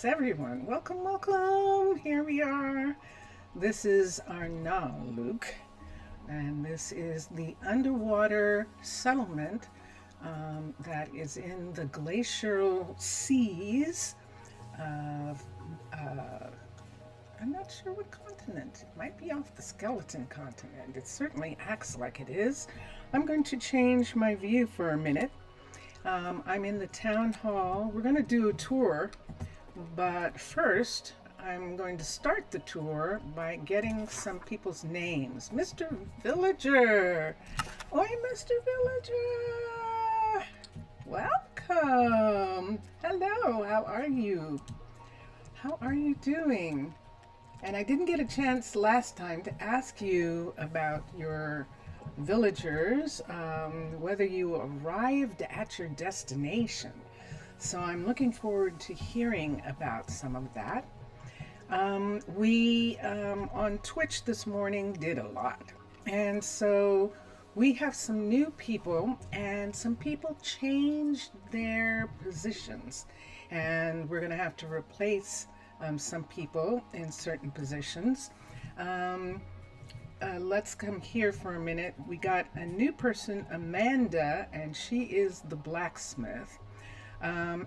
Greetings, everyone. Welcome, welcome. Here we are. This is Arnaaluk, and this is the underwater settlement that is in the glacial seas of, I'm not sure what continent. It might be off the skeleton continent. It certainly acts like it is. I'm going to change my view for a minute. I'm in the town hall. We're going to do a tour, but first I'm going to start the tour by getting some people's names. Mr. Villager! Oi, Mr. Villager! Welcome! Hello, how are you? How are you doing? And I didn't get a chance last time to ask you about your villagers, whether you arrived at your destination. So I'm looking forward to hearing about some of that. We on Twitch this morning did a lot. And so we have some new people, and some people changed their positions. And we're going to have to replace some people in certain positions. Let's come here for a minute. We got a new person, Amanda, and she is the blacksmith.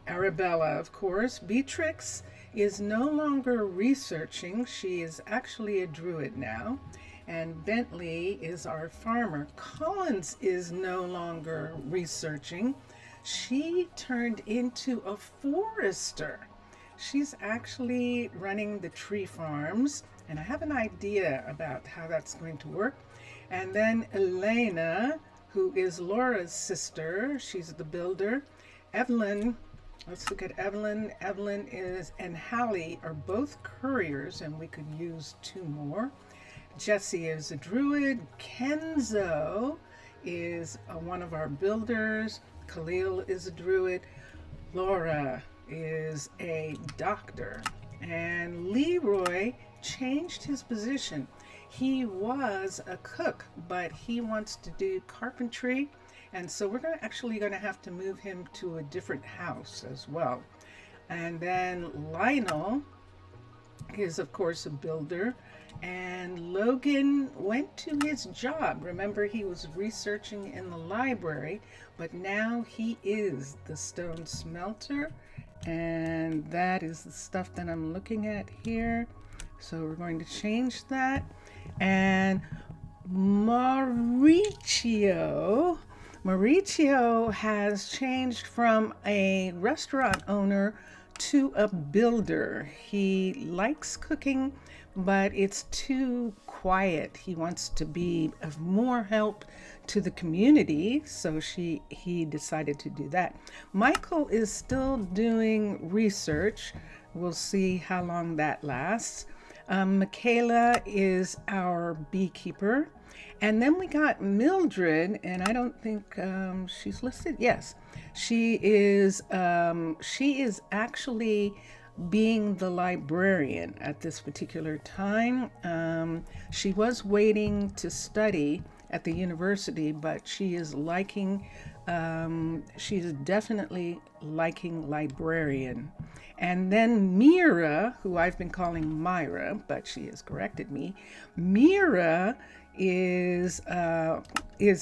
Arabella, of course. Beatrix is no longer researching. She is actually a druid now. And Bentley is our farmer. Collins is no longer researching. She turned into a forester. She's actually running the tree farms, and I have an idea about how that's going to work. And then Elena, who is Laura's sister, she's the builder. Evelyn, let's look at Evelyn. Evelyn and Hallie are both couriers, and we could use two more. Jessie is a druid. Kenzo is one of our builders. Khalil is a druid. Laura is a doctor, and Leroy changed his position. He was a cook, but he wants to do carpentry, and so we're actually going to have to move him to a different house as well. And then Lionel is, of course, a builder, and Logan went to his job. Remember, he was researching in the library, but now he is the stone smelter. And that is the stuff that I'm looking at here. So we're going to change that. And Mauricio has changed from a restaurant owner to a builder. He likes cooking, but it's too quiet. He wants to be of more help to the community, so he decided to do that. Michael is still doing research. We'll see how long that lasts. Michaela is our beekeeper. And then we got Mildred, and I don't think she's listed. Yes, she is actually being the librarian at this particular time. She was waiting to study at the university, but she's definitely liking librarian. And then Mira, who I've been calling Myra, but she has corrected me. Mira is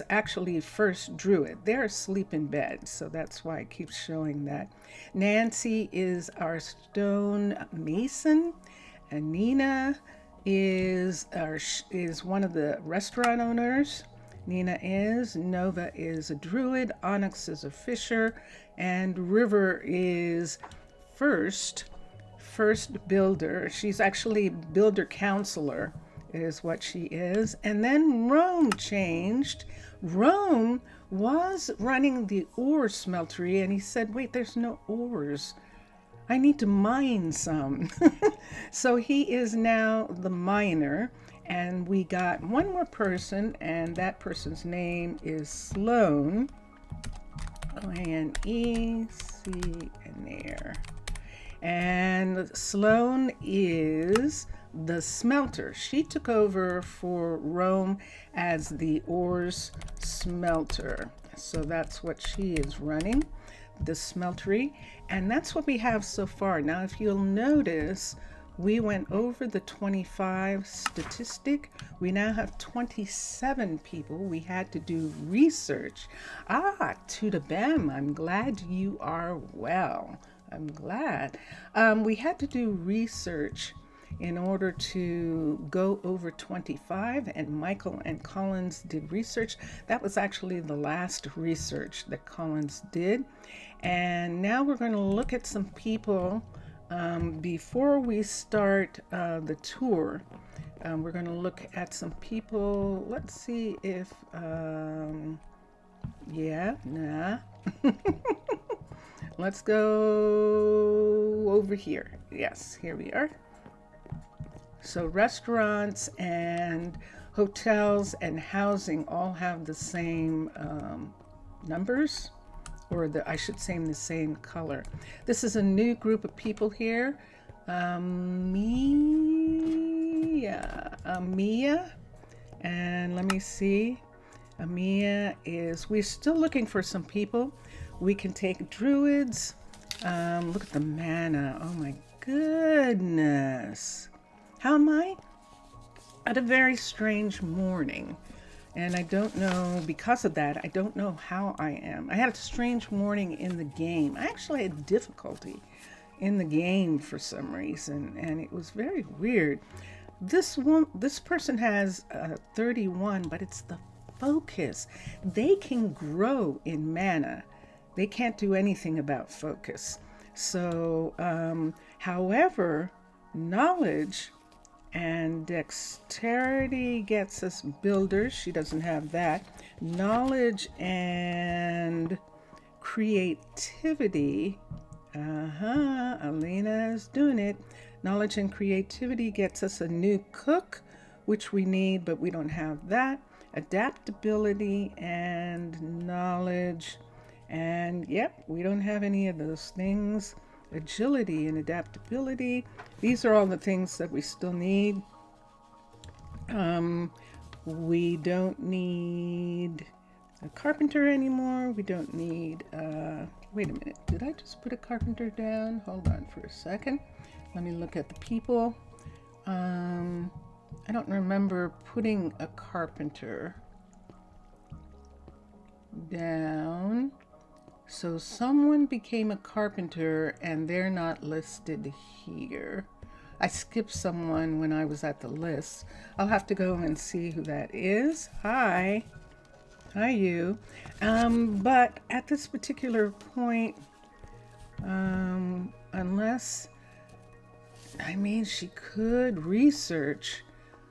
actually first druid. They're asleep in bed, so that's why it keeps showing that. Nancy is our stone mason, and Nina is one of the restaurant owners. Nova is a druid, Onyx is a fisher, and River is first builder. She's actually builder counselor is what she is. And then Rome changed. Rome was running the ore smeltery, and he said, wait, there's no ores. I need to mine some. So he is now the miner. And we got one more person, and that person's name is Sloan. O-N-E-C and there. And Sloan is the smelter. She took over for Rome as the ores smelter. So that's what she is running. the smeltery, and that's what we have so far. Now, if you'll notice, we went over the 25 statistic. We now have 27 people. We had to do research. To the bam, I'm glad you are well. I'm glad. We had to do research in order to go over 25, and Michael and Collins did research. That was actually the last research that Collins did. And now we're going to look at some people before we start the tour. We're going to look at some people. Let's see if, let's go over here. Yes, here we are. So restaurants and hotels and housing all have the same numbers, or I should say the same color. This is a new group of people here. Mia, and let me see. Mia is, we're still looking for some people. We can take druids. Look at the mana. Oh my goodness. How am I? At a very strange morning. And I don't know, because of that, I don't know how I am. I had a strange morning in the game. I actually had difficulty in the game for some reason, and it was very weird. This person has 31, but it's the focus. They can grow in mana. They can't do anything about focus. So, however, knowledge and dexterity gets us builders. She doesn't have that. Knowledge and creativity. Alina is doing it. Knowledge and creativity gets us a new cook, which we need, but we don't have that. Adaptability and knowledge. And yep, we don't have any of those things. Agility and adaptability. These are all the things that we still need. We don't need a carpenter anymore. We don't need, wait a minute. Did I just put a carpenter down? Hold on for a second. Let me look at the people. I don't remember putting a carpenter down. So someone became a carpenter and they're not listed here. I skipped someone when I was at the list. I'll have to go and see who that is. Hi you. But at this particular point, unless, I mean, she could research.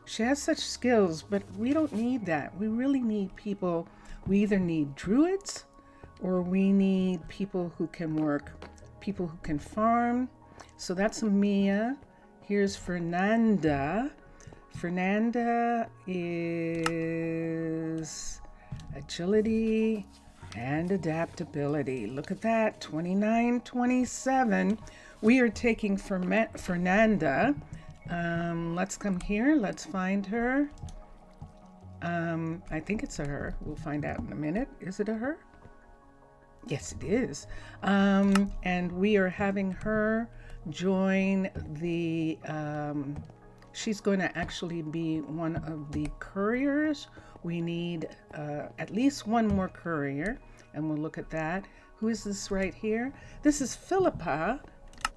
She has such skills, but we don't need that. We really need people. We either need druids, or we need people who can work, people who can farm. So that's Mia. Here's Fernanda. Fernanda is agility and adaptability. Look at that, 29, 27. We are taking Fernanda. Let's come here, let's find her. I think it's a her. We'll find out in a minute. Is it a her? Yes, it is. And we are having her join the, she's going to actually be one of the couriers. We need at least one more courier, and we'll look at that. Who is this right here? This is Philippa.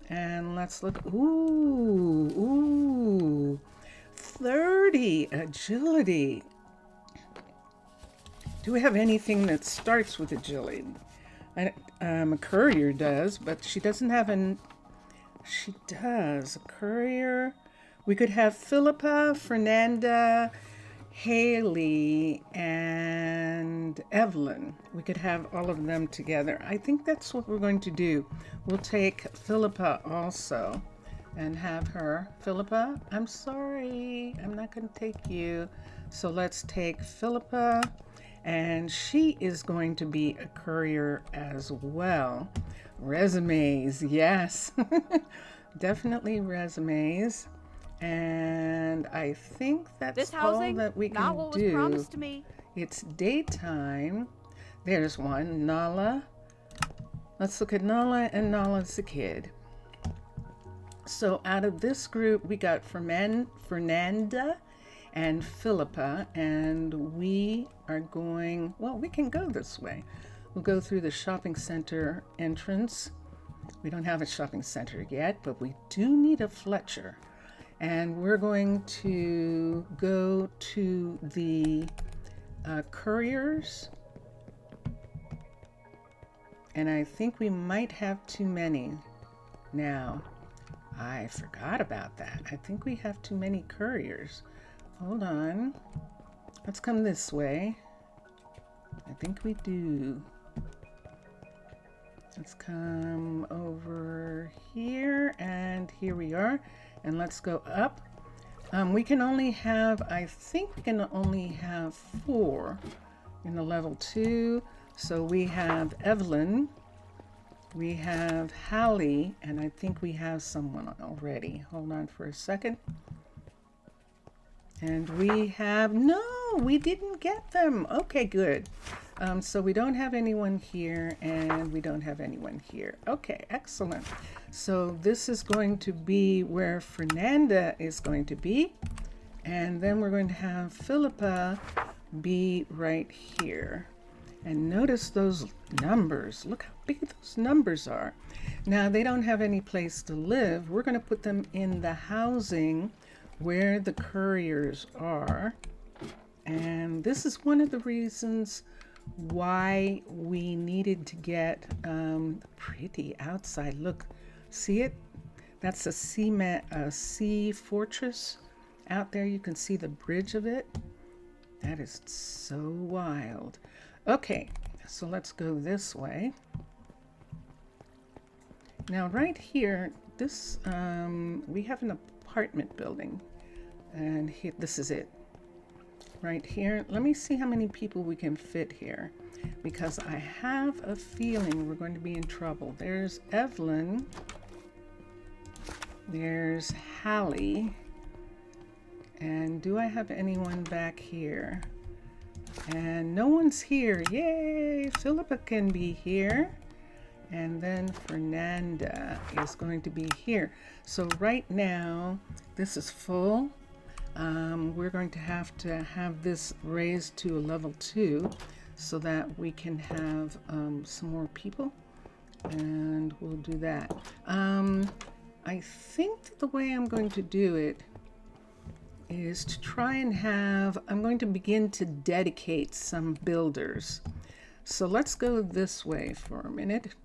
And let's look. Ooh, 30 agility. Do we have anything that starts with agility? A courier does, but she doesn't have she does. A courier. We could have Philippa, Fernanda, Haley, and Evelyn. We could have all of them together. I think that's what we're going to do. We'll take Philippa also and have her. Philippa, I'm sorry, I'm not going to take you. So let's take Philippa, and she is going to be a courier as well. Resumes, yes. Definitely resumes. And I think that's all that we can do. What was promised to me. It's daytime. There's one, Nala. Let's look at Nala, and Nala's a kid. So out of this group, we got Fernanda and Philippa, and we are going, well, we can go this way. We'll go through the shopping center entrance. We don't have a shopping center yet, but we do need a Fletcher. And we're going to go to the couriers. And I think we might have too many now. I forgot about that. I think we have too many couriers. Hold on. Let's come this way. I think we do. Let's come over here, and here we are. And let's go up. We can only have, I think we can only have 4 in the level 2. So we have Evelyn, we have Hallie, and I think we have someone already. Hold on for a second. And we have, no, we didn't get them. Okay, good. So we don't have anyone here, and we don't have anyone here. Okay, excellent. So this is going to be where Fernanda is going to be. And then we're going to have Philippa be right here. And notice those numbers. Look how big those numbers are. Now, they don't have any place to live. We're going to put them in the housing where the couriers are. And this is one of the reasons why we needed to get pretty outside. Look, see it? That's a sea fortress out there. You can see the bridge of it. That is so wild. Okay, so let's go this way. Now right here, this we have an apartment building, and here, this is it. Right here, let me see how many people we can fit here, because I have a feeling we're going to be in trouble. There's Evelyn, there's Hallie, and do I have anyone back here? And no one's here. Yay! Philippa can be here. And then Fernanda is going to be here. So right now, this is full. We're going to have this raised to a level 2 so that we can have some more people. And we'll do that. I think that the way I'm going to do it is to try and have, I'm going to begin to dedicate some builders. So let's go this way for a minute.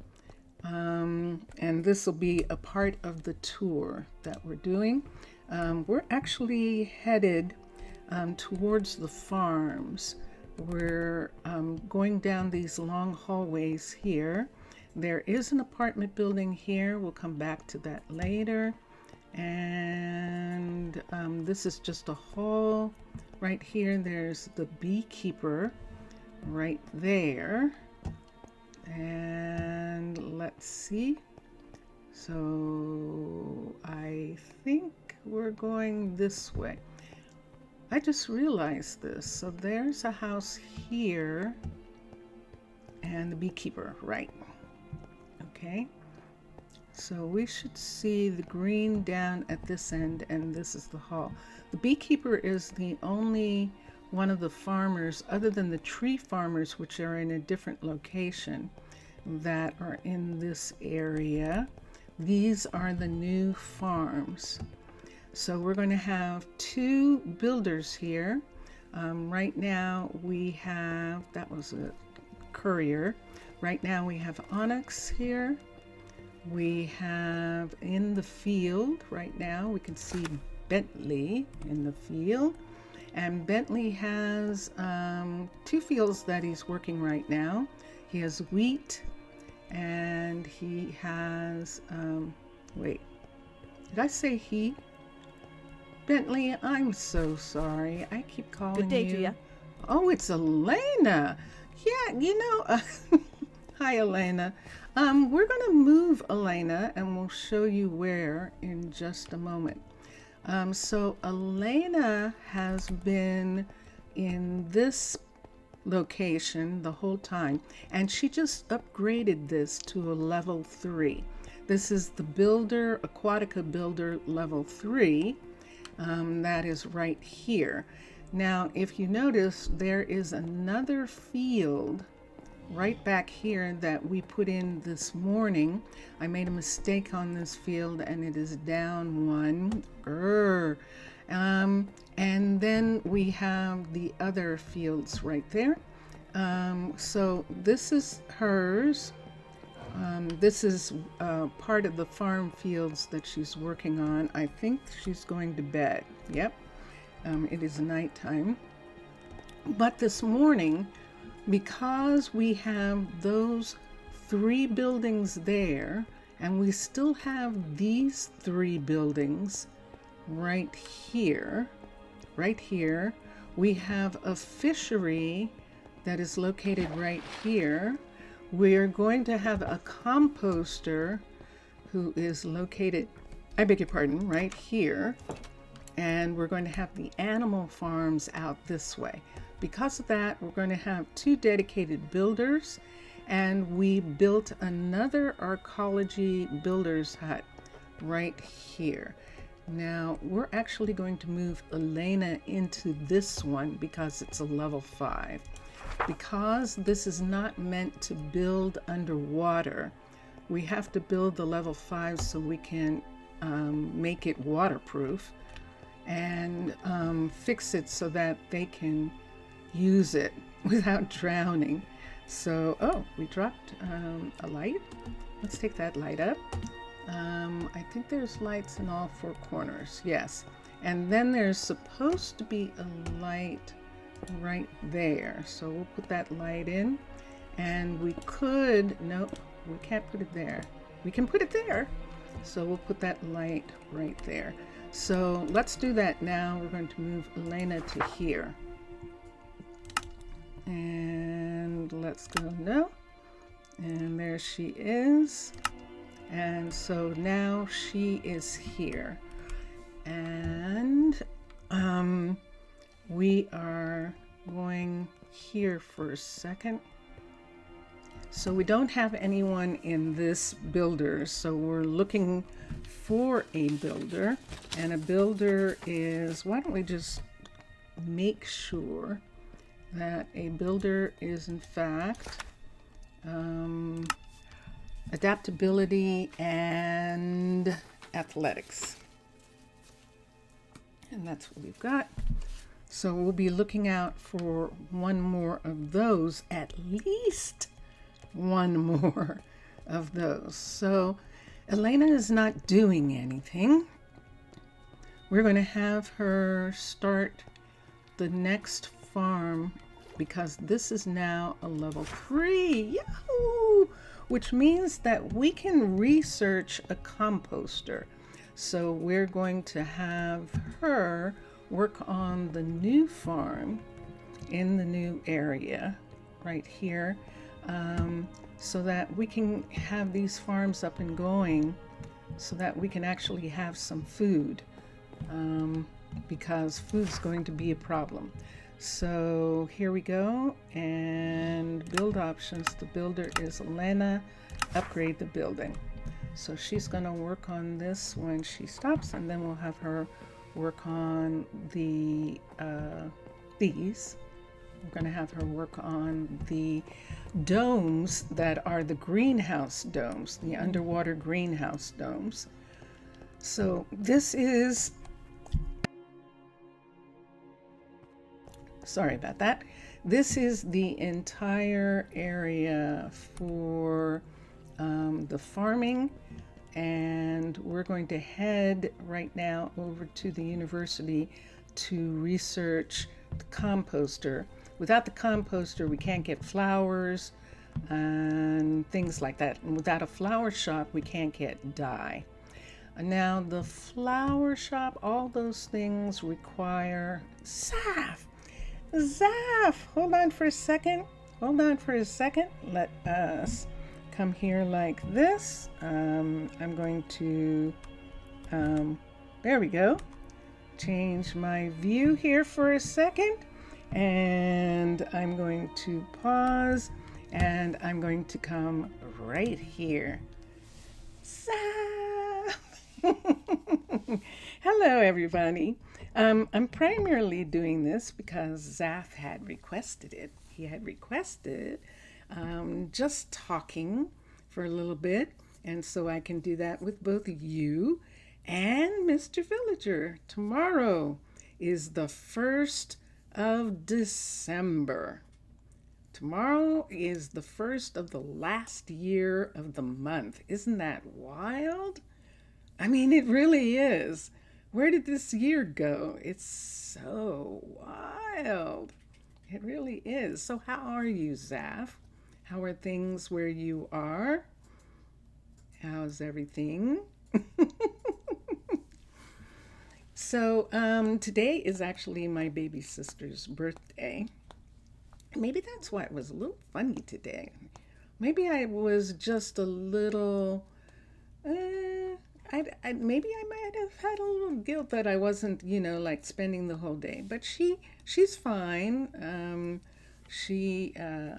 And this will be a part of the tour that we're doing. We're actually headed towards the farms. We're going down these long hallways here. There is an apartment building here. We'll come back to that later. And this is just a hall. Right here, there's the beekeeper right there. And let's see. So I think we're going this way. I just realized this. So there's a house here and the beekeeper, right? Okay. So we should see the green down at this end, and this is the hall. The beekeeper is the only one of the farmers, other than the tree farmers, which are in a different location, that are in this area. These are the new farms. So we're going to have 2 builders here. Right now we have, that was a courier. Right now we have Onyx here. We have in the field right now, we can see Bentley in the field. And Bentley has 2 fields that he's working right now. He has wheat, and he has, wait, did I say he? Bentley, I'm so sorry. I keep calling you. Good day, Gia. Oh, it's Elena. Yeah, you know, hi, Elena. We're going to move Elena, and we'll show you where in just a moment. So Elena has been in this location the whole time, and she just upgraded this to a level 3. This is the builder, Aquatica builder level 3. That is right here. Now, if you notice, there is another field right back here that we put in this morning. I made a mistake on this field and it is down one. And then we have the other fields right there. So this is hers. This is part of the farm fields that she's working on. I think she's going to bed. Yep. It is nighttime. But this morning, because we have those 3 buildings there, and we still have these 3 buildings right here, we have a fishery that is located right here. We're going to have a composter who is located, I beg your pardon, right here. And we're going to have the animal farms out this way. Because of that, we're going to have 2 dedicated builders, and we built another arcology builder's hut right here. Now, we're actually going to move Elena into this one because it's a level 5. Because this is not meant to build underwater, we have to build the level 5 so we can make it waterproof and fix it so that they can use it without drowning. So, oh, we dropped a light. Let's take that light up. I think there's lights in all 4 corners. Yes. And then there's supposed to be a light right there. So we'll put that light in, and we could, nope, we can't put it there. We can put it there. So we'll put that light right there. So let's do that now. We're going to move Elena to here. And let's go no. And there she is. And so now she is here. And we are going here for a second. So we don't have anyone in this builder, so we're looking for a builder. And a builder is, why don't we just make sure that a builder is in fact adaptability and athletics. And that's what we've got. So we'll be looking out for one more of those, at least one more of those. So Elena is not doing anything. We're going to have her start the next farm because this is now a level 3. Yahoo! Which means that we can research a composter. So we're going to have her work on the new farm in the new area right here, so that we can have these farms up and going so that we can actually have some food, because food's going to be a problem. So here we go, and build options. The builder is Elena. Upgrade the building. So she's going to work on this when she stops, and then we'll have her work on the these. We're going to have her work on the domes that are the greenhouse domes, the underwater greenhouse domes. So this is, sorry about that. This is the entire area for the farming, and we're going to head right now over to the university to research the composter. Without the composter, we can't get flowers and things like that. And without a flower shop, we can't get dye. Now, the flower shop, all those things require Zaf. Hold on for a second. Let us come here like this. I'm going to, there we go. Change my view here for a second. And I'm going to pause and I'm going to come right here. Zaf! Hello, everybody. I'm primarily doing this because Zaf had requested it. He had requested just talking for a little bit, and so I can do that with both you and Mr. Villager. Tomorrow is the 1st of December. Tomorrow is the first of the last year of the month. Isn't that wild? I mean, it really is. Where did this year go? It's so wild. It really is. So, how are you, Zaf? How are things where you are? How's everything? So, today is actually my baby sister's birthday. Maybe that's why it was a little funny today. Maybe I was just a little, maybe I might have had a little guilt that I wasn't, like spending the whole day. But she's fine.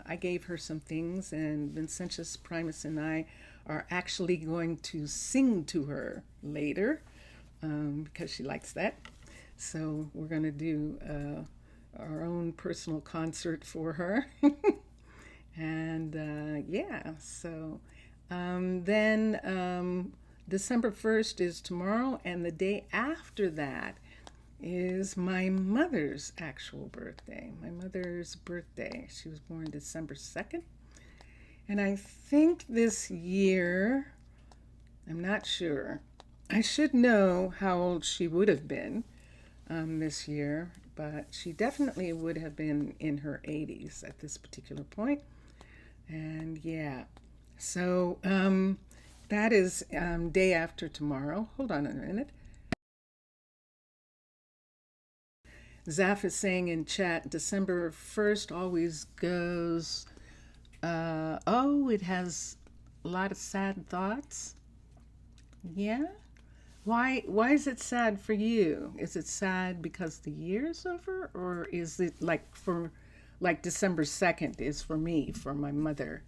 I gave her some things, and Vincentius Primus and I are actually going to sing to her later because she likes that. So we're going to do our own personal concert for her. And yeah, so then December 1st is tomorrow, and the day after that is my mother's actual birthday. My mother's birthday. She was born December 2nd. And I think this year, I'm not sure. I should know how old she would have been this year, but she definitely would have been in her 80s at this particular point. And yeah, so that is day after tomorrow. Hold on a minute. Zaf is saying in chat, December 1st always goes, it has a lot of sad thoughts. Yeah? Why is it sad for you? Is it sad because the year's over, or is it like December 2nd is for me, for my mother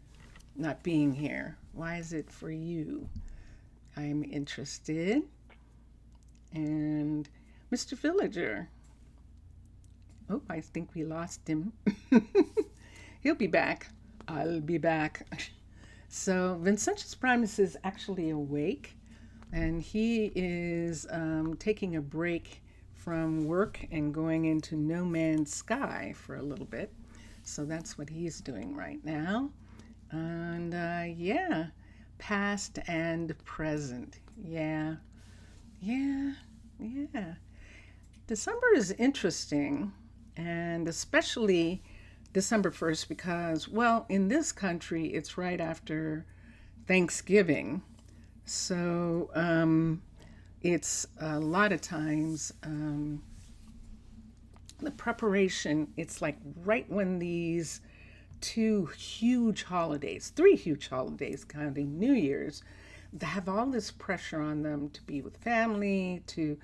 not being here? Why is it for you? I'm interested. And Mr. Villager. Oh, I think we lost him. He'll be back. I'll be back. So Vincentius Primus is actually awake, and he is taking a break from work and going into no man's sky for a little bit. So that's what he's doing right now. And yeah, past and present. Yeah. December is interesting, and especially December 1st because, well, in this country, it's right after Thanksgiving. So it's a lot of times the preparation, it's like right when these three huge holidays, counting New Year's, they have all this pressure on them to be with family, to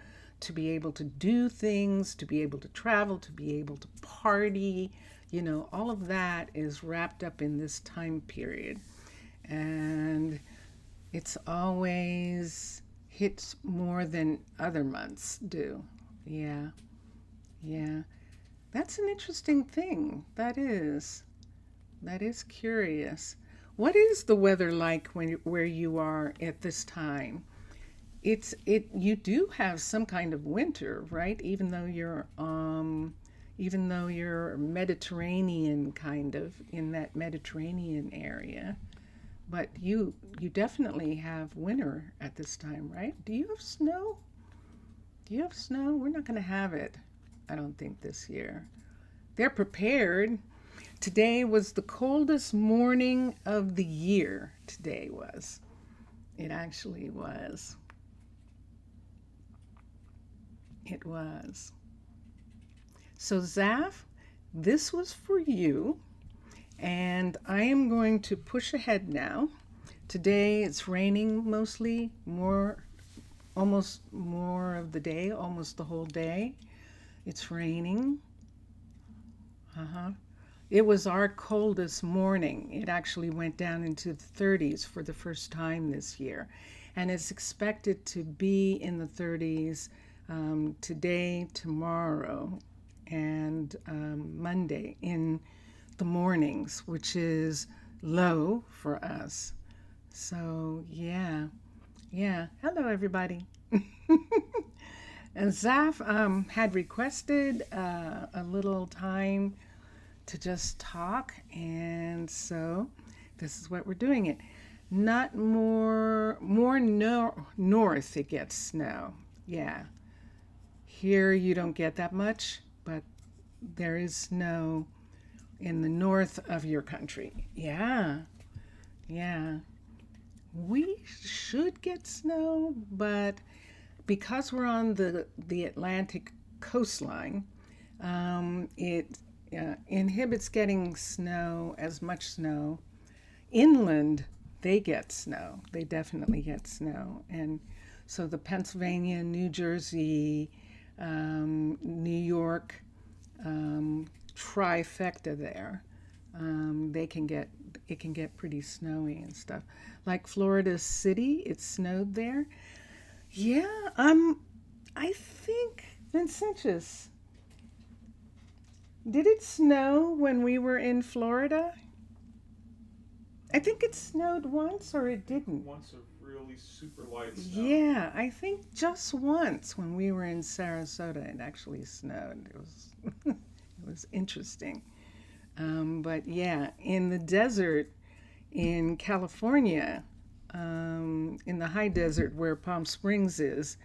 be able to do things, to be able to travel, to be able to party. All of that is wrapped up in this time period. And it's always hits more than other months do. Yeah. That's an interesting thing. That is curious. What is the weather like where you are at this time? You do have some kind of winter, right? Even though you're Mediterranean, kind of in that Mediterranean area, but you definitely have winter at this time, right? Do you have snow? We're not going to have it, I don't think, this year. They're prepared. Today was the coldest morning of the year. Today was. It actually was. It was. So Zaf, this was for you, and I am going to push ahead now. Today it's raining mostly, almost more of the day, almost the whole day. It's raining. Uh-huh. It was our coldest morning. It actually went down into the 30s for the first time this year. And it's expected to be in the 30s today, tomorrow, and Monday in the mornings, which is low for us. So, yeah. Yeah. Hello, everybody. And Zaf had requested a little time to just talk, and so this is what we're doing it. Not north it gets snow. Yeah. Here you don't get that much, but there is snow in the north of your country. Yeah. Yeah. We should get snow, but because we're on the Atlantic coastline, it inhibits getting snow, as much snow. Inland, they get snow. They definitely get snow. And so the Pennsylvania, New Jersey, New York trifecta there, it can get pretty snowy and stuff. Like Florida City, it snowed there. Yeah, I think, Vincentius, did it snow when we were in Florida? I think it snowed once, or it didn't. Once a really super light snow. Yeah, I think just once when we were in Sarasota, it actually snowed. It was it was interesting. But yeah, in the desert in California, in the high desert where Palm Springs is,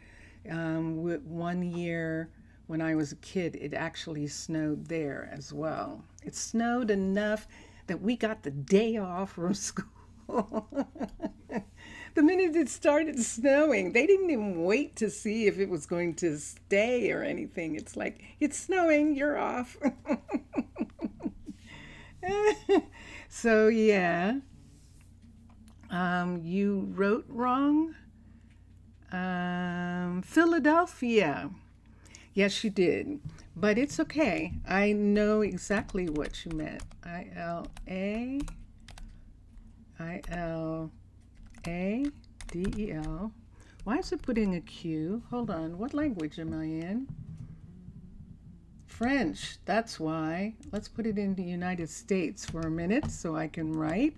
one year when I was a kid, it actually snowed there as well. It snowed enough that we got the day off from school. The minute it started snowing, they didn't even wait to see if it was going to stay or anything. It's like, it's snowing, you're off. So yeah, you wrote wrong. Philadelphia. Yes, you did. But it's okay. I know exactly what you meant. Iladel. Why is it putting a Q? Hold on. What language am I in? French. That's why. Let's put it in the United States for a minute so I can write.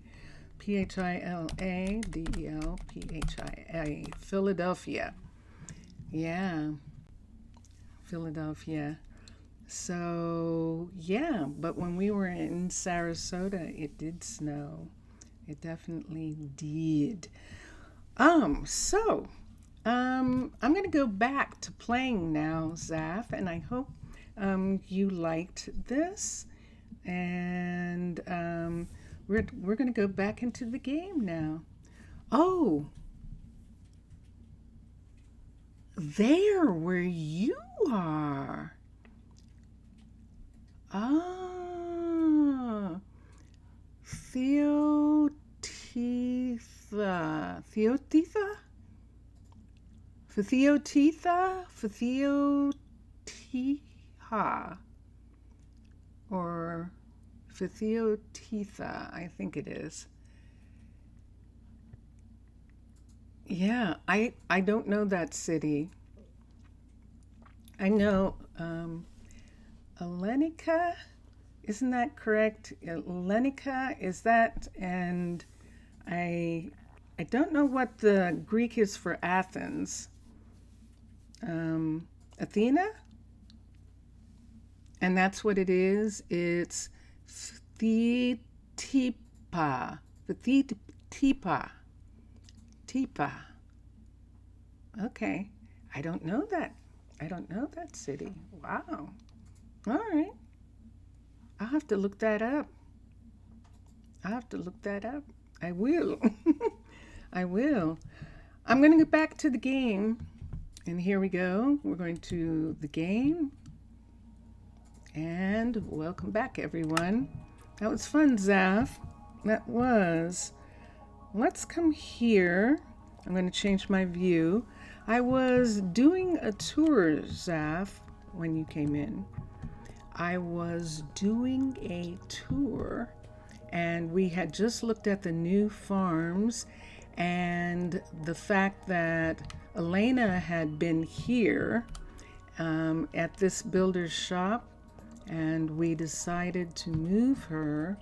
Philadelphia. Philadelphia. Yeah. Philadelphia. So, yeah, but when we were in Sarasota, it did snow. It definitely did. I'm going to go back to playing now, Zaf, and I hope you liked this. And we're going to go back into the game now. Oh, there where you are. Ah, Theotitha. Theotitha? Theotiha. Or Theotitha, I think it is. Yeah, I don't know that city. I know Alenica, isn't that correct? Alenica, is that? And I don't know what the Greek is for Athens. Athena? And that's what it is. It's Thetipa. Thetipa. Tipa. Okay. I don't know that city. Wow. All right. I'll have to look that up. I will. I will. I'm going to get back to the game. And here we go. We're going to the game. And welcome back, everyone. That was fun, Zaf. That was. Let's come here. I'm going to change my view. I was doing a tour, Zaf, when you came in. I was doing a tour and we had just looked at the new farms and the fact that Elena had been here at this builder's shop, and we decided to move her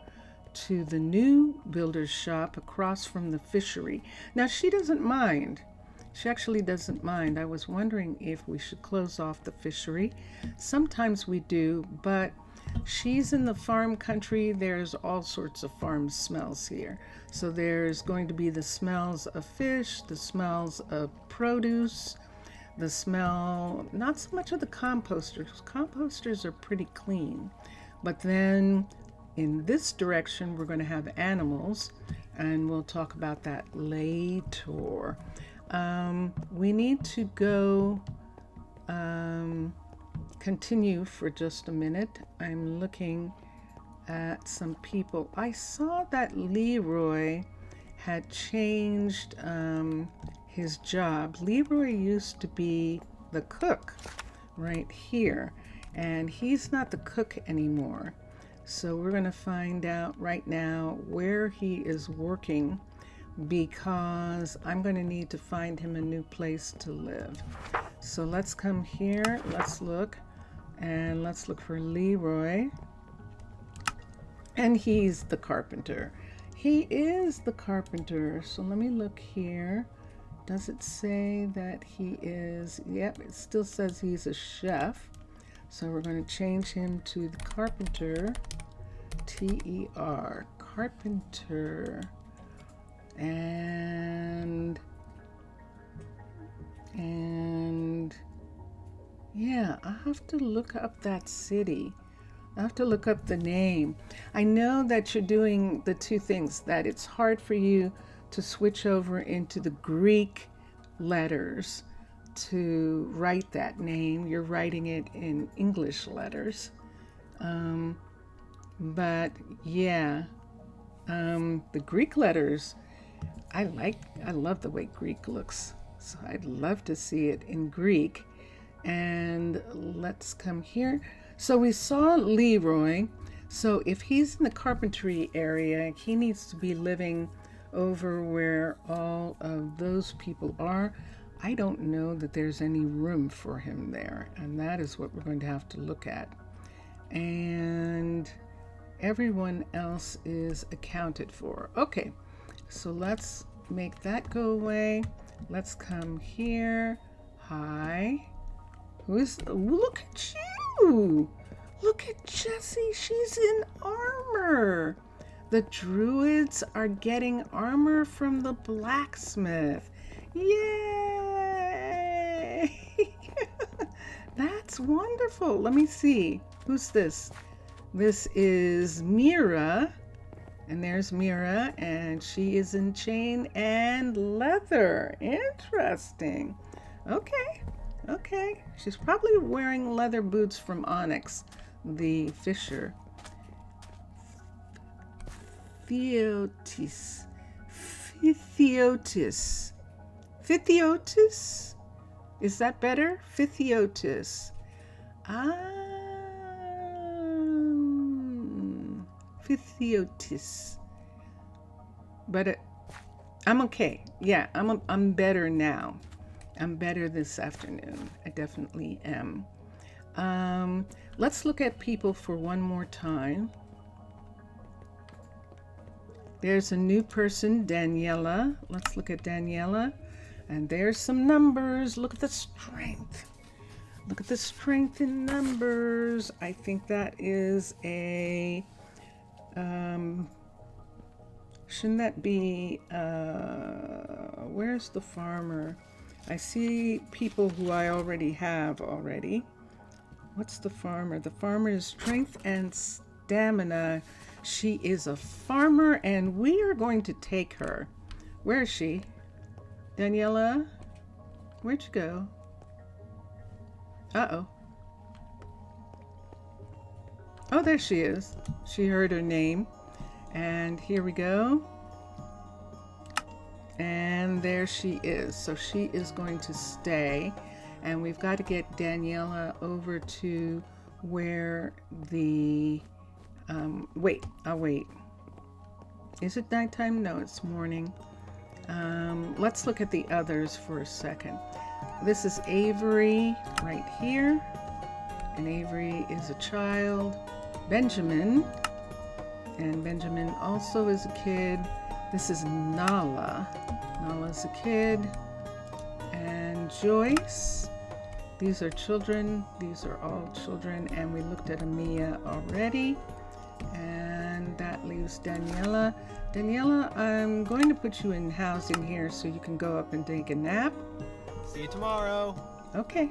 to the new builder's shop across from the fishery. Now she doesn't mind. She actually doesn't mind. I was wondering if we should close off the fishery. Sometimes we do, but she's in the farm country. There's all sorts of farm smells here. So there's going to be the smells of fish, the smells of produce, the smell, not so much of the composters. Composters are pretty clean. But then in this direction, we're going to have animals, and we'll talk about that later. We need to go continue for just a minute. I'm looking at some people. I saw that Leroy had changed his job. Leroy used to be the cook right here, and he's not the cook anymore. So we're going to find out right now where he is working, because I'm going to need to find him a new place to live. So let's come here, let's look, and let's look for Leroy. And he's the carpenter. He is the carpenter. So let me look here. Does it say that he is? Yep, it still says he's a chef. So we're going to change him to the carpenter. T-E-R, carpenter. And yeah, I have to look up that city. I have to look up the name. I know that you're doing the two things, that it's hard for you to switch over into the Greek letters to write that name. You're writing it in English letters. But yeah, the Greek letters, I love the way Greek looks. So I'd love to see it in Greek. And let's come here. So we saw Leroy. So if he's in the carpentry area, he needs to be living over where all of those people are. I don't know that there's any room for him there. And that is what we're going to have to look at. And everyone else is accounted for. Okay, so let's make that go away. Let's come here. Hi. Look at you. Look at Jessie. She's in armor. The druids are getting armor from the blacksmith. Yay! That's wonderful. Let me see. Who's this? This is Mira. And there's Mira, and she is in chain and leather. Interesting. Okay. She's probably wearing leather boots from Onyx, the fisher. Phthiotis. Is that better? Phthiotis. Phthiotis. But I'm okay. Yeah, I'm better now. I'm better this afternoon. I definitely am. Let's look at people for one more time. There's a new person, Daniela. Let's look at Daniela. And there's some numbers. Look at the strength. Look at the strength in numbers. I think that is a... shouldn't that be... where's the farmer? I see people who I already have already. What's the farmer? The farmer is strength and stamina. She is a farmer, and we are going to take her. Where is she? Daniela? Where'd you go? Uh-oh. Oh, there she is. She heard her name. And here we go. And there she is. So she is going to stay. And we've got to get Daniela over to where the, wait, I'll wait. Is it nighttime? No, it's morning. Let's look at the others for a second. This is Avery right here. And Avery is a child. Benjamin. And Benjamin also is a kid. This is Nala. Nala's a kid. And Joyce. These are children. These are all children. And we looked at Amia already. And that leaves Daniela. Daniela, I'm going to put you in housing here so you can go up and take a nap. See you tomorrow. Okay.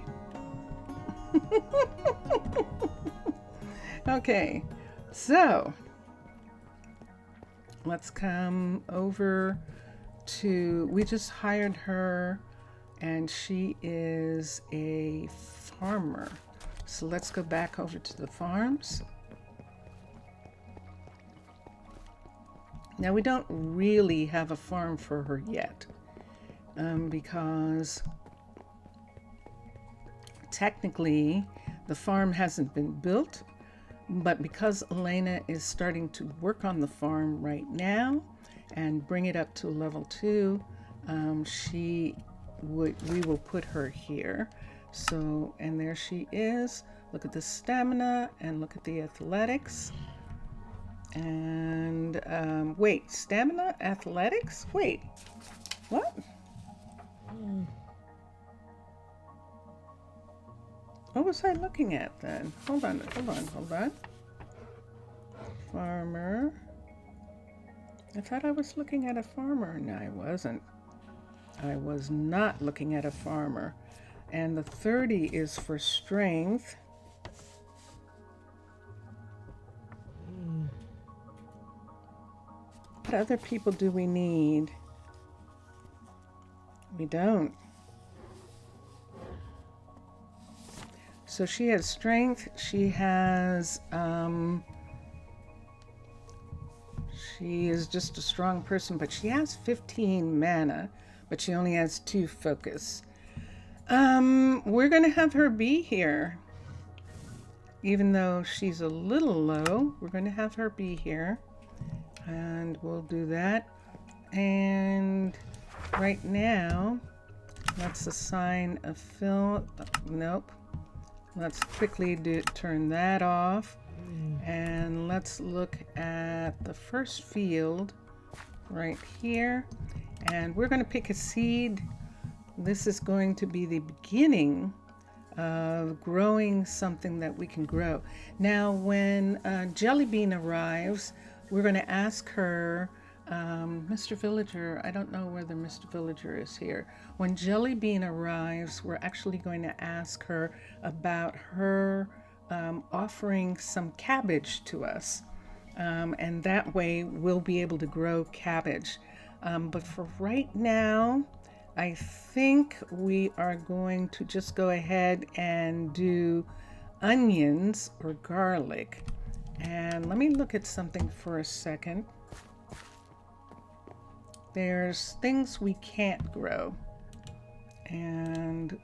Okay, so let's come over to, we just hired her and she is a farmer. So let's go back over to the farms. Now we don't really have a farm for her yet because technically the farm hasn't been built, but because Elena is starting to work on the farm right now and bring it up to level 2, we will put her here. So, and there she is. Look at the stamina and look at the athletics. And wait, stamina, athletics? Wait, what? What was I looking at then? Hold on. Farmer. I thought I was looking at a farmer. No, I wasn't. I was not looking at a farmer. And the 30 is for strength. What other people do we need? We don't. So she has strength, she has, she is just a strong person, but she has 15 mana, but she only has 2 focus. We're gonna have her be here. Even though she's a little low, we're gonna have her be here. And we'll do that. And right now, let's assign a fill, nope. Let's quickly turn that off. And let's look at the first field right here. And we're going to pick a seed. This is going to be the beginning of growing something that we can grow. Now, when Jellybean arrives, we're going to ask her, Mr. Villager, I don't know whether Mr. Villager is here. When Jellybean arrives, we're actually going to ask her about her offering some cabbage to us. And that way we'll be able to grow cabbage. But for right now, I think we are going to just go ahead and do onions or garlic. And let me look at something for a second. There's things we can't grow. And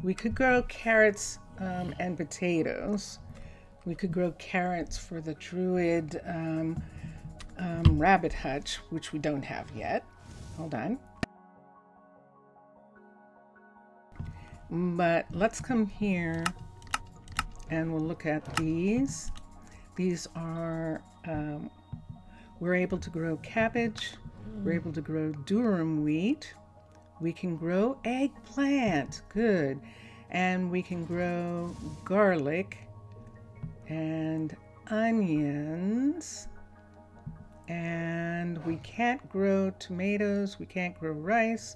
we could grow carrots and potatoes. We could grow carrots for the druid rabbit hutch, which we don't have yet. Hold on. But let's come here and we'll look at these. These are, we're able to grow cabbage. We're able to grow durum wheat. We can grow eggplant, good. And we can grow garlic and onions. And we can't grow tomatoes, we can't grow rice,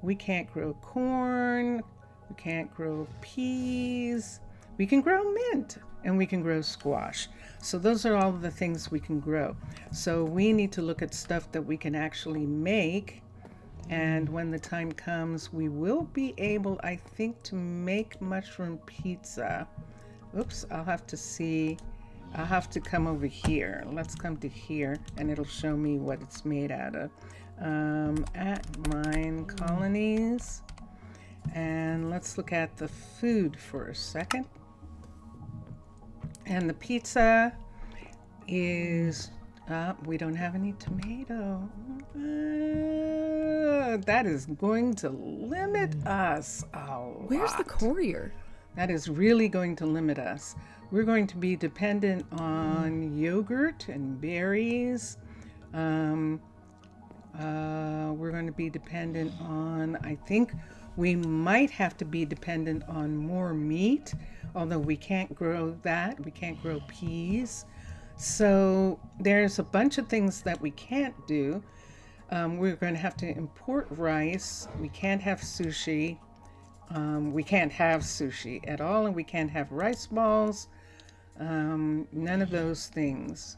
we can't grow corn, we can't grow peas. We can grow mint and we can grow squash. So those are all the things we can grow. So we need to look at stuff that we can actually make. And when the time comes, we will be able, I think, to make mushroom pizza. Oops, I'll have to see. I'll have to come over here. Let's come to here and it'll show me what it's made out of. At Minecolonies. And let's look at the food for a second. And the pizza is, we don't have any tomato. That is going to limit us a lot. Where's the courier? That is really going to limit us. We're going to be dependent on yogurt and berries. We're going to be dependent on, I think we might have to be dependent on more meat, although we can't grow that. We can't grow peas. So there's a bunch of things that we can't do. We're going to have to import rice. We can't have sushi. We can't have sushi at all, and we can't have rice balls. None of those things.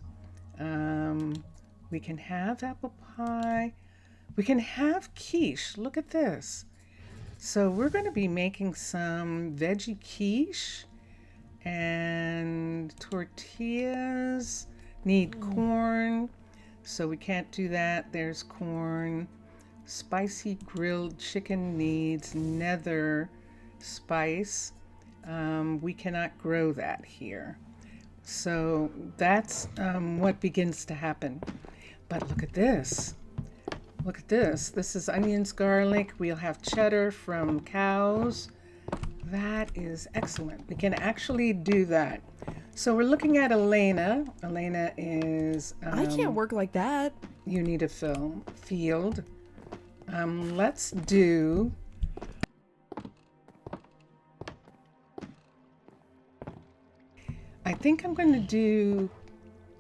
We can have apple pie. We can have quiche. Look at this. So we're going to be making some veggie quiche, and tortillas need corn, so we can't do that. There's corn. Spicy grilled chicken needs nether spice. We cannot grow that here. So that's what begins to happen. But look at this. Look at this. This is onions, garlic. We'll have cheddar from cows. That is excellent. We can actually do that. So we're looking at Elena. Elena is... I can't work like that. You need a field. Let's do... I think I'm going to do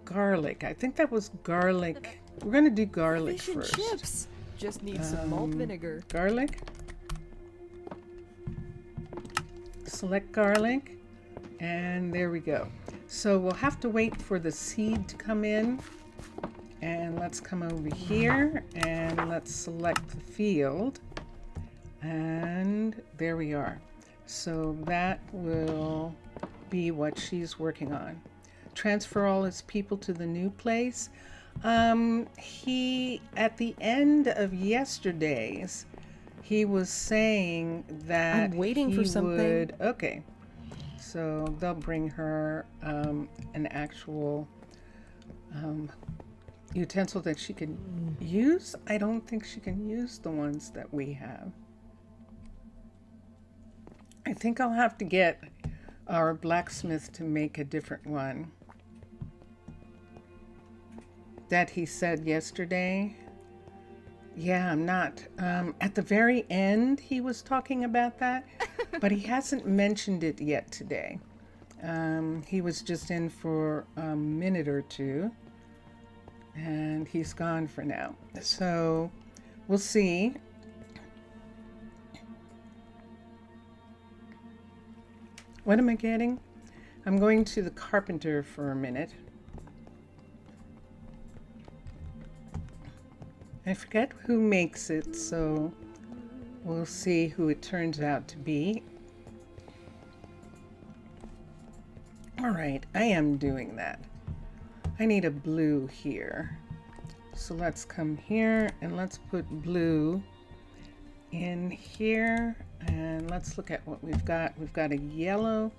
garlic. I think that was garlic. We're going to do garlic Fish and first. chips. Just need some malt vinegar. Garlic. Select garlic. And there we go. So we'll have to wait for the seed to come in. And let's come over here and let's select the field. And there we are. So that will be what she's working on. Transfer all his people to the new place. He, at the end of yesterday's, he was saying that I'm waiting for something. Okay. So they'll bring her an actual utensil that she can use. I don't think she can use the ones that we have. I think I'll have to get our blacksmith to make a different one that he said yesterday. Yeah, I'm not. At the very end, he was talking about that, but he hasn't mentioned it yet today. He was just in for a minute or two, and he's gone for now. So we'll see. What am I getting? I'm going to the carpenter for a minute. I forget who makes it, so we'll see who it turns out to be. All right, I am doing that. I need a blue here. So let's come here and let's put blue in here. And let's look at what we've got. We've got a yellow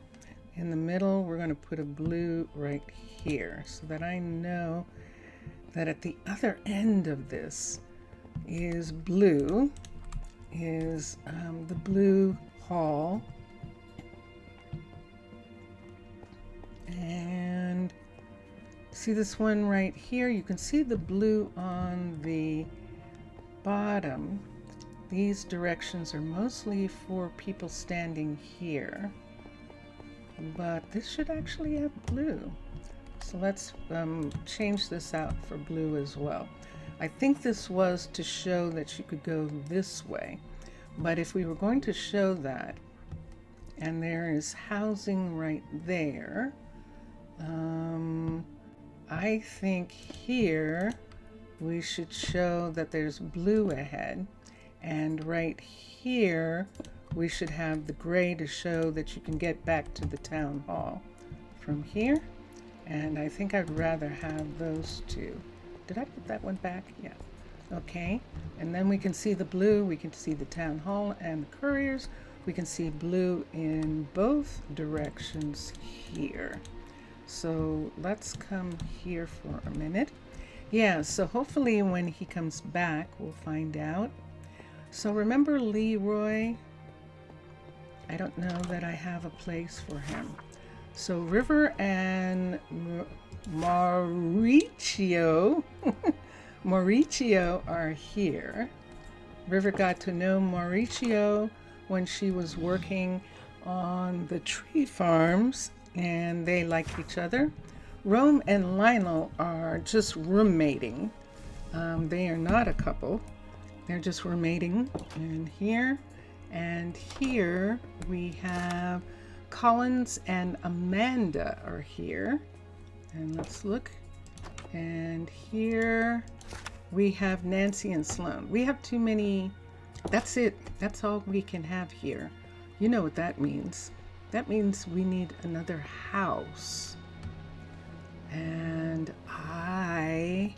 in the middle. We're going to put a blue right here so that I know that at the other end of this is blue, is the blue hall. And see this one right here? You can see the blue on the bottom. These directions are mostly for people standing here, but this should actually have blue. So let's change this out for blue as well. I think this was to show that you could go this way, but if we were going to show that, and there is housing right there, I think here we should show that there's blue ahead. And right here, we should have the gray to show that you can get back to the town hall from here. And I think I'd rather have those two. Did I put that one back? Yeah. Okay. And then we can see the blue. We can see the town hall and the couriers. We can see blue in both directions here. So let's come here for a minute. Yeah, so hopefully when he comes back, we'll find out. So remember Leroy? I don't know that I have a place for him. So River and Mauricio, Mauricio are here. River got to know Mauricio when she was working on the tree farms, and they like each other. Rome and Lionel are just roommating. They are not a couple. They're just roommating. And here we have Collins and Amanda are here. And let's look. And here we have Nancy and Sloan. We have too many. That's it. That's all we can have here. You know what that means. That means we need another house. And I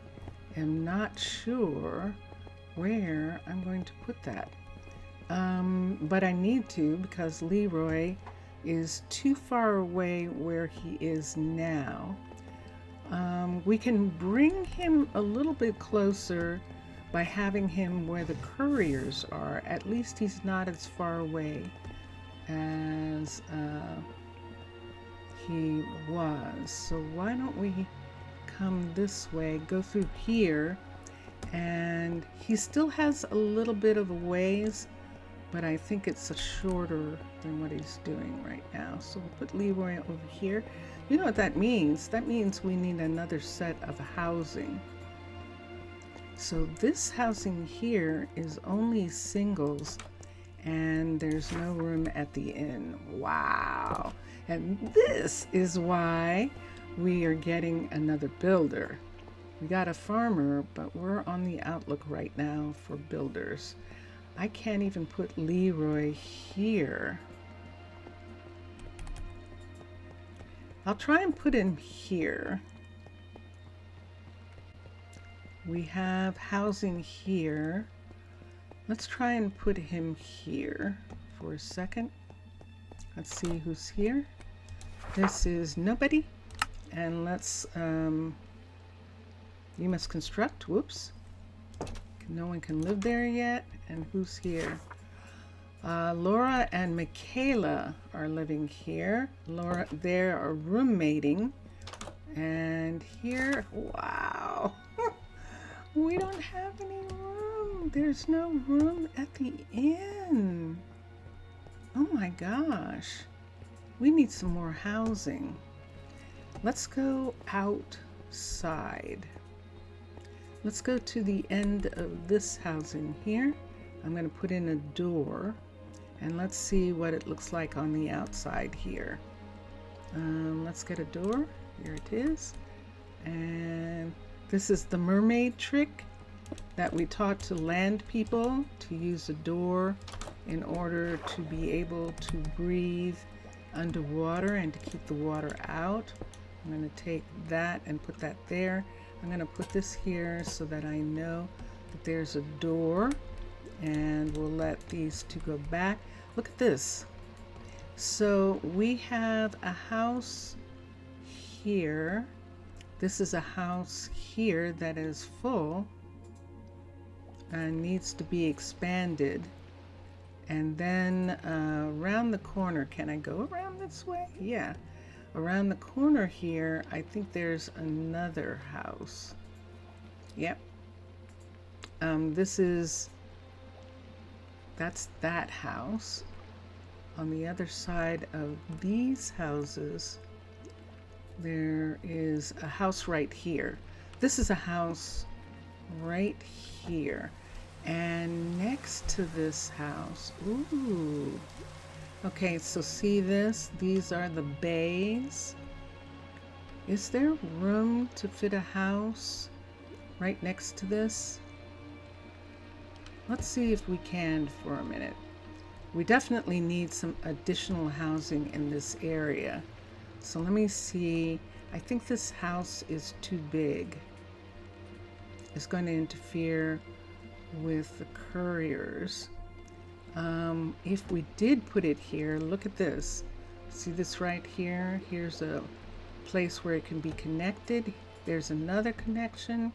am not sure where I'm going to put that. But I need to, because Leroy is too far away where he is now. We can bring him a little bit closer by having him where the couriers are. At least he's not as far away as he was. So why don't we come this way, go through here, and he still has a little bit of a ways, but I think it's a shorter than what he's doing right now. So we'll put Leroy over here. You know what that means? That means we need another set of housing. So this housing here is only singles, and there's no room at the inn. Wow. And this is why we are getting another builder. We got a farmer, but we're on the outlook right now for builders. I can't even put Leroy here. I'll try and put him here. We have housing here. Let's try and put him here for a second. Let's see who's here. This is nobody. And let's, you must construct. Whoops. No one can live there yet. And who's here? Laura and Michaela are living here. Laura, they are roommating. And here, wow. We don't have any room. There's no room at the inn. Oh my gosh. We need some more housing. Let's go outside. Let's go to the end of this housing here. I'm going to put in a door, and let's see what it looks like on the outside here. Let's get a door. Here it is. And this is the mermaid trick that we taught to land people, to use a door in order to be able to breathe underwater and to keep the water out. I'm going to take that and put that there. I'm going to put this here so that I know that there's a door, and we'll let these two go back. Look at this. So we have a house here. This is a house here that is full and needs to be expanded. And then around the corner, can I go around this way? Yeah. Around the corner here, I think there's another house. Yep. That's that house. On the other side of these houses, there is a house right here. This is a house right here. And next to this house, ooh. Okay, so see this? These are the bays. Is there room to fit a house right next to this? Let's see if we can for a minute. We definitely need some additional housing in this area. So let me see. I think this house is too big. It's going to interfere with the couriers. If we did put it here, look at this. See this right here? Here's a place where it can be connected. There's another connection.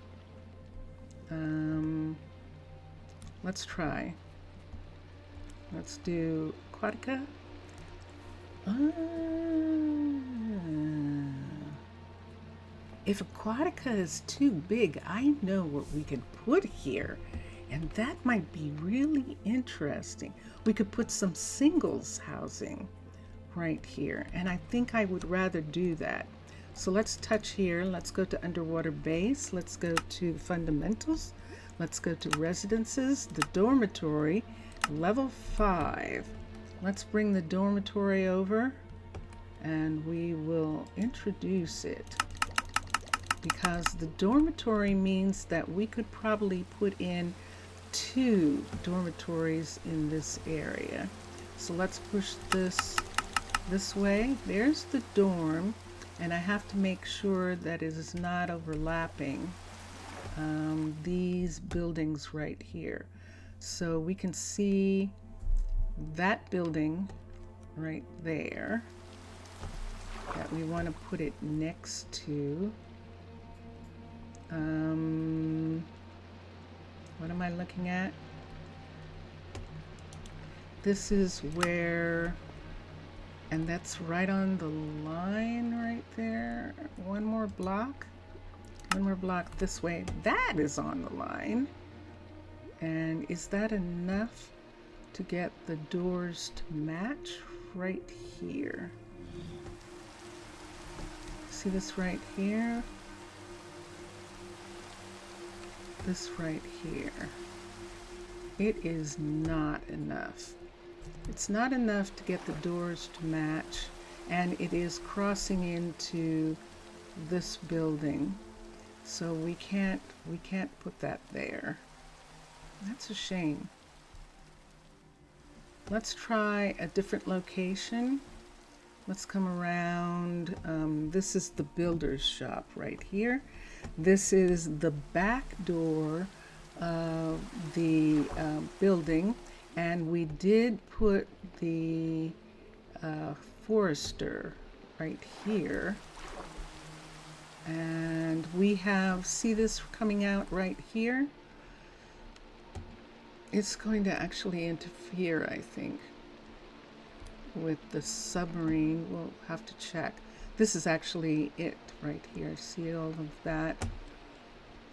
Let's try. Let's do Aquatica. If Aquatica is too big, I know what we could put here. And that might be really interesting. We could put some singles housing right here. And I think I would rather do that. So let's touch here. Let's go to underwater base. Let's go to fundamentals. Let's go to residences, the dormitory, level 5. Let's bring the dormitory over and we will introduce it, because the dormitory means that we could probably put in 2 dormitories in this area. So let's push this way. There's the dorm, and I have to make sure that it is not overlapping these buildings right here. So we can see that building right there that we want to put it next to. What am I looking at? This is where, and that's right on the line right there. One more block this way. That is on the line. And is that enough to get the doors to match? Right here. See this right here? This right here. It is not enough. It's not enough to get the doors to match, and it is crossing into this building. So we can't put that there. That's a shame. Let's try a different location. Let's come around. This is the builder's shop right here. This is the back door of the building, and we did put the forester right here. And we have, see this coming out right here? It's going to actually interfere, I think, with the submarine. We'll have to check. This is actually it right here. See all of that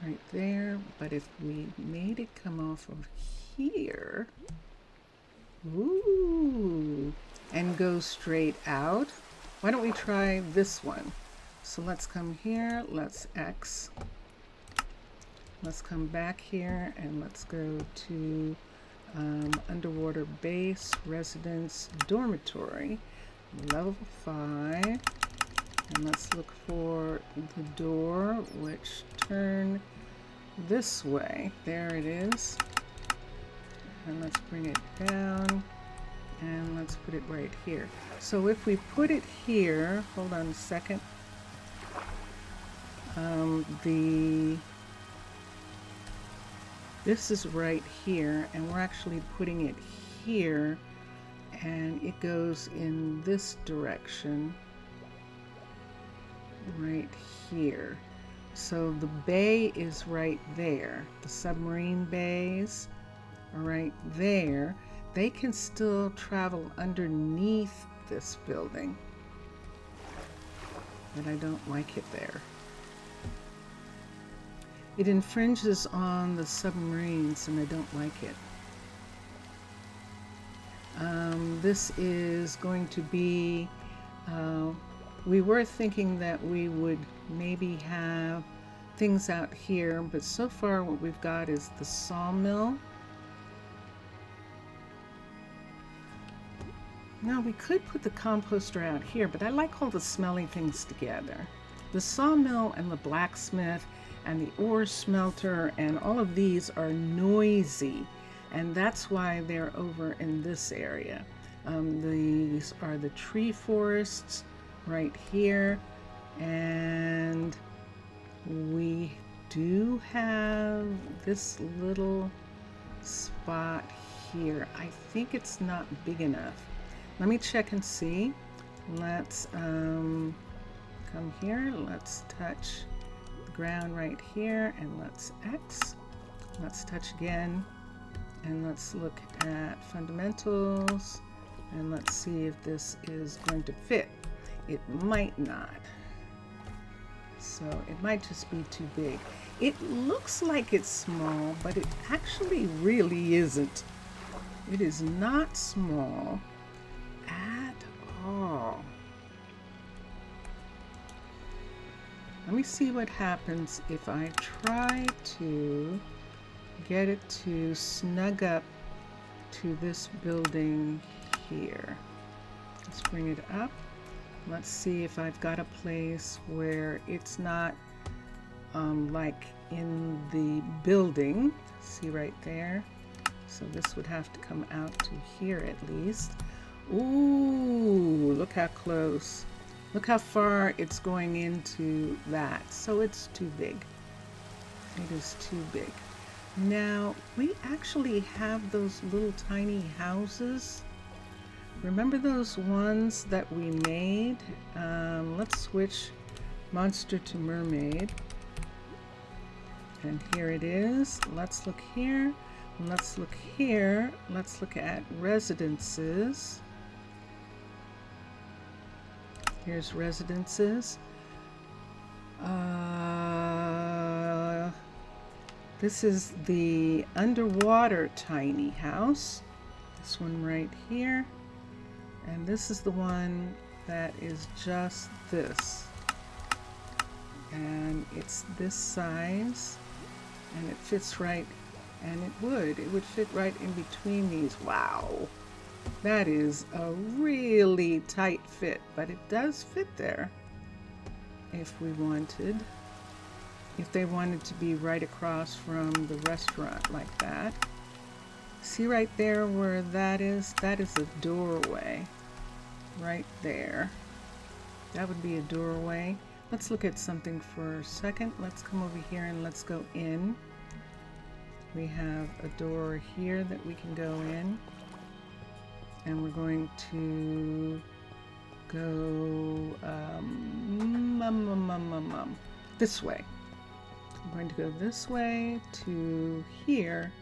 right there? But if we made it come off of here, ooh, and go straight out. Why don't we try this one? So let's come here, let's X. Let's come back here and let's go to underwater base, residence, dormitory, level 5. And let's look for the door, which turn this way. There it is. And let's bring it down and let's put it right here. So if we put it here, hold on a second. This is right here, and we're actually putting it here, and it goes in this direction right here. So the bay is right there. The submarine bays are right there. They can still travel underneath this building, but I don't like it there. It infringes on the submarines, and I don't like it. This is going to be, we were thinking that we would maybe have things out here, but so far what we've got is the sawmill. Now we could put the composter out here, but I like all the smelly things together. The sawmill and the blacksmith and the ore smelter and all of these are noisy, and that's why they're over in this area. These are the tree forests right here, and we do have this little spot here. I think it's not big enough. Let me check and see. Let's come come here. Let's touch the ground right here and let's X. Let's touch again and let's look at fundamentals and let's see if this is going to fit. It might not. So it might just be too big. It looks like it's small, but it actually really isn't. It is not small at all. Let me see what happens if I try to get it to snug up to this building here. Let's bring it up. Let's see if I've got a place where it's not like in the building. See right there? So this would have to come out to here at least. Ooh, look how close. Look how far it's going into that. So it's too big. It is too big. Now, we actually have those little tiny houses. Remember those ones that we made? Let's switch monster to mermaid. And here it is. Let's look here. Let's look here. Let's look at residences. Here's residences. This is the underwater tiny house. This one right here. And this is the one that is just this. And it's this size. And it fits right. And it would fit right in between these. Wow. That is a really tight fit. But it does fit there. If we wanted. If they wanted to be right across from the restaurant like that. See right there where that is? That is a doorway. Right there. That would be a doorway. Let's look at something for a second. Let's come over here and let's go in. We have a door here that we can go in. And we're going to go this way. I'm going to go this way to here.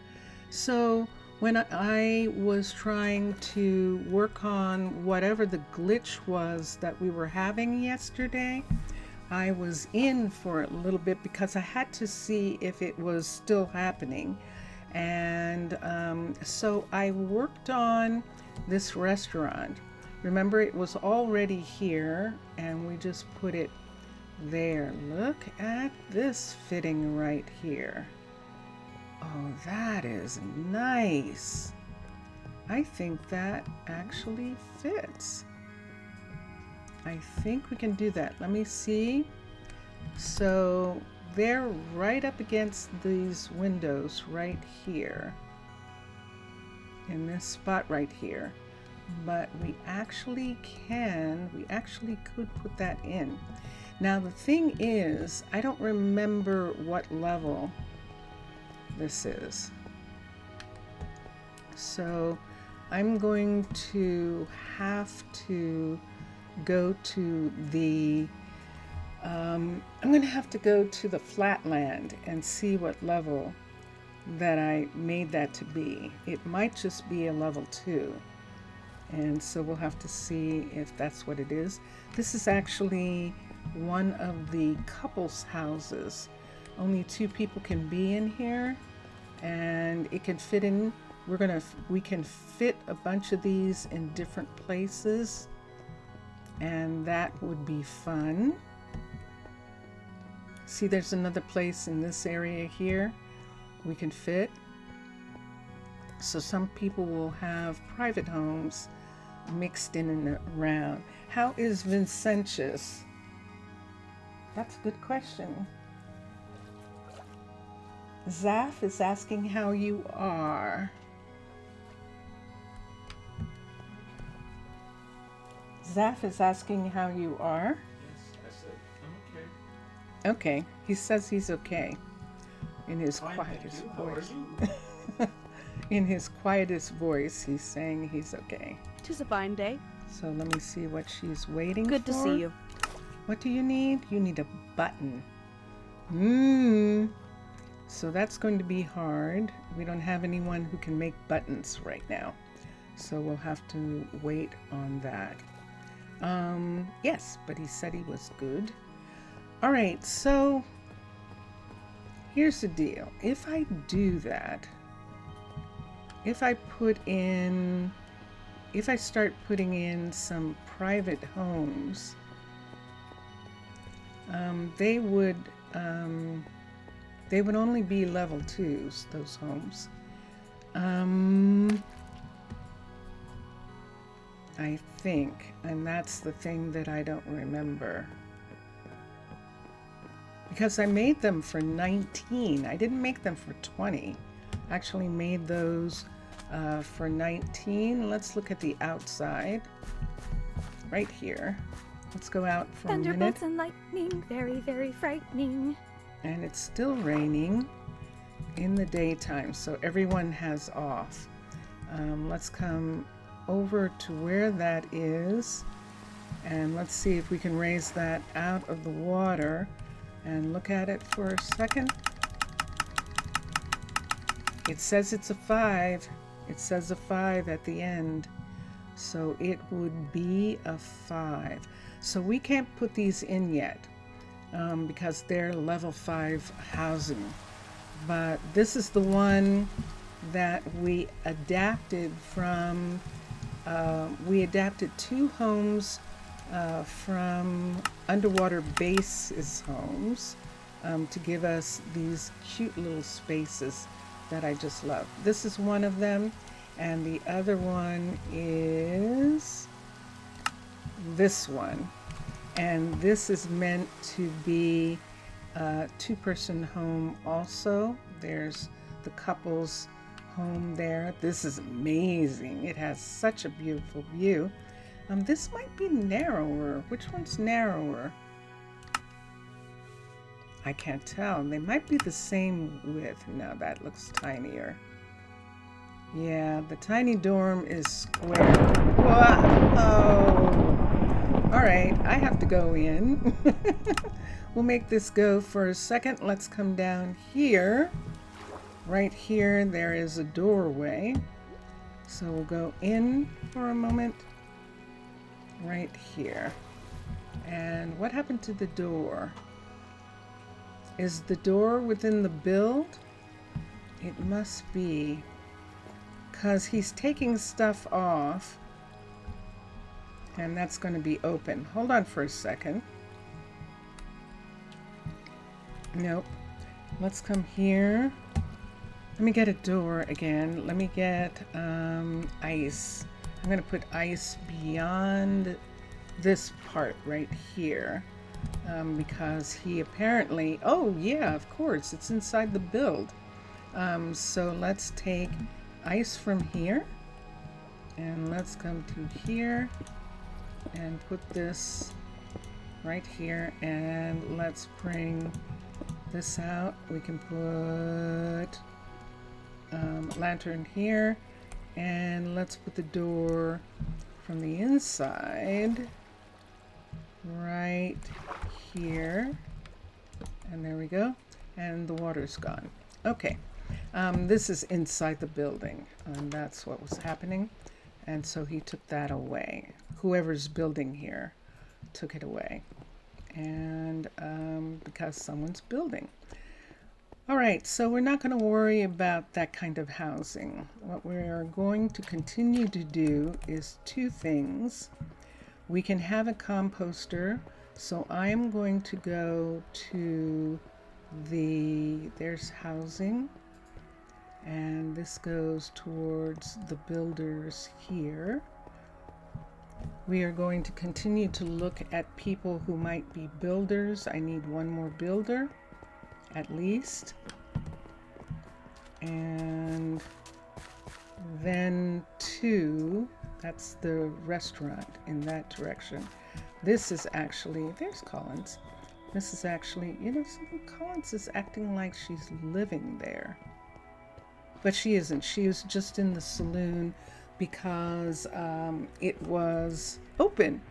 So when I was trying to work on whatever the glitch was that we were having yesterday, I was in for a little bit because I had to see if it was still happening. And so I worked on this restaurant. Remember, it was already here and we just put it there. Look at this fitting right here. Oh, that is nice. I think that actually fits. I think we can do that. Let me see. So they're right up against these windows right here. In this spot right here. But we actually could put that in. Now the thing is, I don't remember what level this is. So I'm going to have to go to the flatland and see what level that I made that to be. It might just be a level 2. And so we'll have to see if that's what it is. This is actually one of the couples' houses. Only 2 people can be in here, and it can fit in. We can fit a bunch of these in different places, and that would be fun. See, there's another place in this area here we can fit. So some people will have private homes mixed in and around. How is Vincentius? That's a good question. Zaf is asking how you are. Zaf is asking how you are. Yes, I said I'm okay. Okay, he says he's okay. In his Fine, quietest thank you. How are voice. you? In his quietest voice, he's saying he's okay. 'Tis a fine day. So let me see what she's waiting Good for. to see you. What do you need? You need a button. So that's going to be hard. We don't have anyone who can make buttons right now. So we'll have to wait on that. Yes, but he said he was good. All right, so here's the deal. If I do that, if I start putting in some private homes, they would only be level 2s, those homes. I think, and that's the thing that I don't remember. Because I made them for 19. I didn't make them for 20. I actually made those for 19. Let's look at the outside. Right here. Let's go out for a minute. Thunderbolts and lightning, very, very frightening. And it's still raining in the daytime, so everyone has off. Let's come over to where that is, and let's see if we can raise that out of the water and look at it for a second. It says it's a 5. It says a 5 at the end, so it would be a 5. So we can't put these in yet because they're level 5 housing, but this is the one that we adapted from. We adapted 2 homes from Underwater Base's homes to give us these cute little spaces that I just love. This is one of them, and the other one is this one. And this is meant to be a 2-person home also. There's the couple's home there. This is amazing. It has such a beautiful view. This might be narrower. Which one's narrower? I can't tell. They might be the same width. No, that looks tinier. Yeah, the tiny dorm is square. Whoa! All right, I have to go in. We'll make this go for a second. Let's come down here. Right here, there is a doorway. So we'll go in for a moment. Right here. And what happened to the door? Is the door within the build? It must be, because he's taking stuff off, and that's going to be open. Hold on for a second. Nope. Let's come here. Let me get a door again. Let me get ice. I'm going to put ice beyond this part right here because he apparently, oh yeah, of course, it's inside the build. So let's take ice from here and let's come to here and put this right here, and let's bring this out. We can put lantern here, and let's put the door from the inside right here, and there we go, and the water's gone. Okay, this is inside the building, and that's what was happening, and so he took that away. Whoever's building here took it away, and because someone's building. All right, so we're not going to worry about that kind of housing. What we're going to continue to do is 2 things. We can have a composter, so I'm going to go to there's housing, and this goes towards the builders here. We are going to continue to look at people who might be builders. I need 1 more builder at least, and then 2, that's the restaurant in that direction. This is actually, there's Collins. This is actually, you know, Collins is acting like she's living there, but she isn't. She was just in the saloon because it was open,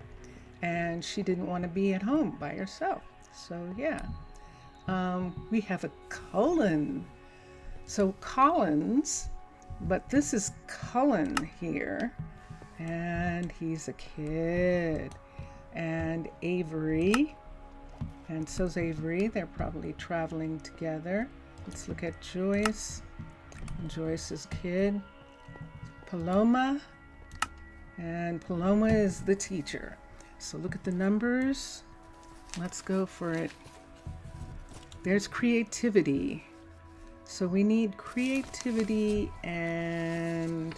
and she didn't want to be at home by herself. So yeah, we have a Cullen. So Collins, but this is Cullen here, and he's a kid. And Avery, and so's Avery. They're probably traveling together. Let's look at Joyce. Joyce's kid. Paloma, and Paloma is the teacher. So look at the numbers. Let's go for it. There's creativity. So we need creativity and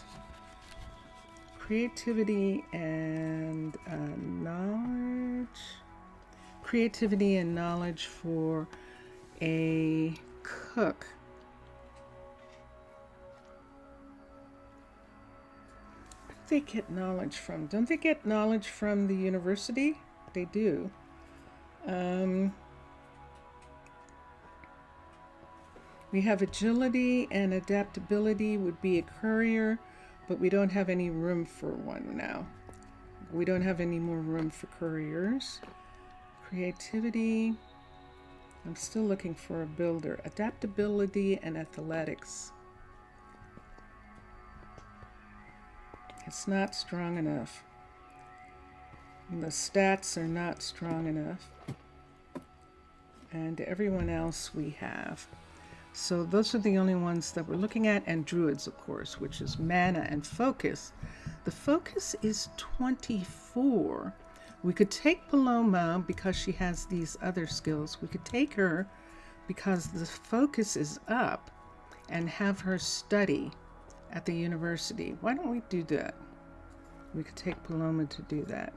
knowledge. Creativity and knowledge for a cook. Where do they get knowledge from? Don't they get knowledge from the university? They do. We have agility and adaptability would be a courier, but we don't have any room for one now. We don't have any more room for couriers. Creativity. I'm still looking for a builder. Adaptability and athletics. It's not strong enough. The stats are not strong enough. And everyone else we have. So those are the only ones that we're looking at, and druids, of course, which is mana and focus. The focus is 24. We could take Paloma because she has these other skills. We could take her because the focus is up and have her study at the university. Why don't we do that? We could take Paloma to do that.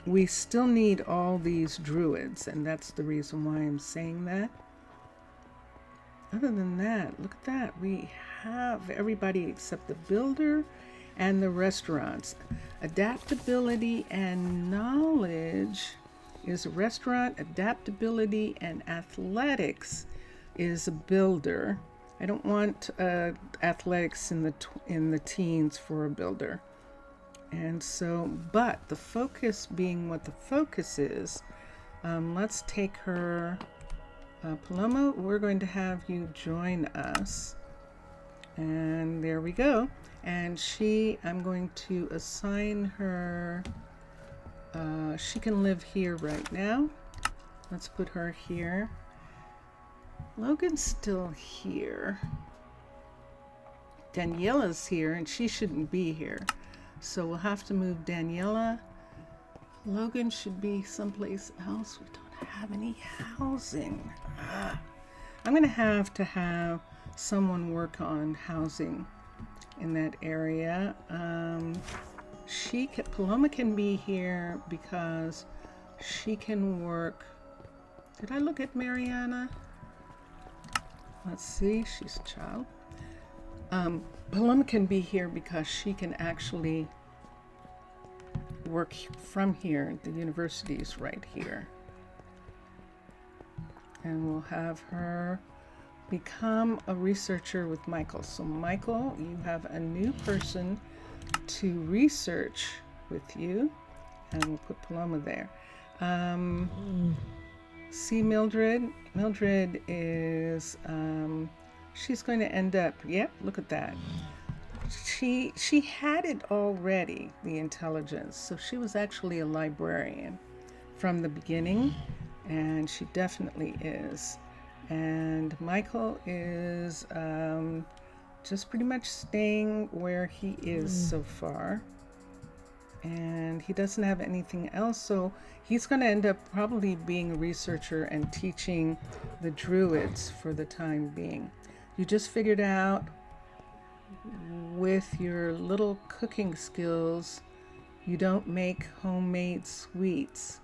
We still need all these druids, and that's the reason why I'm saying that. Other than that, look at that. We have everybody except the builder and the restaurants. Adaptability and knowledge is a restaurant. Adaptability and athletics is a builder. I don't want athletics in the teens for a builder. And so, but the focus being what the focus is, let's take her. Paloma, we're going to have you join us. And there we go. And I'm going to assign her, she can live here right now. Let's put her here. Logan's still here. Daniela's here, and she shouldn't be here. So we'll have to move Daniela. Logan should be someplace else. We don't have any housing. I'm going to have someone work on housing in that area. Paloma can be here because she can work. Did I look at Mariana? Let's see, she's a child. Paloma can be here because she can actually work from here. The university is right here. And we'll have her become a researcher with Michael. So Michael, you have a new person to research with you. And we'll put Paloma there. See Mildred? Mildred is... she's going to end up, yep, look at that. She had it already, the intelligence. So she was actually a librarian from the beginning, and she definitely is. And Michael is just pretty much staying where he is so far. And he doesn't have anything else, so he's going to end up probably being a researcher and teaching the druids for the time being. You just figured out with your little cooking skills, you don't make homemade sweets.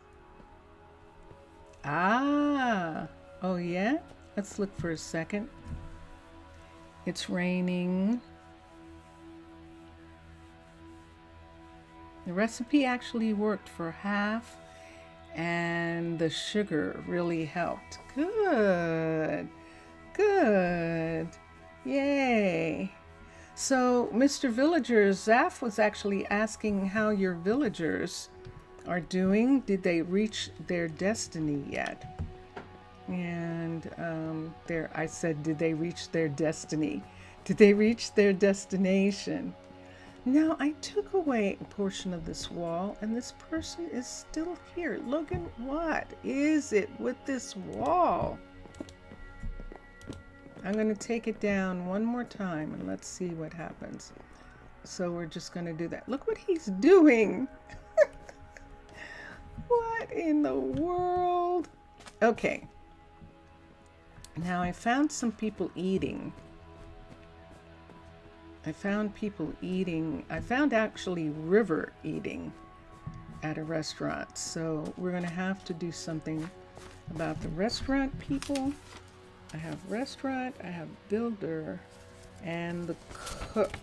Oh yeah? Let's look for a second. It's raining. The recipe actually worked for half, and the sugar really helped. Good. Good. Yay. So, Mr. Villager, Zaf was actually asking how your villagers are doing. Did they reach their destiny yet? And I said, did they reach their destiny? Did they reach their destination? Now, I took away a portion of this wall, and this person is still here. Logan, what is it with this wall? I'm going to take it down one more time, and let's see what happens. So we're just going to do that. Look what he's doing. What in the world? Okay. Now, I found some people eating. I found actually River eating at a restaurant. So we're going to have to do something about the restaurant people. I have restaurant, I have builder, and the cook.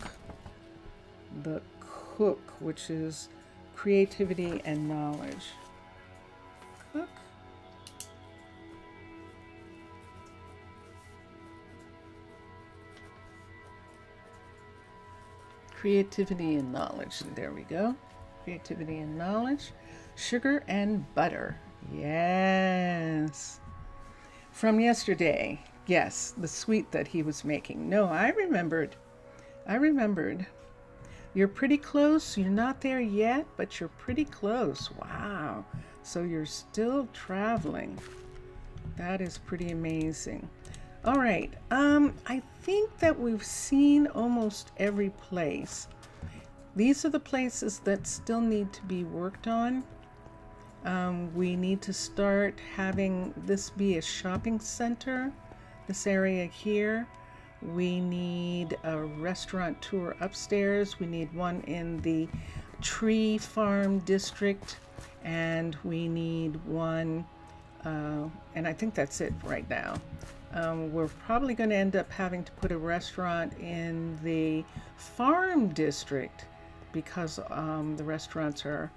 The cook, which is creativity and knowledge. Cook. Creativity and knowledge. There we go. Creativity and knowledge. Sugar and butter. Yes. From yesterday. Yes, the sweet that he was making. No, I remembered. You're pretty close. You're not there yet, but you're pretty close. Wow. So you're still traveling. That is pretty amazing. All right. I think that we've seen almost every place. These are the places that still need to be worked on. We need to start having this be a shopping center, this area here. We need a restaurant tour upstairs. We need one in the tree farm district, and we need one, and I think that's it right now. We're probably going to end up having to put a restaurant in the farm district because the restaurants are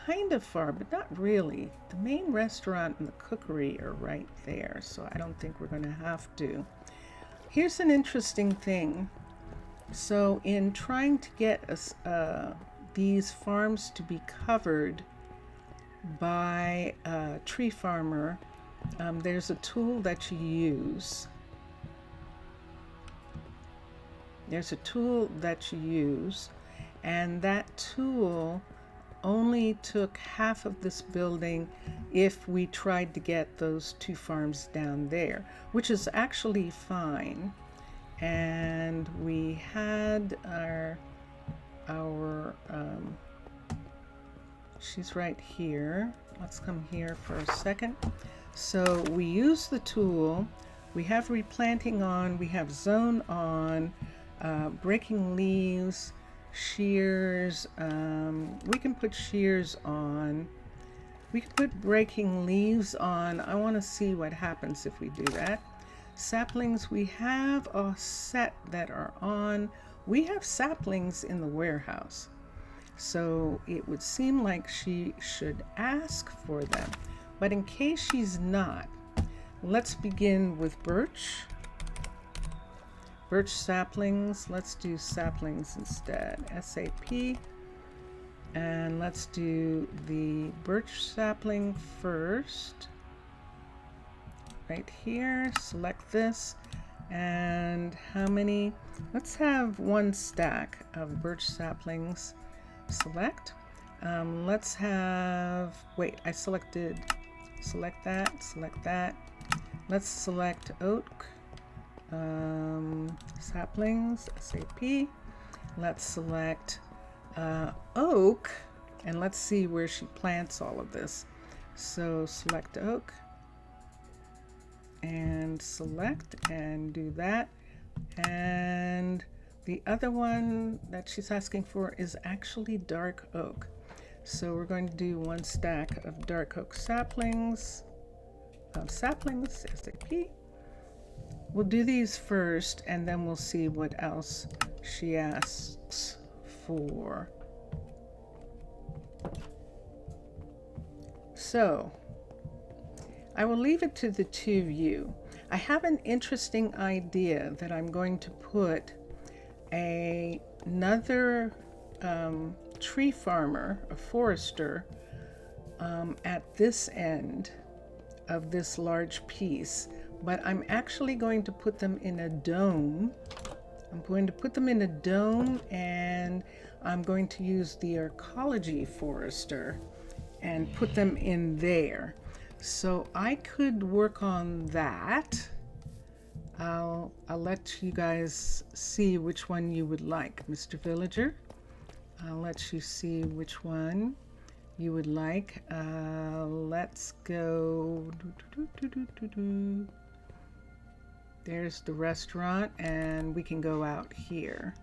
kind of far, but not really. The main restaurant and the cookery are right there, so I don't think we're going to have to. Here's an interesting thing. So in trying to get us these farms to be covered by a tree farmer, there's a tool that you use. And that tool only took half of this building if we tried to get those two farms down there, which is actually fine. And we had our she's right here. Let's come here for a second. So we use the tool. We have replanting on, we have zone on, breaking leaves, shears. We can put shears on. We can put breaking leaves on. I want to see what happens if we do that. Saplings, we have a set that are on. We have saplings in the warehouse. So it would seem like she should ask for them. But in case she's not, let's begin with birch. Birch saplings. Let's do saplings instead. SAP. And let's do the birch sapling first. Right here. Select this. And how many? Let's have one stack of birch saplings. Select. Let's have, wait, I selected, select that. Let's select oak, saplings, SAP. Let's select oak, and let's see where she plants all of this. So select oak, and select, and do that. And the other one that she's asking for is actually dark oak. So we're going to do one stack of dark oak saplings. SAP. We'll do these first, and then we'll see what else she asks for. So I will leave it to the two of you. I have an interesting idea that I'm going to put another tree farmer, a forester, at this end of this large piece, but I'm actually going to put them in a dome. I'm going to put them in a dome, and I'm going to use the ecology forester and put them in there. So I could work on that. I'll let you guys see which one you would like, Mr. Villager. I'll let you see which one you would like. Let's go. There's the restaurant, and we can go out here.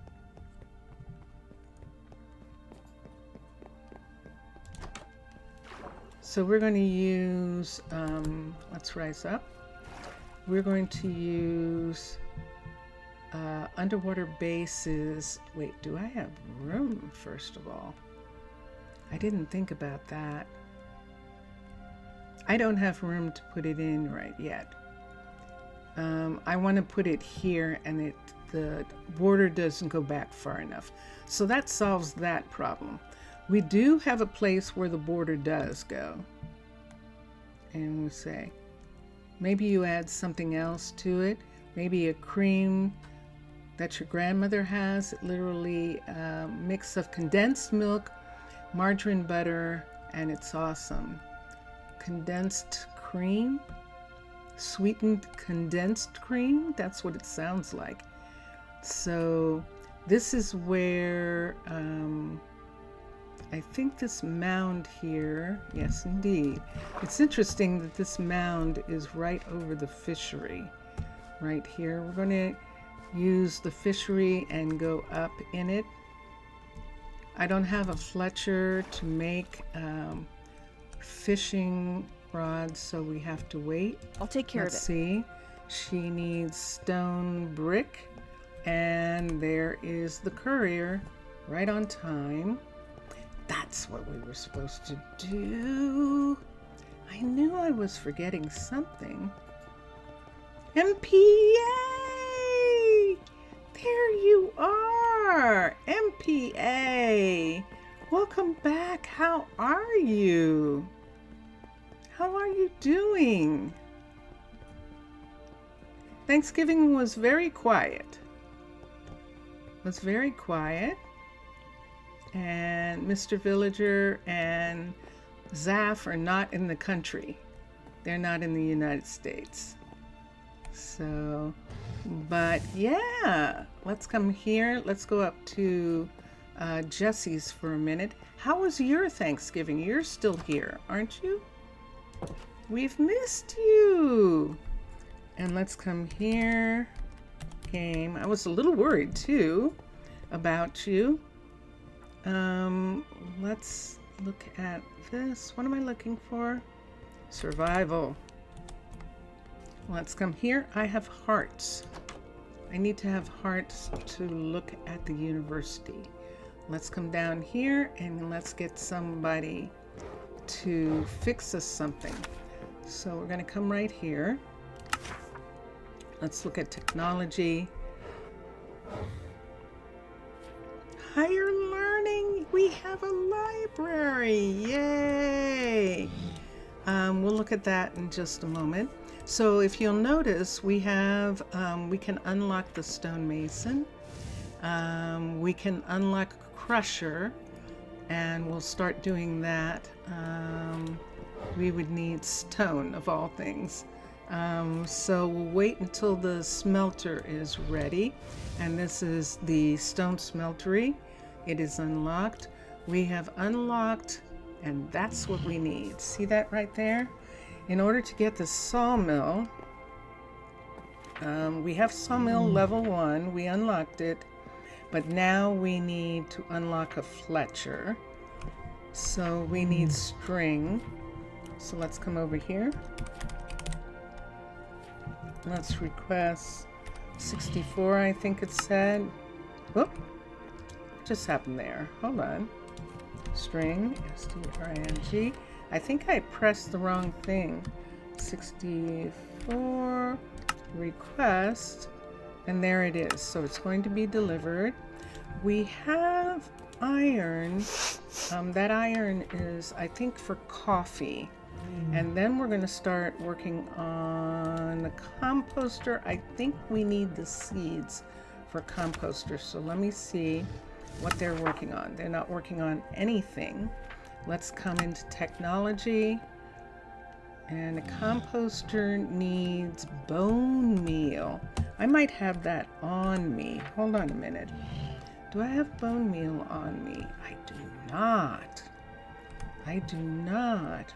So we're going to use, let's rise up. We're going to use underwater bases. Wait, do I have room, first of all? I didn't think about that. I don't have room to put it in right yet. I want to put it here, and the border doesn't go back far enough. So that solves that problem. We do have a place where the border does go. And we say, maybe you add something else to it. Maybe a cream that your grandmother has, literally a mix of condensed milk, margarine, butter, and it's awesome. Condensed cream, sweetened condensed cream, that's what it sounds like. So this is where I think this mound here, yes indeed. It's interesting that this mound is right over the fishery. Right here, we're going to use the fishery and go up in it. I don't have a Fletcher to make fishing rods, so we have to wait. I'll take care of it. Let's see. She needs stone brick, and there is the courier right on time. That's what we were supposed to do. I knew I was forgetting something. MPA! There you are! MPA! Welcome back. How are you? How are you doing? Thanksgiving was very quiet. And Mr. Villager and Zaf are not in the country. They're not in the United States. So, but yeah, let's come here. Let's go up to Jesse's for a minute. How was your Thanksgiving? You're still here, aren't you? We've missed you. And let's come here. Game. I was a little worried too about you. Let's look at this. What am I looking for? Survival. Let's come here. I have hearts. I need to have hearts to look at the university. Let's come down here and let's get somebody to fix us something. So we're going to come right here. Let's look at technology. Higher learning. We have a library. Yay! We'll look at that in just a moment. So if you'll notice, we have, we can unlock the stonemason. We can unlock crusher, and we'll start doing that. We would need stone of all things. So we'll wait until the smelter is ready. And this is the stone smeltery. It is unlocked. We have unlocked, and that's what we need. See that right there? In order to get the sawmill, we have sawmill level 1. We unlocked it. But now we need to unlock a Fletcher. So we need string. So let's come over here. Let's request 64, I think it said. Whoop. What just happened there? Hold on. String, string. I think I pressed the wrong thing. 64, request And there it is. So it's going to be delivered. We have iron. That iron is, I think, for coffee. And then we're going to start working on the composter. I think we need the seeds for composter. So let me see what they're working on. They're not working on anything. Let's come into technology. And a composter needs bone meal. I might have that on me. Hold on a minute. Do I have bone meal on me? I do not. I do not.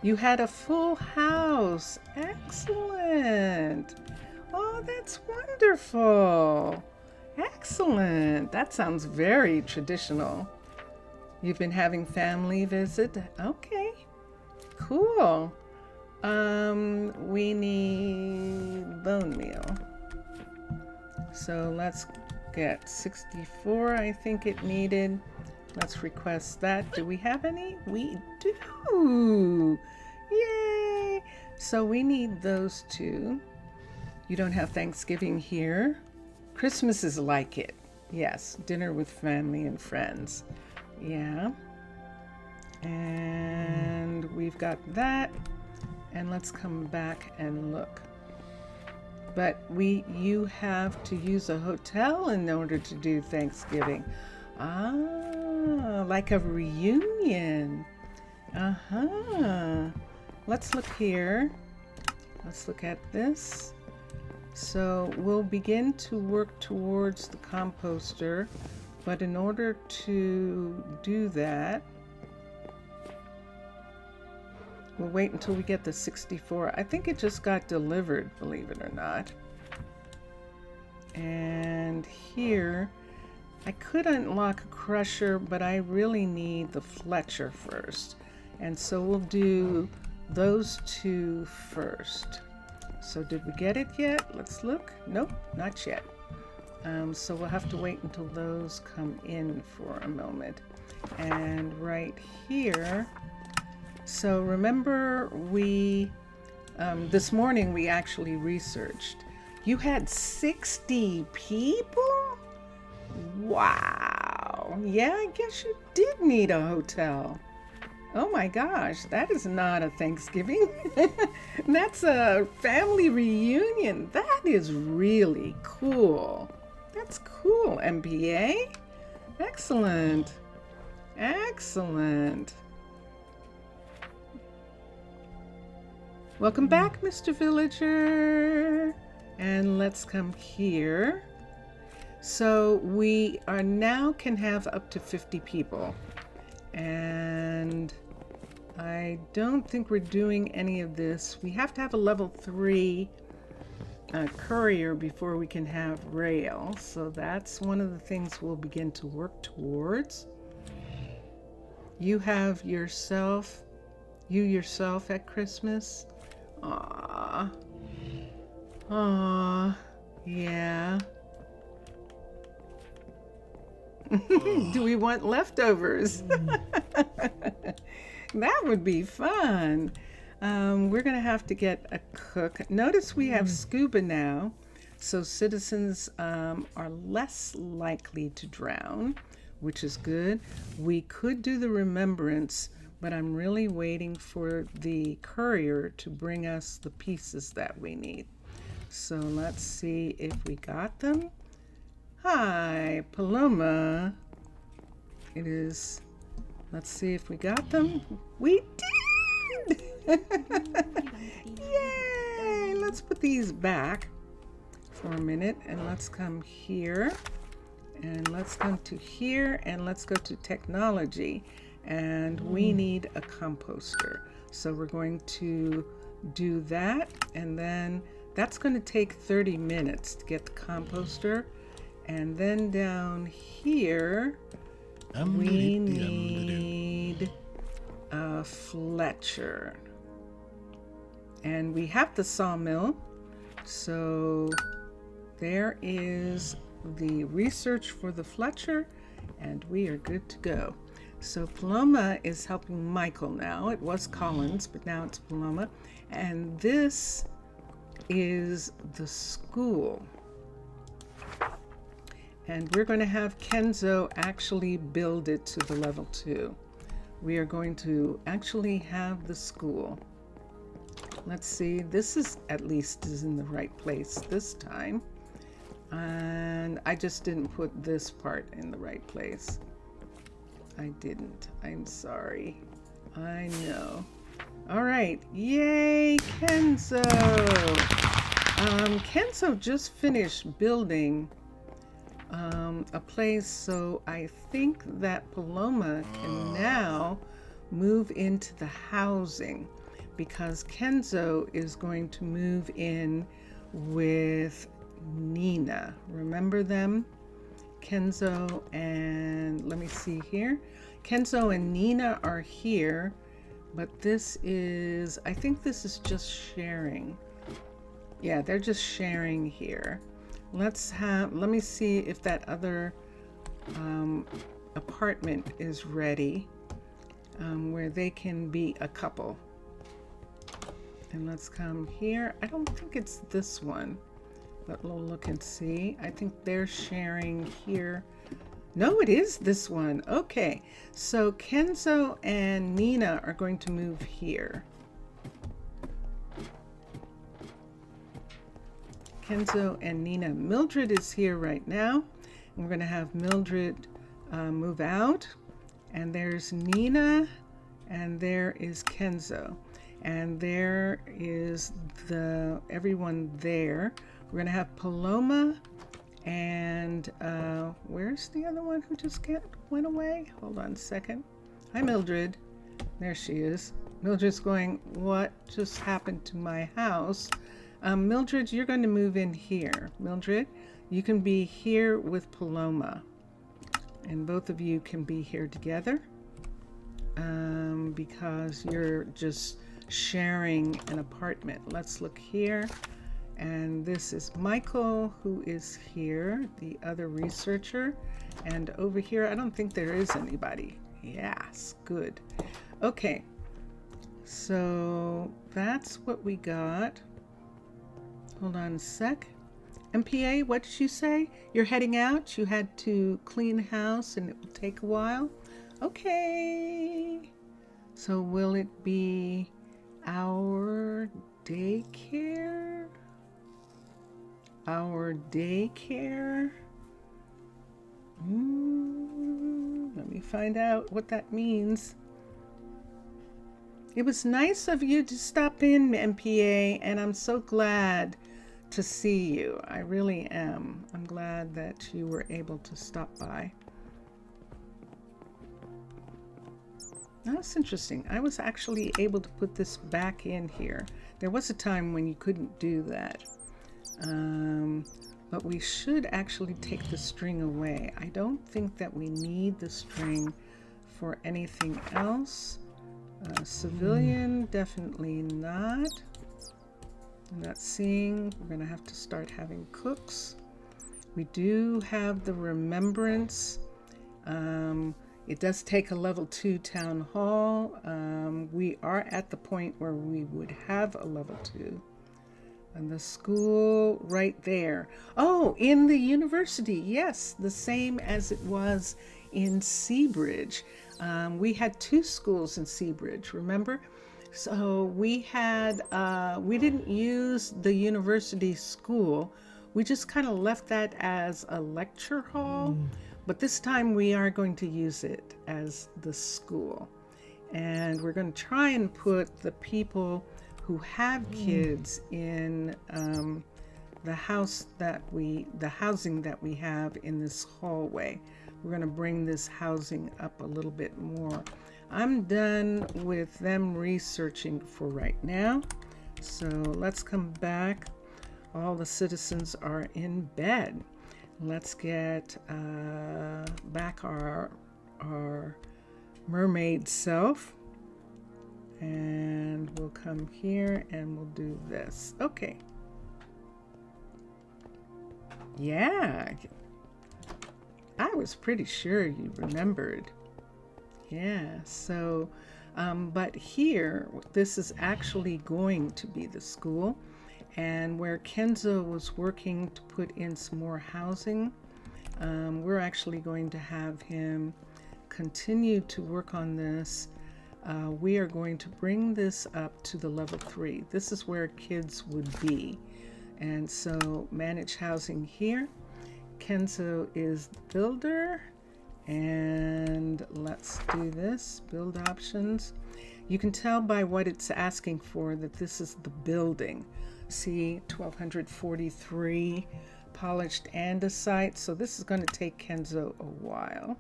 You had a full house. Excellent. Oh, that's wonderful. Excellent. That sounds very traditional. You've been having family visit? Okay. Cool. We need bone meal. So let's get 64, I think it needed. Let's request that. Do we have any? We do. Yay. So we need those two. You don't have Thanksgiving here. Christmas is like it. Yes, dinner with family and friends. Yeah. And we've got that. And let's come back and look. But you have to use a hotel in order to do Thanksgiving. Ah, like a reunion. Let's look here. Let's look at this. So we'll begin to work towards the composter, but in order to do that, we'll wait until we get the 64. I think it just got delivered, believe it or not. And here, I could unlock a crusher, but I really need the Fletcher first. And so we'll do those two first. So did we get it yet? Let's look. Nope, not yet. So we'll have to wait until those come in for a moment. And right here, so remember this morning we actually researched. You had 60 people? Wow. Yeah, I guess you did need a hotel. Oh my gosh, that is not a Thanksgiving. That's a family reunion. That is really cool. That's cool, MPA. Excellent. Excellent. Welcome back, Mr. Villager. And let's come here. So we are now can have up to 50 people. And I don't think we're doing any of this. We have to have a level 3 courier before we can have rail. So that's one of the things we'll begin to work towards. You have yourself at Christmas. Aww. Aww. Yeah. Do we want leftovers? That would be fun. We're going to have to get a cook. Notice we have scuba now, so citizens are less likely to drown, which is good. We could do the remembrance, but I'm really waiting for the courier to bring us the pieces that we need. So let's see if we got them. Hi, Paloma. It is, let's see if we got them. We did! Yay! Let's put these back for a minute and let's come here and let's come to here and let's go to technology, and we need a composter. So we're going to do that, and then that's going to take 30 minutes to get the composter. And then down here, we need a Fletcher. And we have the sawmill. So there is the research for the Fletcher, and we are good to go. So Paloma is helping Michael now. It was Collins, but now it's Paloma. And this is the school. And we're going to have Kenzo actually build it to the level 2. We are going to actually have the school. Let's see, this is at least is in the right place this time. And I just didn't put this part in the right place. I didn't. I'm sorry. I know. All right. Yay, Kenzo. Kenzo just finished building a place, so I think that Paloma can now move into the housing because Kenzo is going to move in with Nina. Remember them? Kenzo and, let me see here. Kenzo and Nina are here, but this is, I think this is just sharing. Yeah, they're just sharing here. Let me see if that other apartment is ready, where they can be a couple. And let's come here. I don't think it's this one, but we'll look and see. I think they're sharing here. No, it is this one. Okay, so Kenzo and Nina are going to move here. Kenzo and Nina. Mildred is here right now. And we're going to have Mildred move out. And there's Nina, and there is Kenzo. And there is everyone there. We're going to have Paloma and where's the other one who just went away? Hold on a second. Hi, Mildred. There she is. Mildred's going, what just happened to my house? Mildred, you're going to move in here. Mildred, you can be here with Paloma. And both of you can be here together because you're just sharing an apartment. Let's look here. And this is Michael, who is here, the other researcher. And over here, I don't think there is anybody. Yes, good. Okay, so that's what we got. Hold on a sec. MPA, what did you say? You're heading out? You had to clean the house and it will take a while? Okay. So will it be our daycare? Our daycare? Let me find out what that means. It was nice of you to stop in, MPA, and I'm so glad to see you. I really am. I'm glad that you were able to stop by. That's interesting. I was actually able to put this back in here. There was a time when you couldn't do that. But we should actually take the string away. I don't think that we need the string for anything else. Civilian, definitely not. I'm not seeing. We're going to have to start having cooks. We do have the remembrance. It does take a level 2 town hall. We are at the point where we would have a level 2. And the school right there. Oh, in the university. Yes, the same as it was in Seabridge. We had 2 schools in Seabridge, remember? So we didn't use the university school. We just kind of left that as a lecture hall. But this time we are going to use it as the school. And we're going to try and put the people who have kids in the housing that we have in this hallway. We're going to bring this housing up a little bit more. I'm done with them researching for right now. So let's come back. All the citizens are in bed. Let's get back our mermaid self. And we'll come here and we'll do this. Okay. Yeah. I was pretty sure you remembered. Yeah, so, but here, this is actually going to be the school. And where Kenzo was working to put in some more housing, We're actually going to have him continue to work on this. We are going to bring this up to the level 3. This is where kids would be. And so manage housing here. Kenzo is the builder. And let's do this, build options. You can tell by what it's asking for that this is the building. See, 1243 polished andesite. So this is going to take Kenzo a while,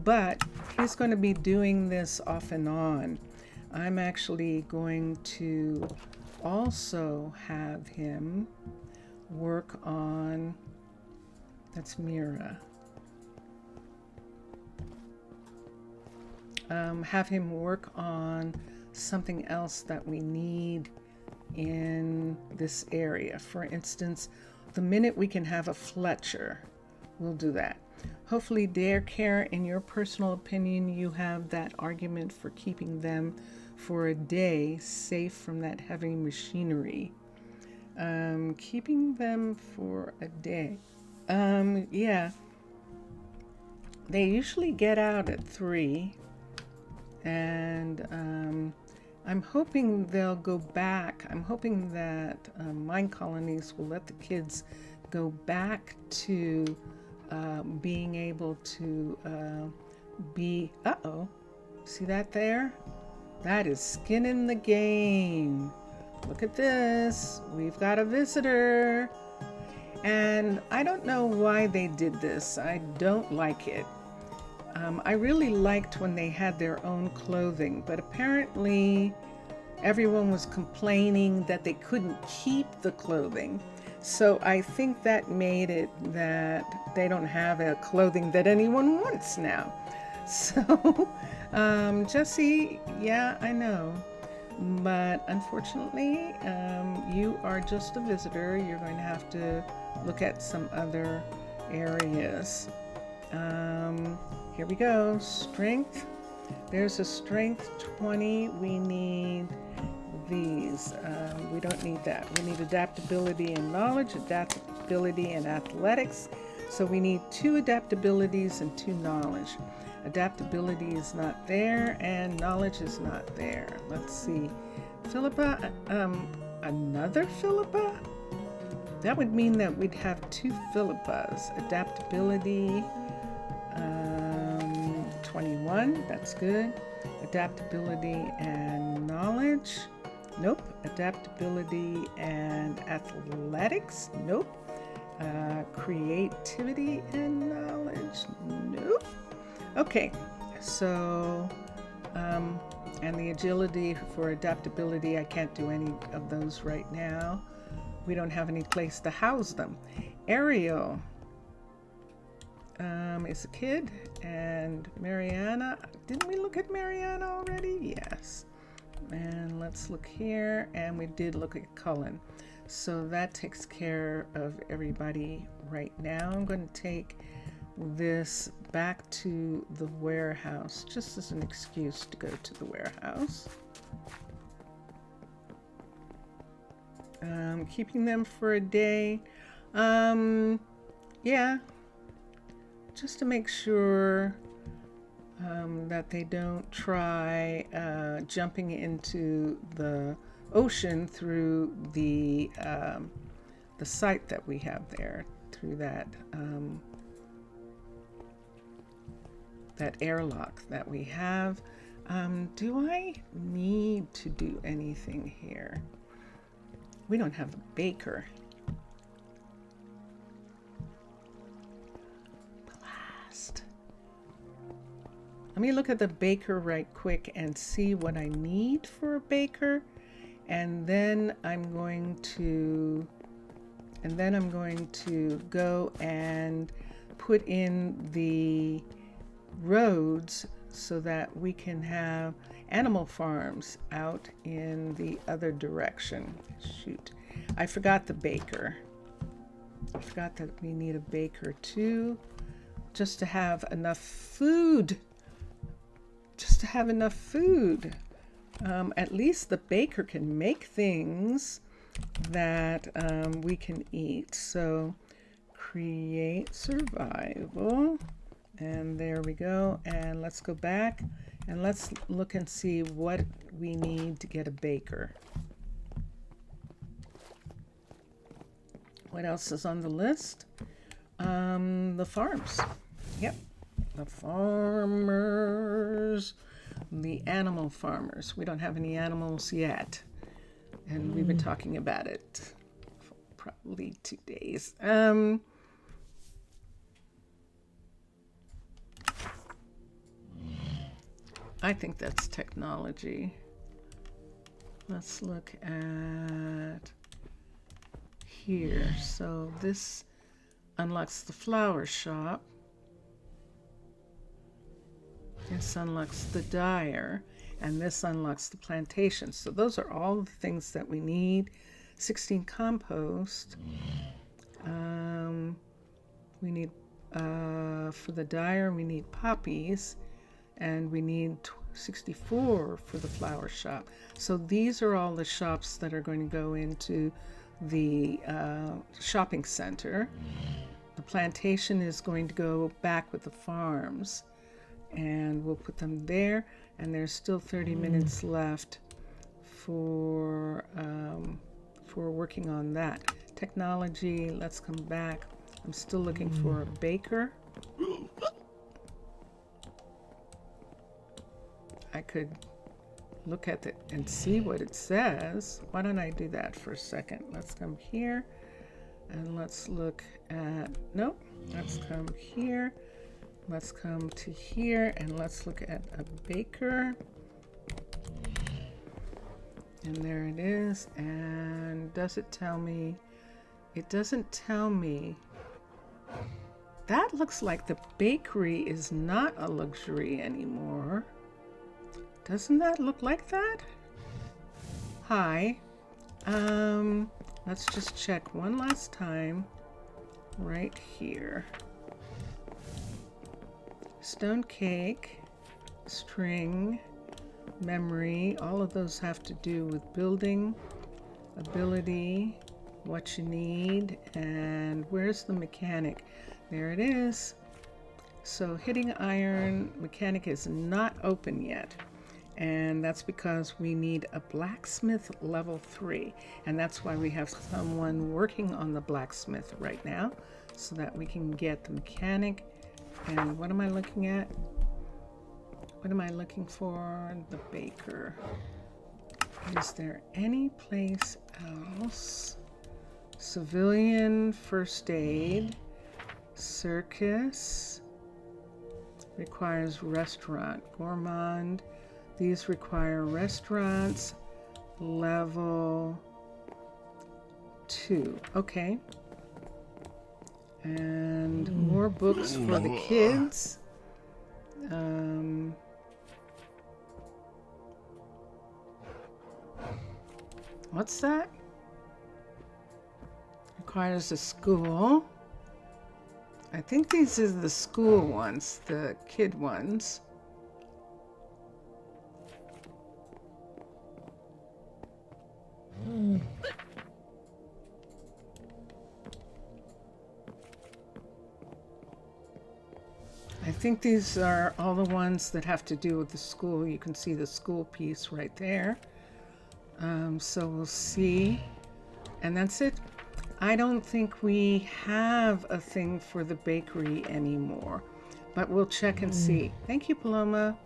but he's going to be doing this off and on. I'm actually going to also have him work on, that's Mira. Have him work on something else that we need in this area. For instance, the minute we can have a Fletcher, we'll do that. Hopefully, dare care, in your personal opinion, you have that argument for keeping them for a day safe from that heavy machinery. Keeping them for a day. Yeah. They usually get out at 3. And I'm hoping they'll go back. I'm hoping that Minecolonies will let the kids go back to being able to be, see that there? That is skin in the game. Look at this. We've got a visitor. And I don't know why they did this. I don't like it. I really liked when they had their own clothing, but apparently everyone was complaining that they couldn't keep the clothing. So I think that made it that they don't have a clothing that anyone wants now. So, Jesse, yeah, I know. But unfortunately, you are just a visitor. You're going to have to look at some other areas. Here we go. Strength. There's a strength 20. We need these. We don't need that. We need adaptability and knowledge, adaptability and athletics. So we need 2 adaptabilities and 2 knowledge. Adaptability is not there and knowledge is not there. Let's see. Philippa, another Philippa? That would mean that we'd have 2 Philippas. Adaptability, 21, that's good. Adaptability and knowledge, nope. Adaptability and athletics, nope. Creativity and knowledge, nope. Okay, so, and the agility for adaptability, I can't do any of those right now. We don't have any place to house them. Ariel is a kid, and Mariana, didn't we look at Mariana already? Yes. And let's look here, and we did look at Cullen. So that takes care of everybody right now. I'm going to take this back to the warehouse, just as an excuse to go to the warehouse. Keeping them for a day. Yeah. Just to make sure that they don't try jumping into the ocean through the site that we have there, through that that airlock that we have. Do I need to do anything here? We don't have a baker. Blast. Let me look at the baker right quick and see what I need for a baker. And then I'm going to go and put in the roads so that we can have animal farms out in the other direction. Shoot, I forgot the baker. I forgot that we need a baker too, just to have enough food. Just to have enough food. At least the baker can make things that we can eat. So create survival. And there we go. And let's go back and let's look and see what we need to get a baker. What else is on the list? The farms. Yep. The farmers. The animal farmers. We don't have any animals yet. And we've been talking about it for probably 2 days. I think that's technology. Let's look at here. So this unlocks the flower shop. This unlocks the dyer, and this unlocks the plantation. So those are all the things that we need. 16 compost. We need, for the dyer, we need poppies, and we need 64 for the flower shop. So these are all the shops that are going to go into the shopping center. The plantation is going to go back with the farms, and we'll put them there. And there's still 30 minutes left for working on that. Technology, let's come back. I'm still looking for a baker. I could look at it and see what it says. Why don't I do that for a second? Let's come here and let's look at, nope, let's come here. Let's come to here and let's look at a baker. And there it is. And does it tell me? It doesn't tell me. That looks like the bakery is not a luxury anymore. Doesn't that look like that? Hi. Let's just check one last time. Right here. Stone cake, string, memory, all of those have to do with building, ability, what you need, and where's the mechanic? There it is. So hitting iron, mechanic is not open yet. And that's because we need a blacksmith level 3. And that's why we have someone working on the blacksmith right now, so that we can get the mechanic. And what am I looking at? What am I looking for? The baker. Is there any place else? Civilian first aid. Circus. Requires restaurant. Gourmand. These require restaurants. Level 2. Okay. And more books for the kids. What's that? Requires a school. I think these are the school ones, the kid ones. I think these are all the ones that have to do with the school. You can see the school piece right there. So we'll see. And that's it. I don't think we have a thing for the bakery anymore, but we'll check and see. Thank you, Paloma.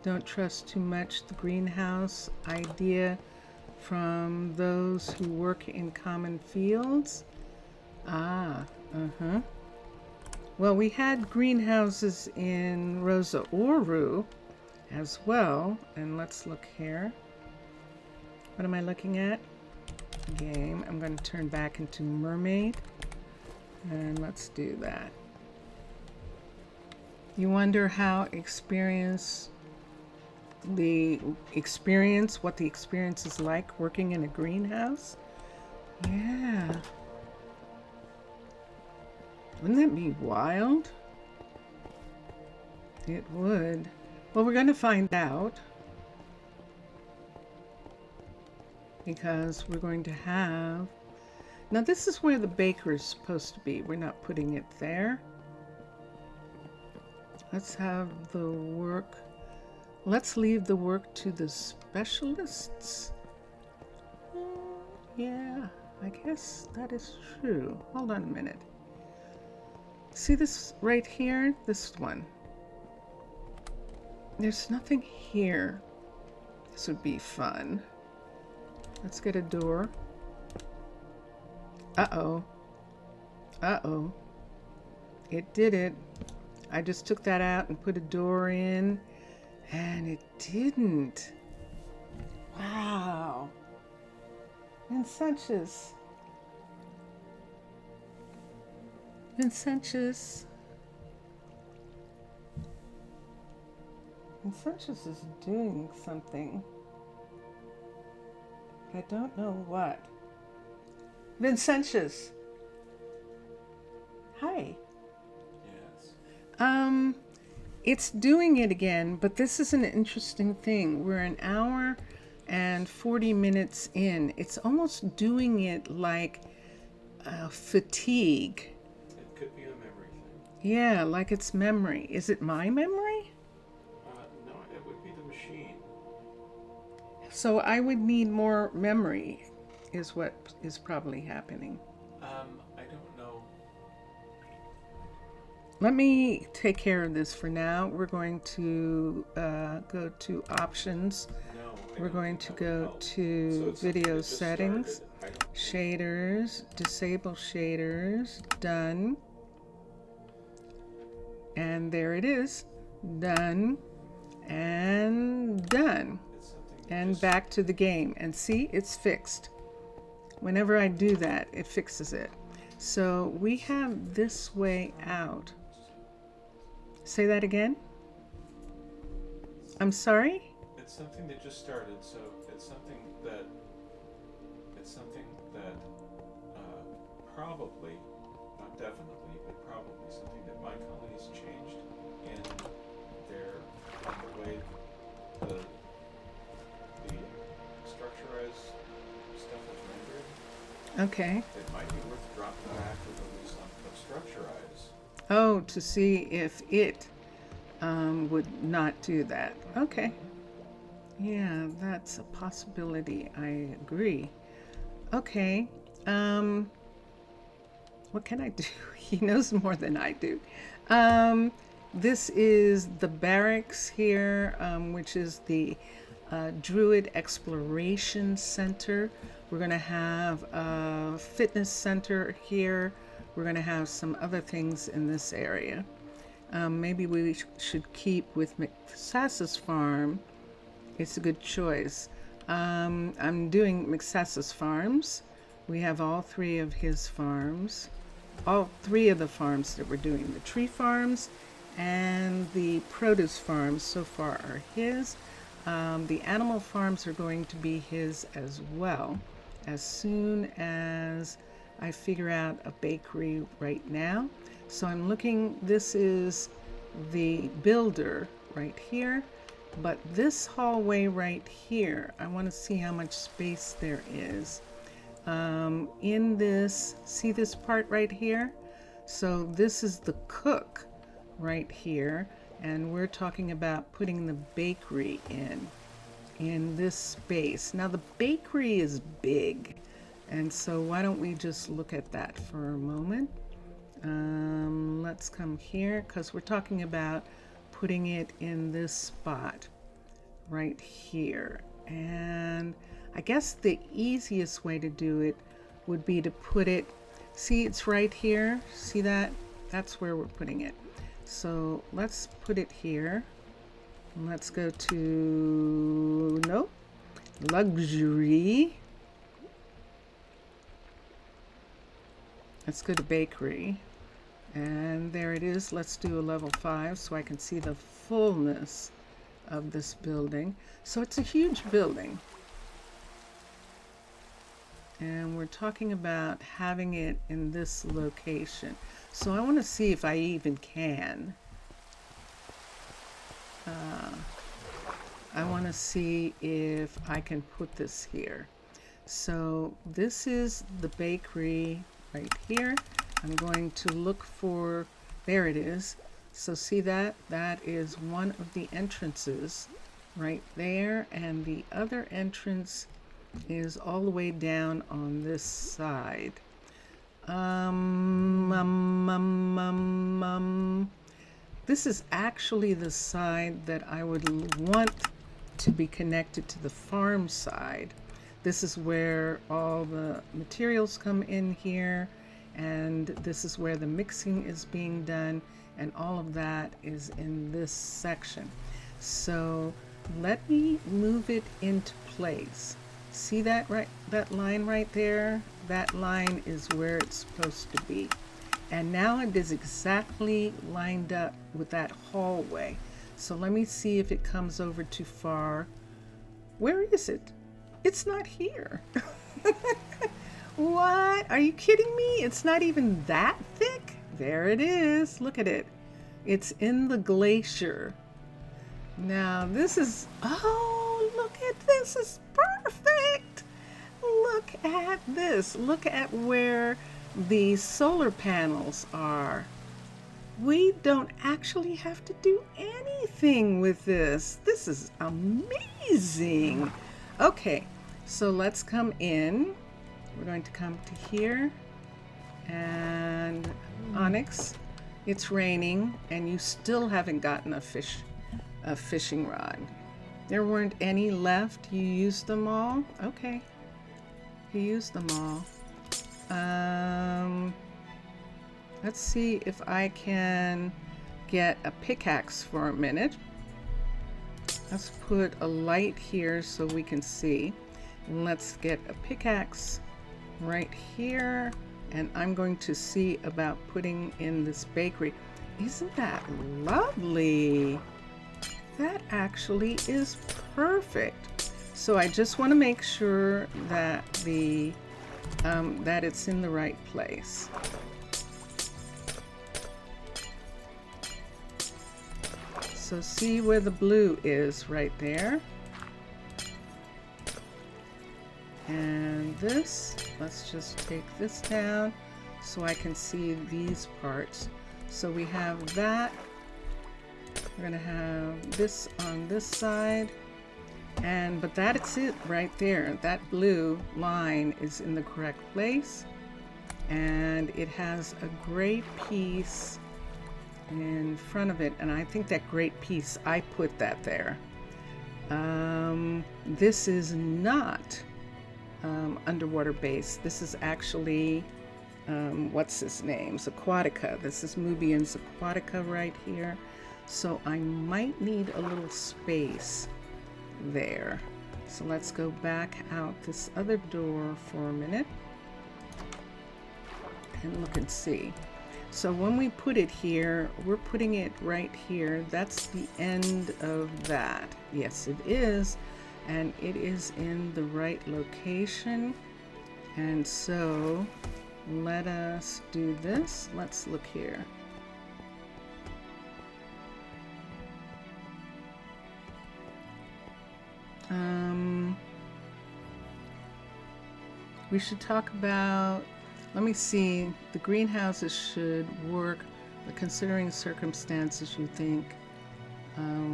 Don't trust too much the greenhouse idea from those who work in common fields. Well, we had greenhouses in Rosa Oru as well. And let's look here. What am I looking at? Game. I'm going to turn back into mermaid. And let's do that. You wonder how what the experience is like working in a greenhouse? Yeah. Wouldn't that be wild? It would. Well, we're going to find out. Because we're going to have Now this is where the baker is supposed to be. We're not putting it there. Let's have the work. Let's leave the work to the specialists. Yeah, I guess that is true. Hold on a minute. See this right here? This one. There's nothing here. This would be fun. Let's get a door. Uh-oh. Uh-oh. It did it. I just took that out and put a door in, and it didn't. Wow. Vincentius. Vincentius. Vincentius is doing something. I don't know what. Vincentius. Hi. Yes. It's doing it again, but this is an interesting thing. We're an hour and 40 minutes in. It's almost doing it like fatigue. It could be a memory thing. Yeah, like it's memory. Is it my memory? No, it would be the machine. So I would need more memory, is what is probably happening. I don't know. Let me take care of this for now. We're going to go to options. No, We're going to go to video settings, shaders, disable shaders, done. And there it is, done and done. And back to the game. And see, it's fixed. Whenever I do that, it fixes it. So we have this way out. Say that again? I'm sorry? It's something that just started, so it's something that probably, not definitely, but probably something that Minecolonies changed in the way the structurized stuff is rendered. Okay. It might be worth dropping back with a loose of structurize. Oh, to see if it would not do that. Okay. Yeah, that's a possibility. I agree. Okay. What can I do? He knows more than I do. This is the barracks here, which is the Druid Exploration Center. We're going to have a fitness center here. We're going to have some other things in this area. Maybe we should keep with McSass's farm. It's a good choice. I'm doing McSass's farms. We have all three of his farms. All three of the farms that we're doing. The tree farms and the produce farms so far are his. The animal farms are going to be his as well, as soon as I figure out a bakery right now. So I'm looking, this is the builder right here, but this hallway right here, I want to see how much space there is. In this, see this part right here? So this is the cook right here, and we're talking about putting the bakery in this space. Now the bakery is big, and so why don't we just look at that for a moment. Let's come here, because we're talking about putting it in this spot right here. And I guess the easiest way to do it would be to put it, see it's right here, see that? That's where we're putting it. So let's put it here. Let's go to, nope, luxury. Let's go to bakery. And there it is. Let's do a level 5 so I can see the fullness of this building. So it's a huge building. And we're talking about having it in this location. So I want to see if I even can. I want to see if I can put this here. So this is the bakery right here. I'm going to look for, there it is. So see that? That is one of the entrances right there. And the other entrance is all the way down on this side. This is actually the side that I would want to be connected to the farm side. This is where all the materials come in here, and this is where the mixing is being done, and all of that is in this section. So let me move it into place. See that that line right there? That line is where it's supposed to be. And now it is exactly lined up with that hallway. So let me see if it comes over too far. Where is it? It's not here. What? Are you kidding me? It's not even that thick? There it is. Look at it. It's in the glacier. Now this is, oh, look at this. It's perfect. Look at this. Look at where the solar panels are. We don't actually have to do anything with this. This is amazing. Okay, so let's come in. We're going to come to here. And Onyx, it's raining and you still haven't gotten a fishing rod. There weren't any left. You used them all? Okay. You used them all. Let's see if I can get a pickaxe for a minute. Let's put a light here so we can see. And let's get a pickaxe right here. And I'm going to see about putting in this bakery. Isn't that lovely? That actually is perfect. So I just want to make sure that that it's in the right place. So see where the blue is right there. And this, let's just take this down so I can see these parts. So we have that. We're gonna have this on this side. But that's it right there. That blue line is in the correct place. And it has a gray piece in front of it, and I think that great piece, I put that there. This is not underwater base. This is actually what's his name? Aquatica. This is Mubian's Aquatica right here. So I might need a little space there. So let's go back out this other door for a minute and look and see. So when we put it here, we're putting it right here. That's the end of that. Yes, it is. And it is in the right location. And so let us do this. Let's look here. We should talk about, let me see, the greenhouses should work, but considering circumstances, you think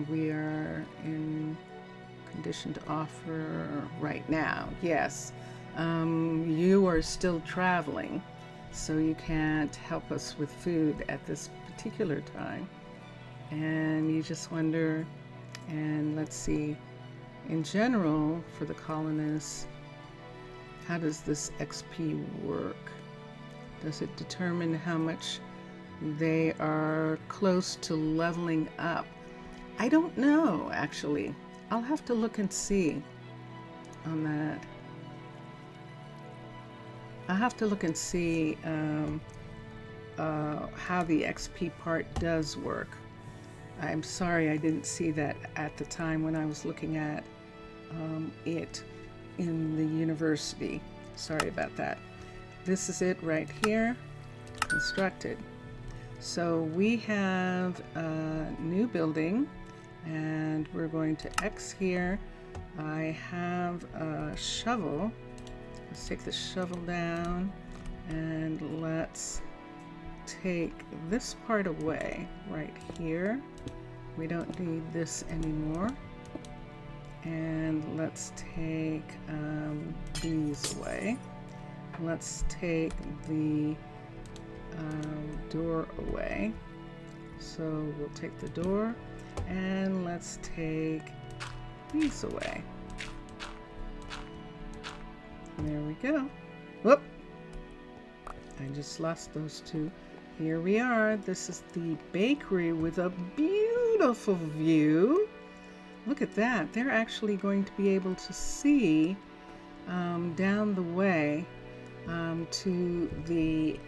we are in condition to offer right now? Yes. You are still traveling, so you can't help us with food at this particular time. And you just wonder, and let's see, in general, for the colonists, how does this XP work? Does it determine how much they are close to leveling up? I don't know, actually. I'll have to look and see on that. I'll have to look and see how the XP part does work. I'm sorry I didn't see that at the time when I was looking at it in the university. Sorry about that. This is it right here, constructed. So we have a new building and we're going to X here. I have a shovel Let's take the shovel down and let's take this part away right here. We don't need this anymore. And let's take these away. Let's take the door away. So we'll take the door and let's take these away. There we go. Whoop! I just lost those two. Here we are. This is the bakery with a beautiful view. Look at that. They're actually going to be able to see down the way to the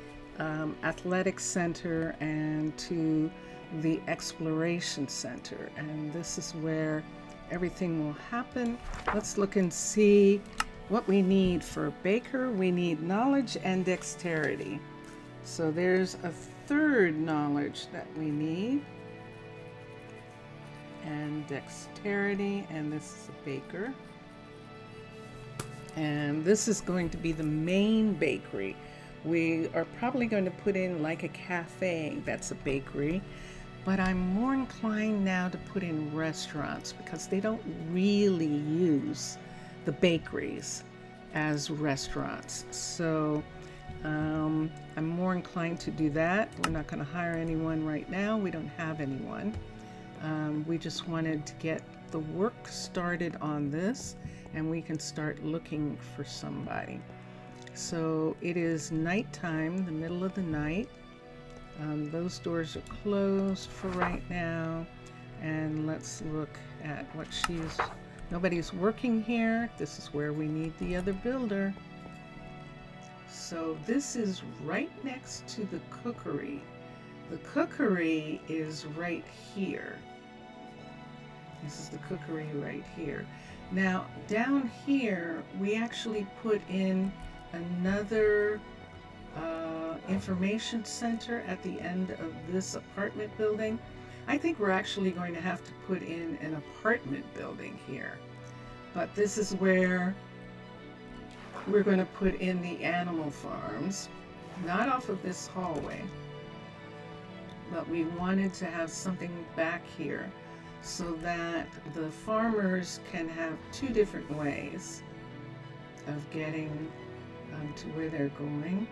athletic center and to the exploration center. And this is where everything will happen. Let's look and see what we need for a baker. We need knowledge and dexterity. So there's a third knowledge that we need, and dexterity, and this is a baker. And this is going to be the main bakery. We are probably going to put in like a cafe that's a bakery, but I'm more inclined now to put in restaurants because they don't really use the bakeries as restaurants. So I'm more inclined to do that. We're not going to hire anyone right now. We don't have anyone. We just wanted to get the work started on this, and we can start looking for somebody. So it is nighttime, the middle of the night. Those doors are closed for right now. And let's look at what nobody's working here. This is where we need the other builder. So this is right next to the cookery. The cookery is right here. This is the cookery right here. Now down here we actually put in another information center at the end of this apartment building. I think we're actually going to have to put in an apartment building here. But this is where we're going to put in the animal farms, not off of this hallway, but we wanted to have something back here so that the farmers can have two different ways of getting to where they're going.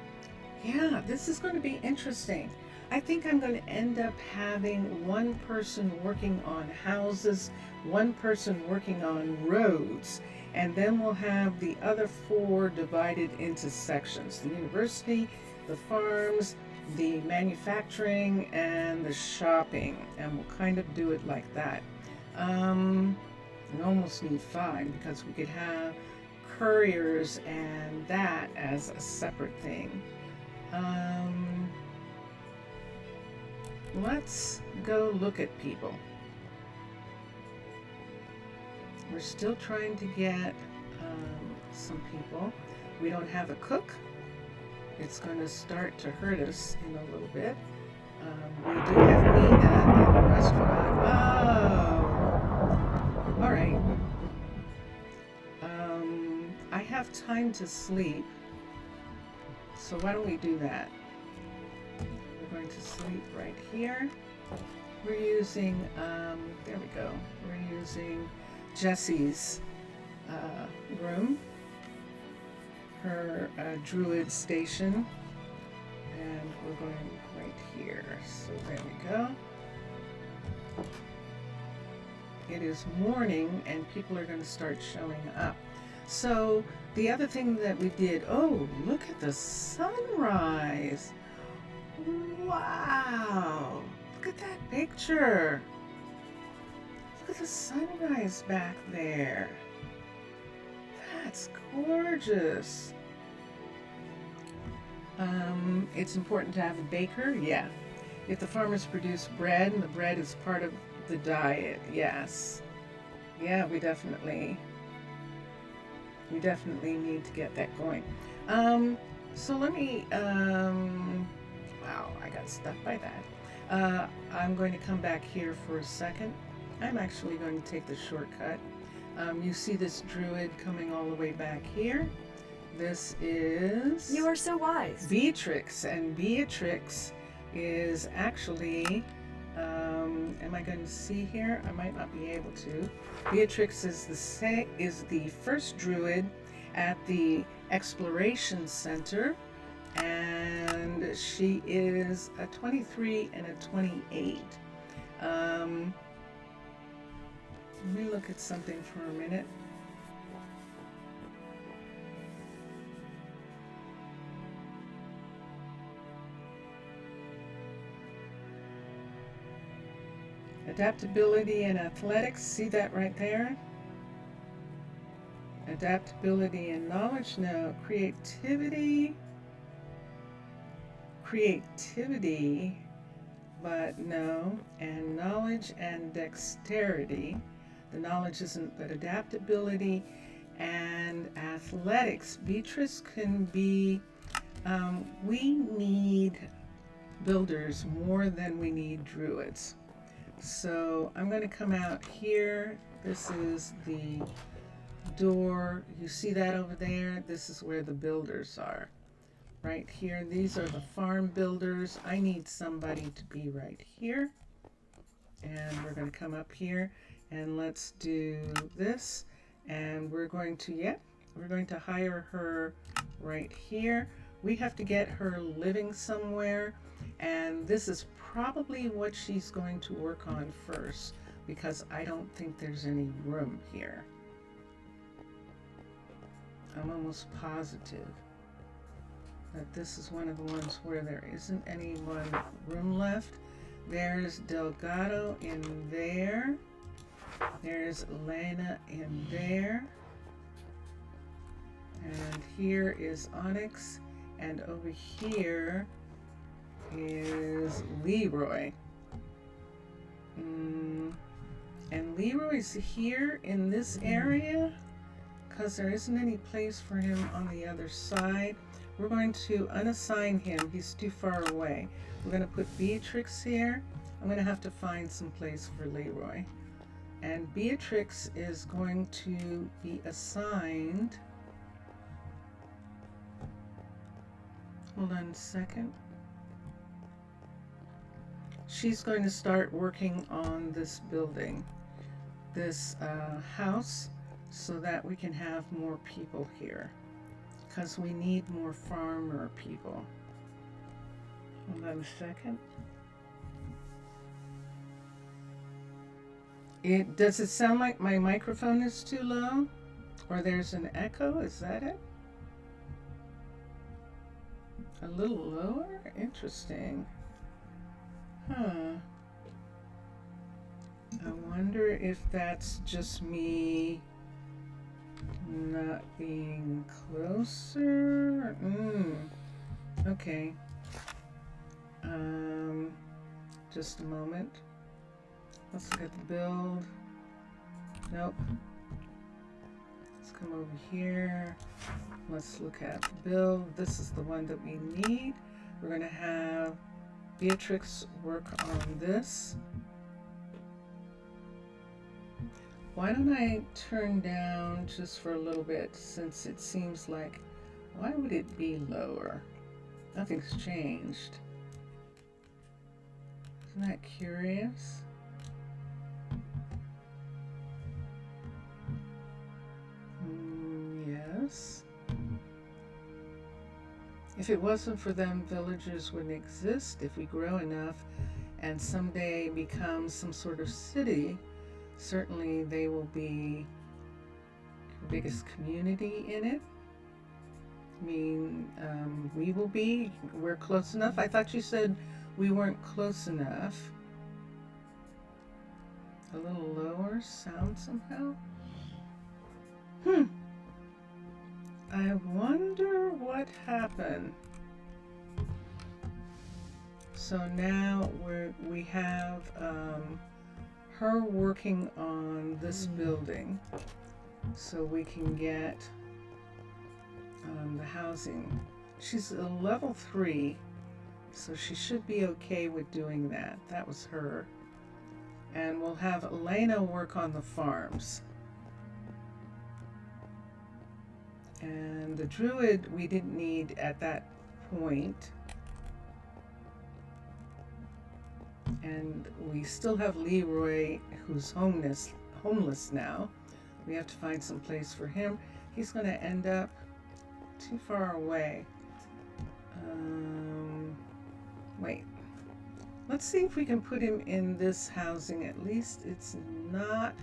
Yeah, this is going to be interesting. I think I'm going to end up having one person working on houses, one person working on roads, and then we'll have the other four divided into sections: the university, the farms, the manufacturing, and the shopping. And we'll kind of do it like that. We almost need 5 because we could have couriers and that as a separate thing. Let's go look at people. We're still trying to get some people. We don't have a cook. It's going to start to hurt us in a little bit. We do have Nina in the restaurant. Oh! Alright. I have time to sleep. So why don't we do that? We're going to sleep right here. We're using, there we go. We're using Jessie's room, her druid station, and we're going right here. So there we go. It is morning and people are going to start showing up. So the other thing that we did, oh, look at the sunrise. Wow, look at that picture. Look at the sunrise back there. That's gorgeous. It's important to have a baker, yeah. If the farmers produce bread, and the bread is part of the diet, yes. Yeah, we definitely need to get that going. So let me, wow, I got stuck by that. I'm going to come back here for a second. I'm actually going to take the shortcut. You see this druid coming all the way back here. This is You are so wise. Beatrix, and Beatrix is actually, am I going to see here? I might not be able to. Beatrix is the first druid at the Exploration Center, and she is a 23 and a 28. Let me look at something for a minute. Adaptability and athletics, see that right there? Adaptability and knowledge, no. Creativity, but no. And knowledge and dexterity. The knowledge isn't, but adaptability and athletics. Beatrice can be, we need builders more than we need druids. So I'm going to come out here. This is the door. You see that over there? This is where the builders are. Right here. These are the farm builders. I need somebody to be right here. And we're going to come up here and let's do this. And we're going to, we're going to hire her right here. We have to get her living somewhere. And this is probably what she's going to work on first, because I don't think there's any room here. I'm almost positive that this is one of the ones where there isn't any room left. There's Delgado in there. There's Elena in there. And here is Onyx. And over here is Leroy. And Leroy's here in this area because there isn't any place for him on the other side. We're going to unassign him. He's too far away. We're going to put Beatrix here. I'm going to have to find some place for Leroy. And Beatrix is going to be assigned. Hold on a second. She's going to start working on this building, this house, so that we can have more people here, because we need more farmer people. Hold on a second. Does it sound like my microphone is too low? Or there's an echo? Is that it? A little lower? Interesting. Huh. I wonder if that's just me not being closer. Okay. Just a moment. Let's look at the build. Nope. Let's come over here. Let's look at the build. This is the one that we need. We're going to have Beatrix work on this. Why don't I turn down just for a little bit, since it seems like, why would it be lower? Nothing's changed. Isn't that curious? Yes. If it wasn't for them, villagers wouldn't exist. If we grow enough and someday become some sort of city, certainly they will be the biggest community in it. I mean, we will be. We're close enough. I thought you said we weren't close enough. A little lower sound somehow. I wonder what happened. So now we have her working on this building, so we can get the housing. She's a level 3, so she should be okay with doing that. That was her. And we'll have Elena work on the farms. And the druid we didn't need at that point. And we still have Leroy, who's homeless now. We have to find some place for him. He's going to end up too far away. Wait. Let's see if we can put him in this housing. At least it's not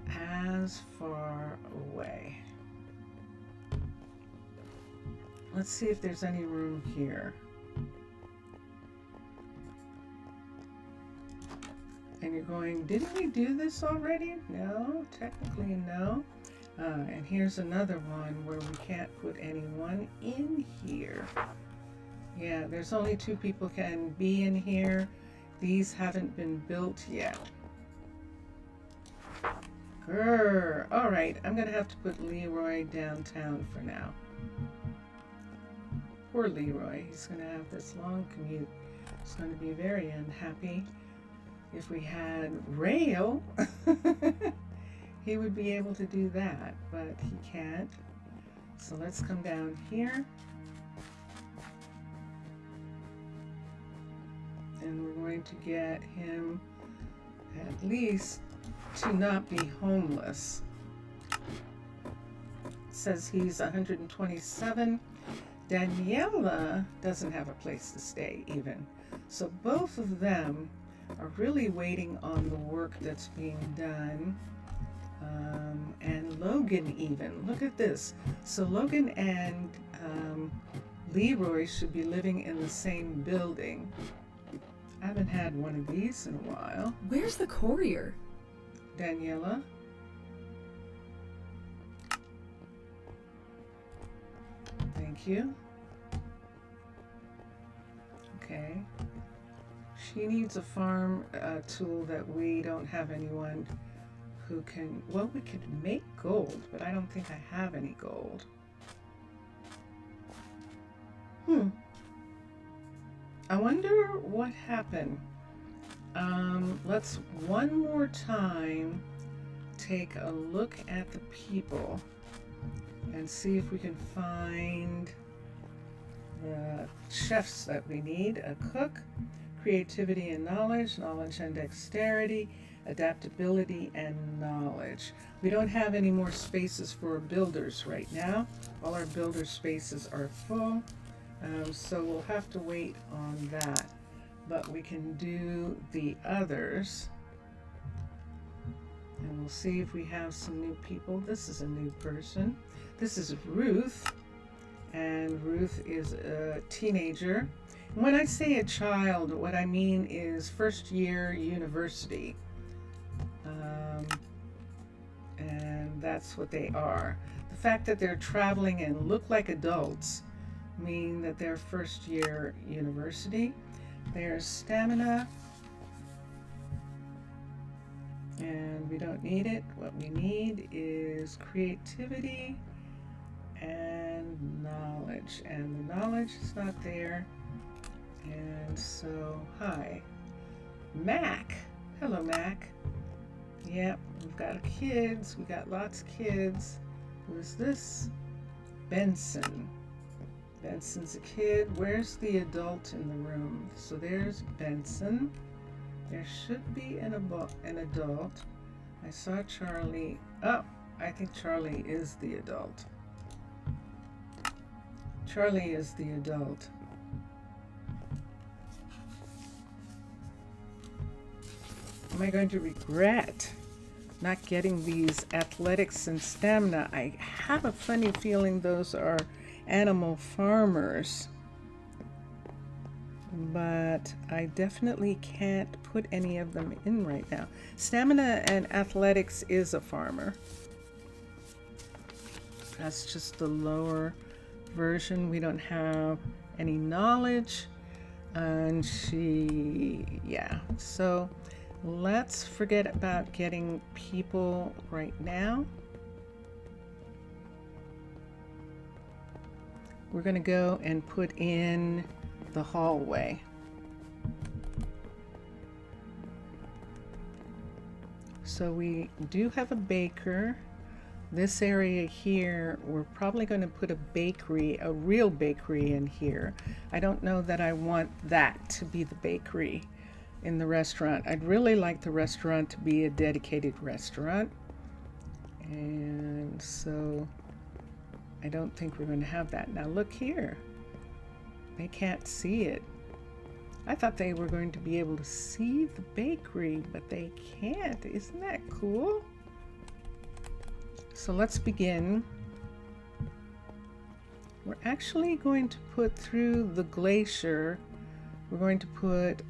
as far away. Let's see if there's any room here. And you're going, didn't we do this already? No, technically no. And here's another one where we can't put anyone in here. Yeah, there's only 2 people can be in here. These haven't been built yet. Grr. All right, I'm gonna have to put Leroy downtown for now. Poor Leroy, he's gonna have this long commute. He's gonna be very unhappy. If we had rail, he would be able to do that, but he can't. So let's come down here. And we're going to get him at least to not be homeless. It says he's 127. Daniela doesn't have a place to stay even. So both of them are really waiting on the work that's being done. And Logan even, look at this. So Logan and Leroy should be living in the same building. I haven't had one of these in a while. Where's the courier? Daniela. Thank you. Okay. She needs a farm tool that we don't have anyone who can... Well, we could make gold, but I don't think I have any gold. I wonder what happened. Let's one more time take a look at the people and see if we can find the chefs that we need. A cook, creativity and knowledge, knowledge and dexterity, adaptability and knowledge. We don't have any more spaces for builders right now. All our builder spaces are full. So we'll have to wait on that, but we can do the others, and we'll see if we have some new people. This is a new person. This is Ruth, and Ruth is a teenager. When I say a child, what I mean is first year university, and that's what they are. The fact that they're traveling and look like adults mean that they're first year university. There's stamina, and we don't need it. What we need is creativity and knowledge, and the knowledge is not there. And so, hi, Mac. Hello, Mac. Yep, we've got kids. We got lots of kids. Who's this? Benson. Benson's a kid. Where's the adult in the room? So there's Benson. There should be an adult. I saw Charlie. Oh, I think Charlie is the adult. Charlie is the adult. Am I going to regret not getting these athletics and stamina? I have a funny feeling those are animal farmers, but I definitely can't put any of them in right now. Stamina and athletics is a farmer. That's just the lower version. We don't have any knowledge, and yeah, so let's forget about getting people right now. We're going to go and put in the hallway. So we do have a baker. This area here, we're probably going to put a bakery, a real bakery in here. I don't know that I want that to be the bakery in the restaurant. I'd really like the restaurant to be a dedicated restaurant. And so I don't think we're going to have that. Now look here. They can't see it. I thought they were going to be able to see the bakery, but they can't. Isn't that cool? So let's begin. We're actually going to put through the glacier. We're going to put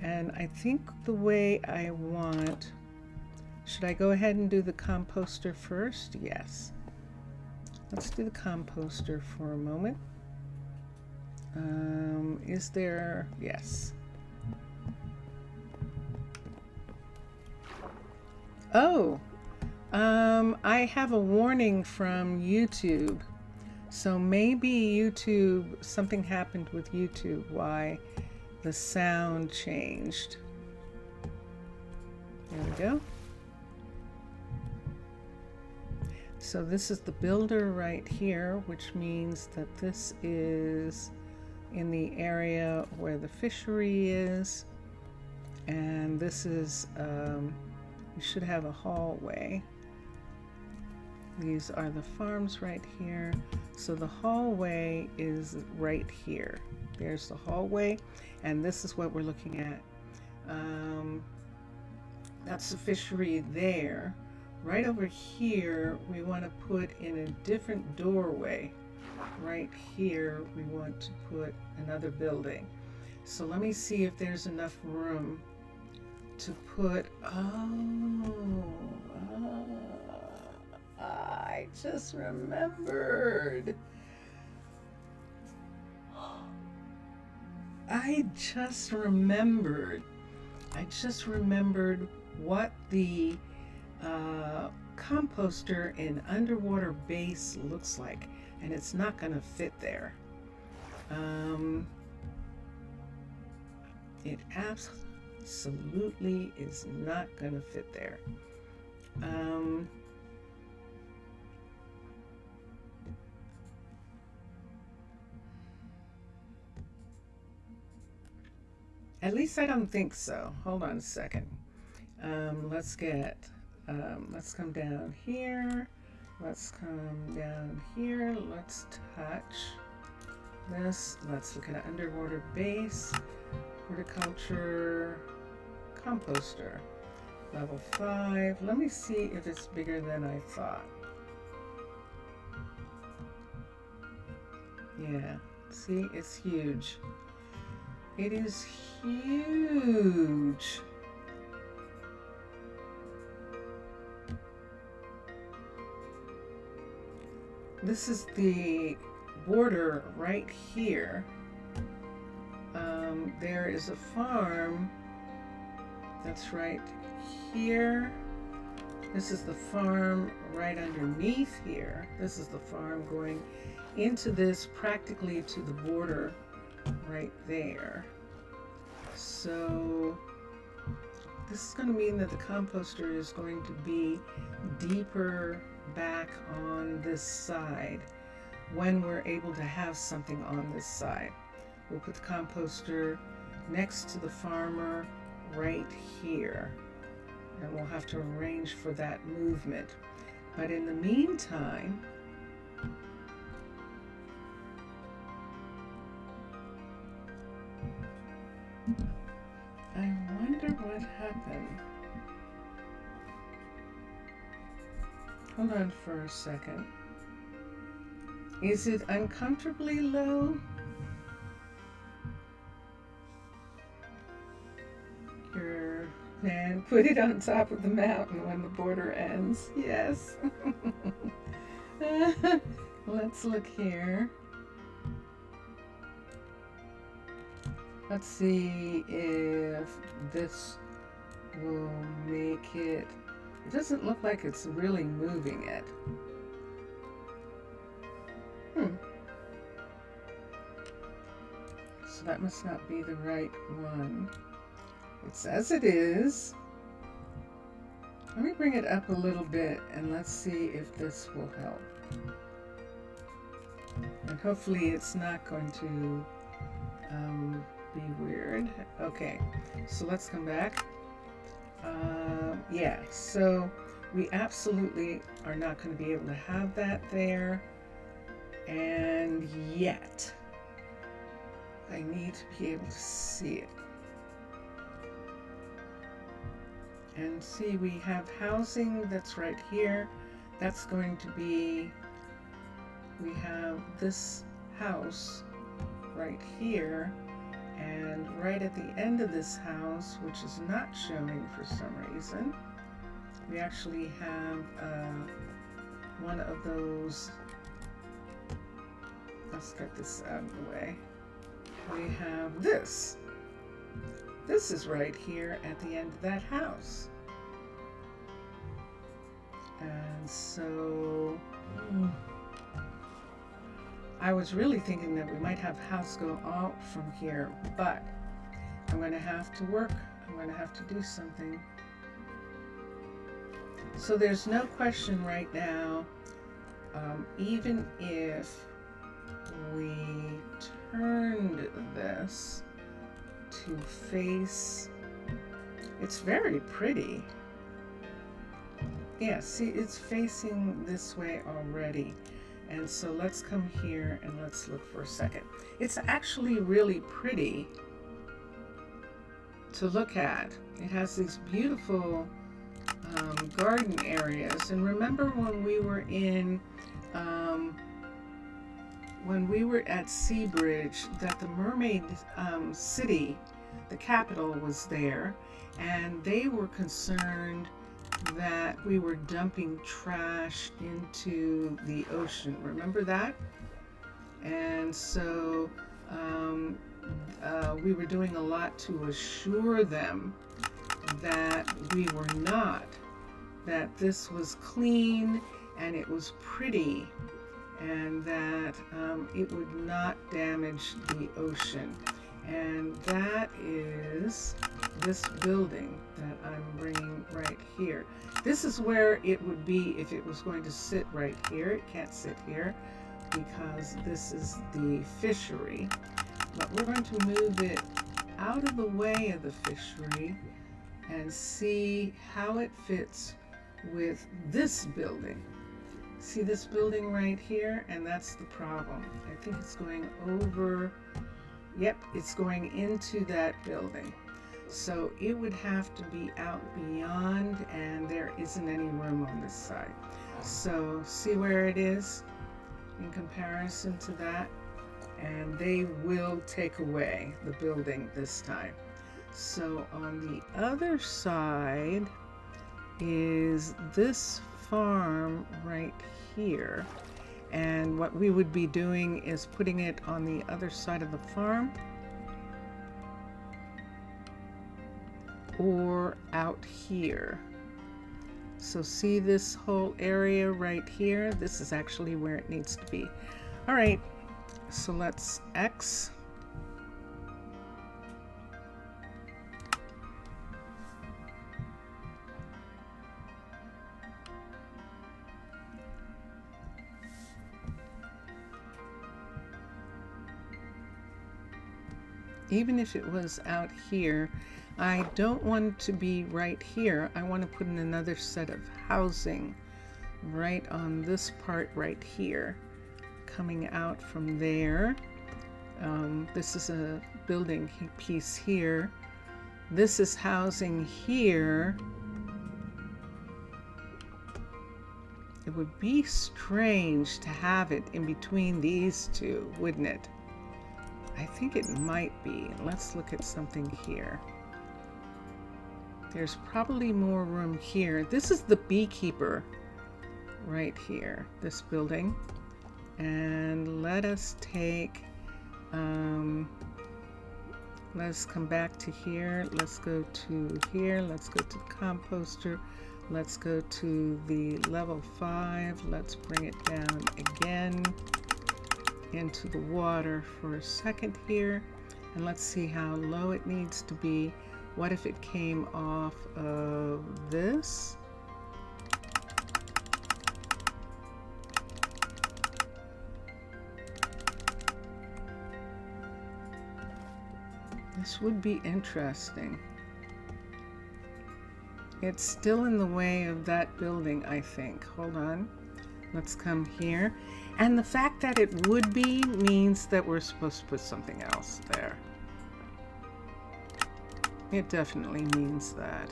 and I think the way I want, should I go ahead and do the composter first? Yes. Let's do the composter for a moment. Is there, yes. Oh, I have a warning from YouTube. So maybe YouTube, something happened with YouTube, why the sound changed. There we go. So this is the builder right here, which means that this is in the area where the fishery is. And this is, we should have a hallway. These are the farms right here. So the hallway is right here. There's the hallway, and this is what we're looking at. That's the fishery there. Right over here, we want to put in a different doorway. Right here, we want to put another building. So let me see if there's enough room to put, I just remembered. I just remembered what the composter in underwater base looks like, and it's not going to fit there. It absolutely is not going to fit there. At least I don't think so. Hold on a second. Let's come down here. Let's come down here. Let's touch this. Let's look at an underwater base. Horticulture, composter, level 5. Let me see if it's bigger than I thought. Yeah, see, it's huge. It is huge. This is the border right here. There is a farm that's right here. This is the farm right underneath here. This is the farm going into this, practically to the border right there. So this is going to mean that the composter is going to be deeper back on this side when we're able to have something on this side. We'll put the composter next to the farmer right here, and we'll have to arrange for that movement. But in the meantime, I wonder what happened. Hold on for a second. Is it uncomfortably low? And put it on top of the mountain when the border ends. Yes. Let's look here. Let's see if this will make it. It doesn't look like it's really moving it. So that must not be the right one. It's as it is. Let me bring it up a little bit and let's see if this will help. And hopefully it's not going to be weird. Okay, so let's come back. Yeah, so we absolutely are not going to be able to have that there. And yet, I need to be able to see it. And see, we have housing that's right here. That's going to be, we have this house right here. And right at the end of this house, which is not showing for some reason, we actually have one of those. Let's get this out of the way. We have this. This is right here at the end of that house. And so I was really thinking that we might have house go out from here, but I'm going to have to work. I'm going to have to do something. So there's no question right now, even if we turned this to face, it's very pretty. Yeah, see, it's facing this way already. And so let's come here and let's look for a second. It's actually really pretty to look at. It has these beautiful garden areas. And remember when we were at Seabridge, that the Mermaid City, the capital, was there, and they were concerned that we were dumping trash into the ocean. Remember that? And so we were doing a lot to assure them that we were not, that this was clean and it was pretty, and that it would not damage the ocean. And that is this building that I'm bringing right here. This is where it would be if it was going to sit right here. It can't sit here because this is the fishery. But we're going to move it out of the way of the fishery and see how it fits with this building. See this building right here? And that's the problem. I think it's going over. Yep, it's going into that building. So it would have to be out beyond, and there isn't any room on this side. So see where it is in comparison to that? And they will take away the building this time. So on the other side is this farm right here. And what we would be doing is putting it on the other side of the farm or out here. So see this whole area right here? This is actually where it needs to be. All right, so let's X. Even if it was out here, I don't want it to be right here. I want to put in another set of housing right on this part right here, coming out from there. This is a building piece here. This is housing here. It would be strange to have it in between these two, wouldn't it? I think it might be. Let's look at something here. There's probably more room here. This is the beekeeper right here, this building. And let us take, let's come back to here. Let's go to here. Let's go to the composter. Let's go to the level 5. Let's bring it down again into the water for a second here, and let's see how low it needs to be. What if it came off of this? This would be interesting. It's still in the way of that building, I think. Hold on. Let's come here. And the fact that it would be means that we're supposed to put something else there. It definitely means that.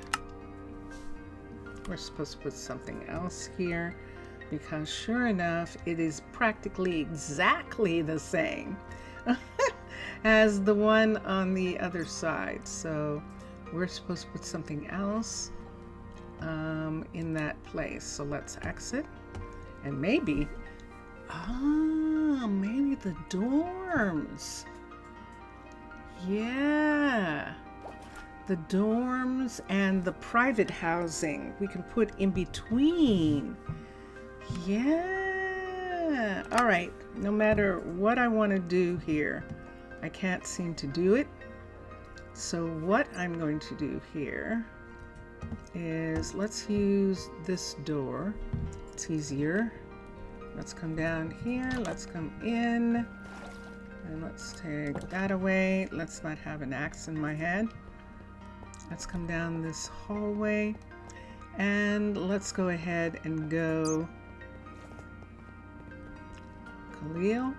We're supposed to put something else here because sure enough, it is practically exactly the same as the one on the other side. So we're supposed to put something else in that place. So let's exit. And maybe, maybe the dorms. Yeah. The dorms and the private housing we can put in between. Yeah. All right. No matter what I want to do here, I can't seem to do it. So what I'm going to do here is let's use this door. It's easier. Let's come down here. Let's come in. And let's take that away. Let's not have an axe in my head. Let's come down this hallway. And let's go ahead and go. Khalil.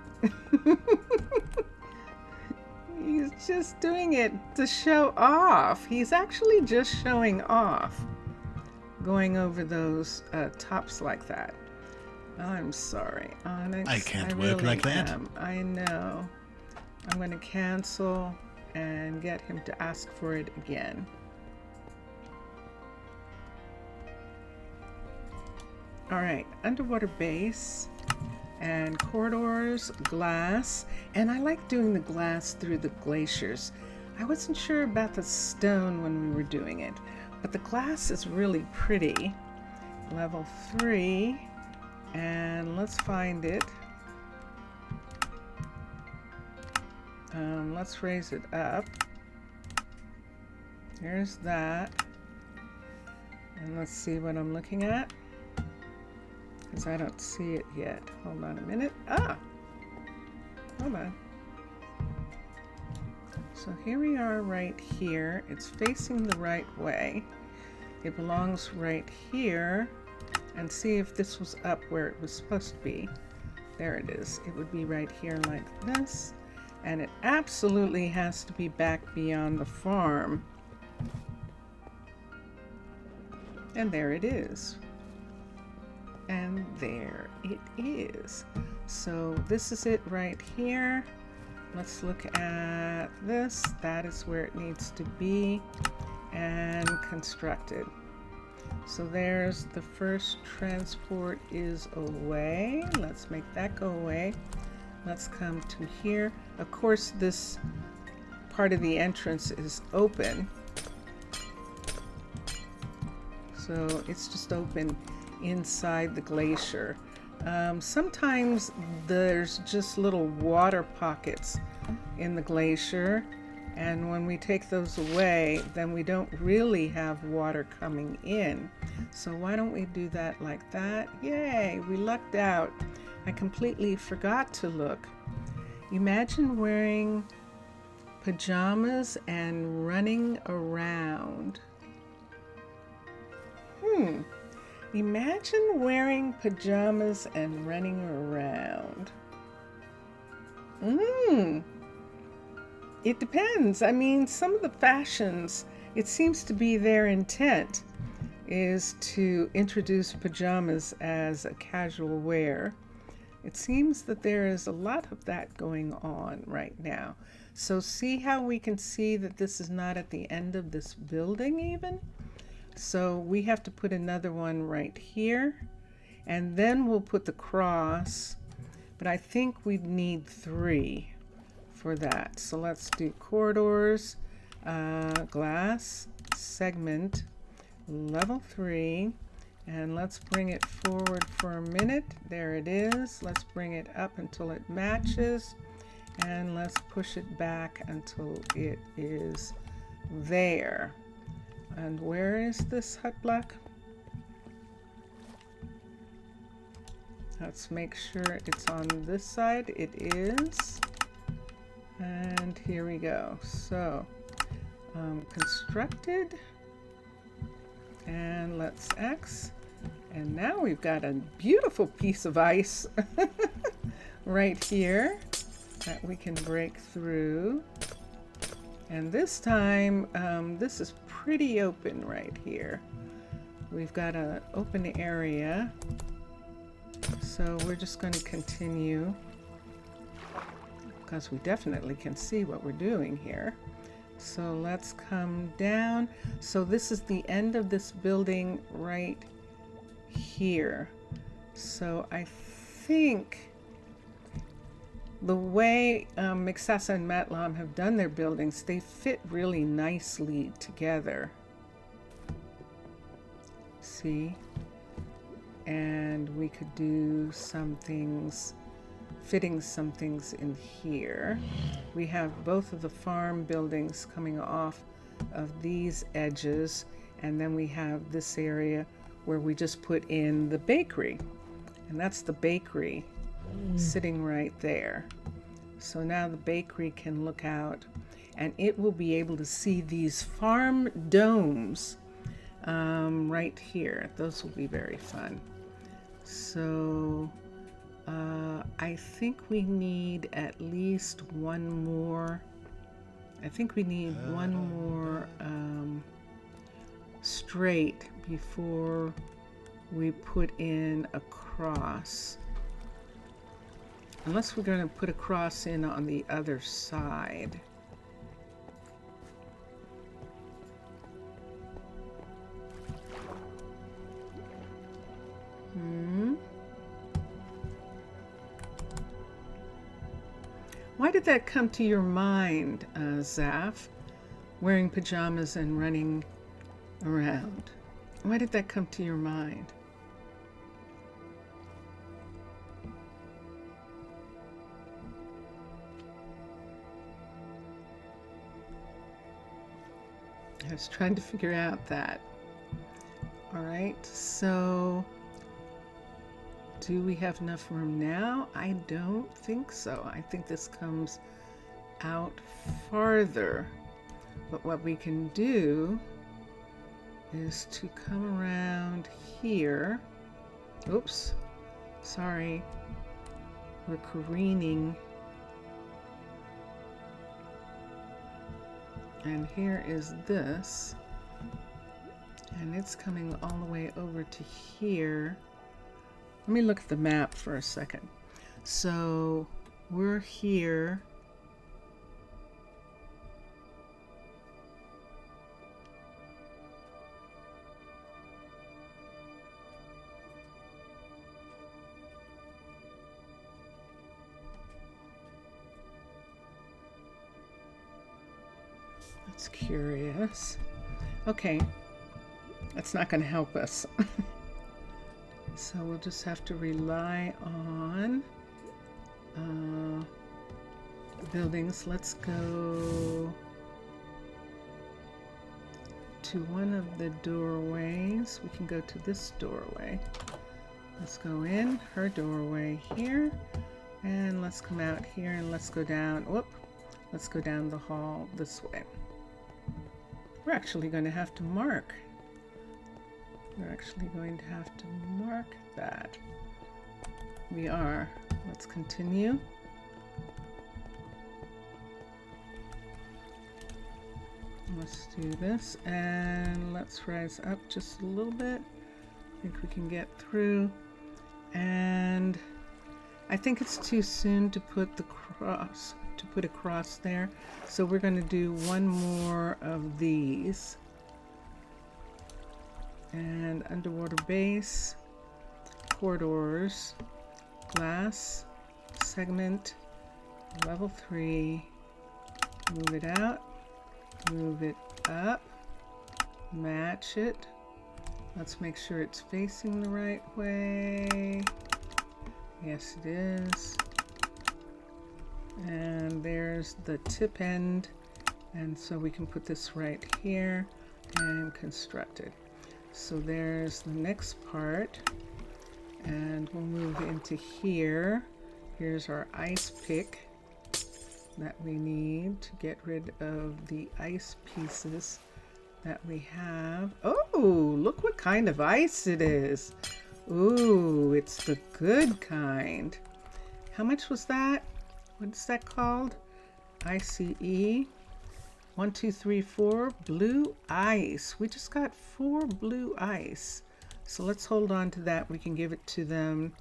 He's just doing it to show off. He's actually just showing off. Going over those tops like that. I'm sorry, Onyx. I can't work really like that. am. I know. I'm going to cancel and get him to ask for it again. All right, underwater base and corridors, glass, and I like doing the glass through the glaciers. I wasn't sure about the stone when we were doing it, but the glass is really pretty. Level 3, and let's find it. Let's raise it up. There's that. And let's see what I'm looking at, because I don't see it yet. Hold on a minute. Hold on. So here we are right here. It's facing the right way. It belongs right here. And see if this was up where it was supposed to be. There it is. It would be right here like this. And it absolutely has to be back beyond the farm. And there it is. And there it is. So this is it right here. Let's look at this. That is where it needs to be. And constructed. So there's the first transport is away. Let's make that go away. Let's come to here. Of course, this part of the entrance is open. So it's just open inside the glacier. Sometimes there's just little water pockets in the glacier. And when we take those away, then we don't really have water coming in. So why don't we do that like that? Yay, we lucked out. I completely forgot to look. Imagine wearing pajamas and running around. Imagine wearing pajamas and running around. It depends. I mean, some of the fashions, it seems to be their intent is to introduce pajamas as a casual wear. It seems that there is a lot of that going on right now. So see how we can see that this is not at the end of this building even? So we have to put another one right here, and then we'll put the cross, but I think we'd need 3 for that. So let's do corridors, glass, segment, level 3, and let's bring it forward for a minute. There it is. Let's bring it up until it matches, and let's push it back until it is there. And where is this hut block? Let's make sure it's on this side. It is. And here we go. So, constructed. And let's X. And now we've got a beautiful piece of ice right here that we can break through. And this time, this is pretty open right here. We've got an open area. So we're just going to continue because we definitely can see what we're doing here. So let's come down. So this is the end of this building right here. So I think the way Mixasa and Matlam have done their buildings, they fit really nicely together. See? And we could do some things, fitting some things in here. We have both of the farm buildings coming off of these edges, and then we have this area where we just put in the bakery. And that's the bakery sitting right there. So now the bakery can look out and it will be able to see these farm domes right here. Those will be very fun. So I think we need at least one more. I think we need one more straight before we put in a cross. Unless we're going to put a cross in on the other side. Why did that come to your mind, Zaf? Wearing pajamas and running around. Why did that come to your mind? I was trying to figure out that. All right, so do we have enough room now? I don't think so. I think this comes out farther. But what we can do is to come around here. Oops, sorry. We're careening. And here is this. And it's coming all the way over to here. Let me look at the map for a second. So we're here. That's curious. Okay, that's not going to help us. So we'll just have to rely on buildings. Let's go to one of the doorways. We can go to this doorway. Let's go in her doorway here, and let's come out here, and let's go down. Whoop! Let's go down the hall this way. We're actually going to have to mark. We're actually going to have to mark that. We are. Let's continue. Let's do this, and let's rise up just a little bit. I think we can get through. And I think it's too soon to put the cross, to put a cross there. So we're going to do one more of these. And underwater base, corridors, glass, segment, level 3, move it out, move it up, match it. Let's make sure it's facing the right way. Yes, it is. And there's the tip end. And so we can put this right here. and constructed. So there's the next part, and we'll move into here. Here's our ice pick that we need to get rid of the ice pieces that we have. Oh, look what kind of ice it is. Ooh, it's the good kind. How much was that? What's that called? ICE 1, 2, 3, 4 blue ice. We just got 4 blue ice. So let's hold on to that. We can give it to them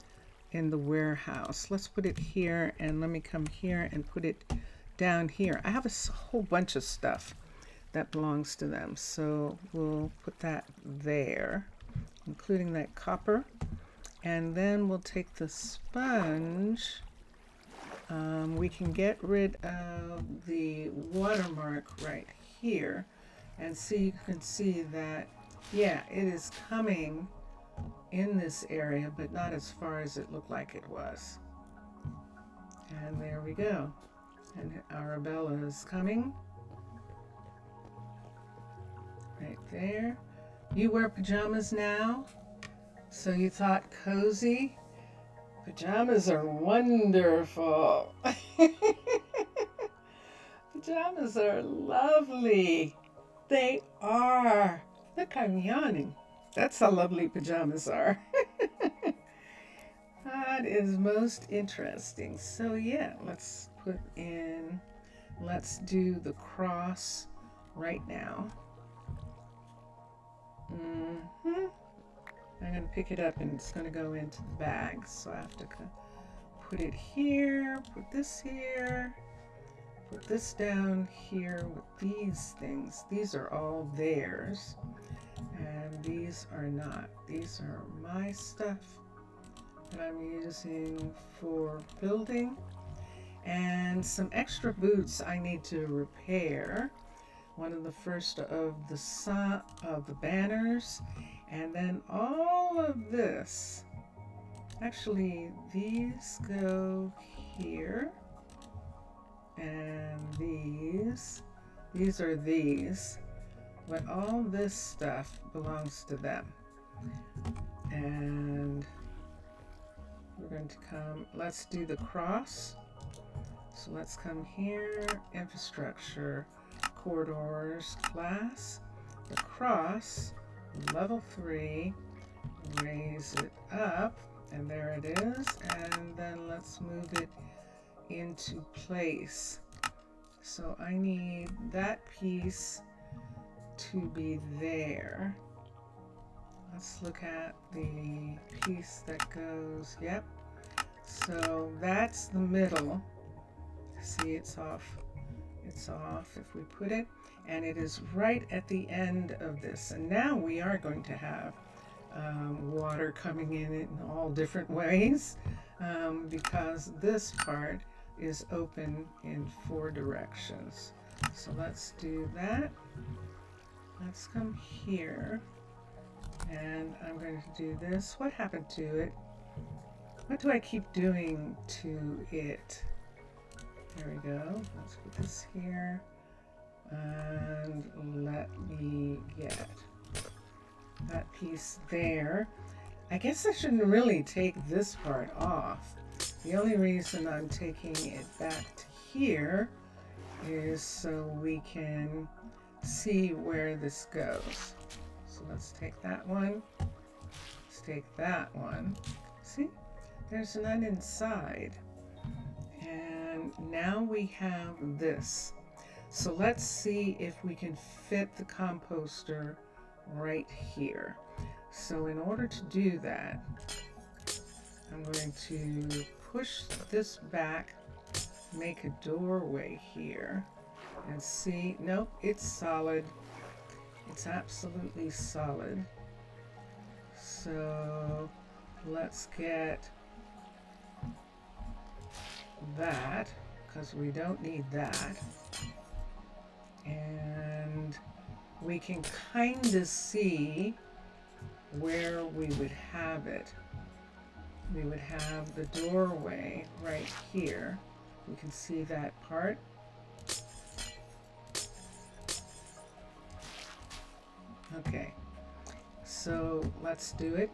in the warehouse. Let's put it here, and let me come here and put it down here. I have a whole bunch of stuff that belongs to them, so we'll put that there, including that copper. And then we'll take the sponge. We can get rid of the watermark right here, and see, you can see that, yeah, it is coming in this area, but not as far as it looked like it was. And there we go. And Arabella is coming right there. You wear pajamas now? So you thought cozy? Pajamas are wonderful. Pajamas are lovely. They are. Look, I'm yawning. That's how lovely pajamas are. That is most interesting. So yeah, let's do the cross right now. I'm going to pick it up, and it's going to go into the bag. So I have to put it here, put this here, put this down here with these things. These are all theirs, and these are not. These are my stuff that I'm using for building. And some extra boots I need to repair. One of the first of the banners, and then all of this. Actually, these go here, and these are these, but all this stuff belongs to them. And we're going to come, let's do the cross. So let's come here, infrastructure, corridors, class, the cross, level 3, raise it up, and there it is, and then let's move it into place. So I need that piece to be there. Let's look at the piece that goes, yep. So that's the middle. See, it's off. It's off if we put it, and it is right at the end of this. And now we are going to have water coming in all different ways, because this part is open in 4 directions. So let's do that. Let's come here, and I'm going to do this. What happened to it? What do I keep doing to it? There we go. Let's put this here, and let me get that piece there. I guess I shouldn't really take this part off. The only reason I'm taking it back to here is so we can see where this goes. So let's take that one. Let's take that one. See? There's none inside. And now we have this. So let's see if we can fit the composter right here. So in order to do that, I'm going to push this back, make a doorway here, and see, nope, it's solid. It's absolutely solid. So let's get that, because we don't need that. And we can kind of see where we would have it. We would have the doorway right here. We can see that part. Okay, so let's do it.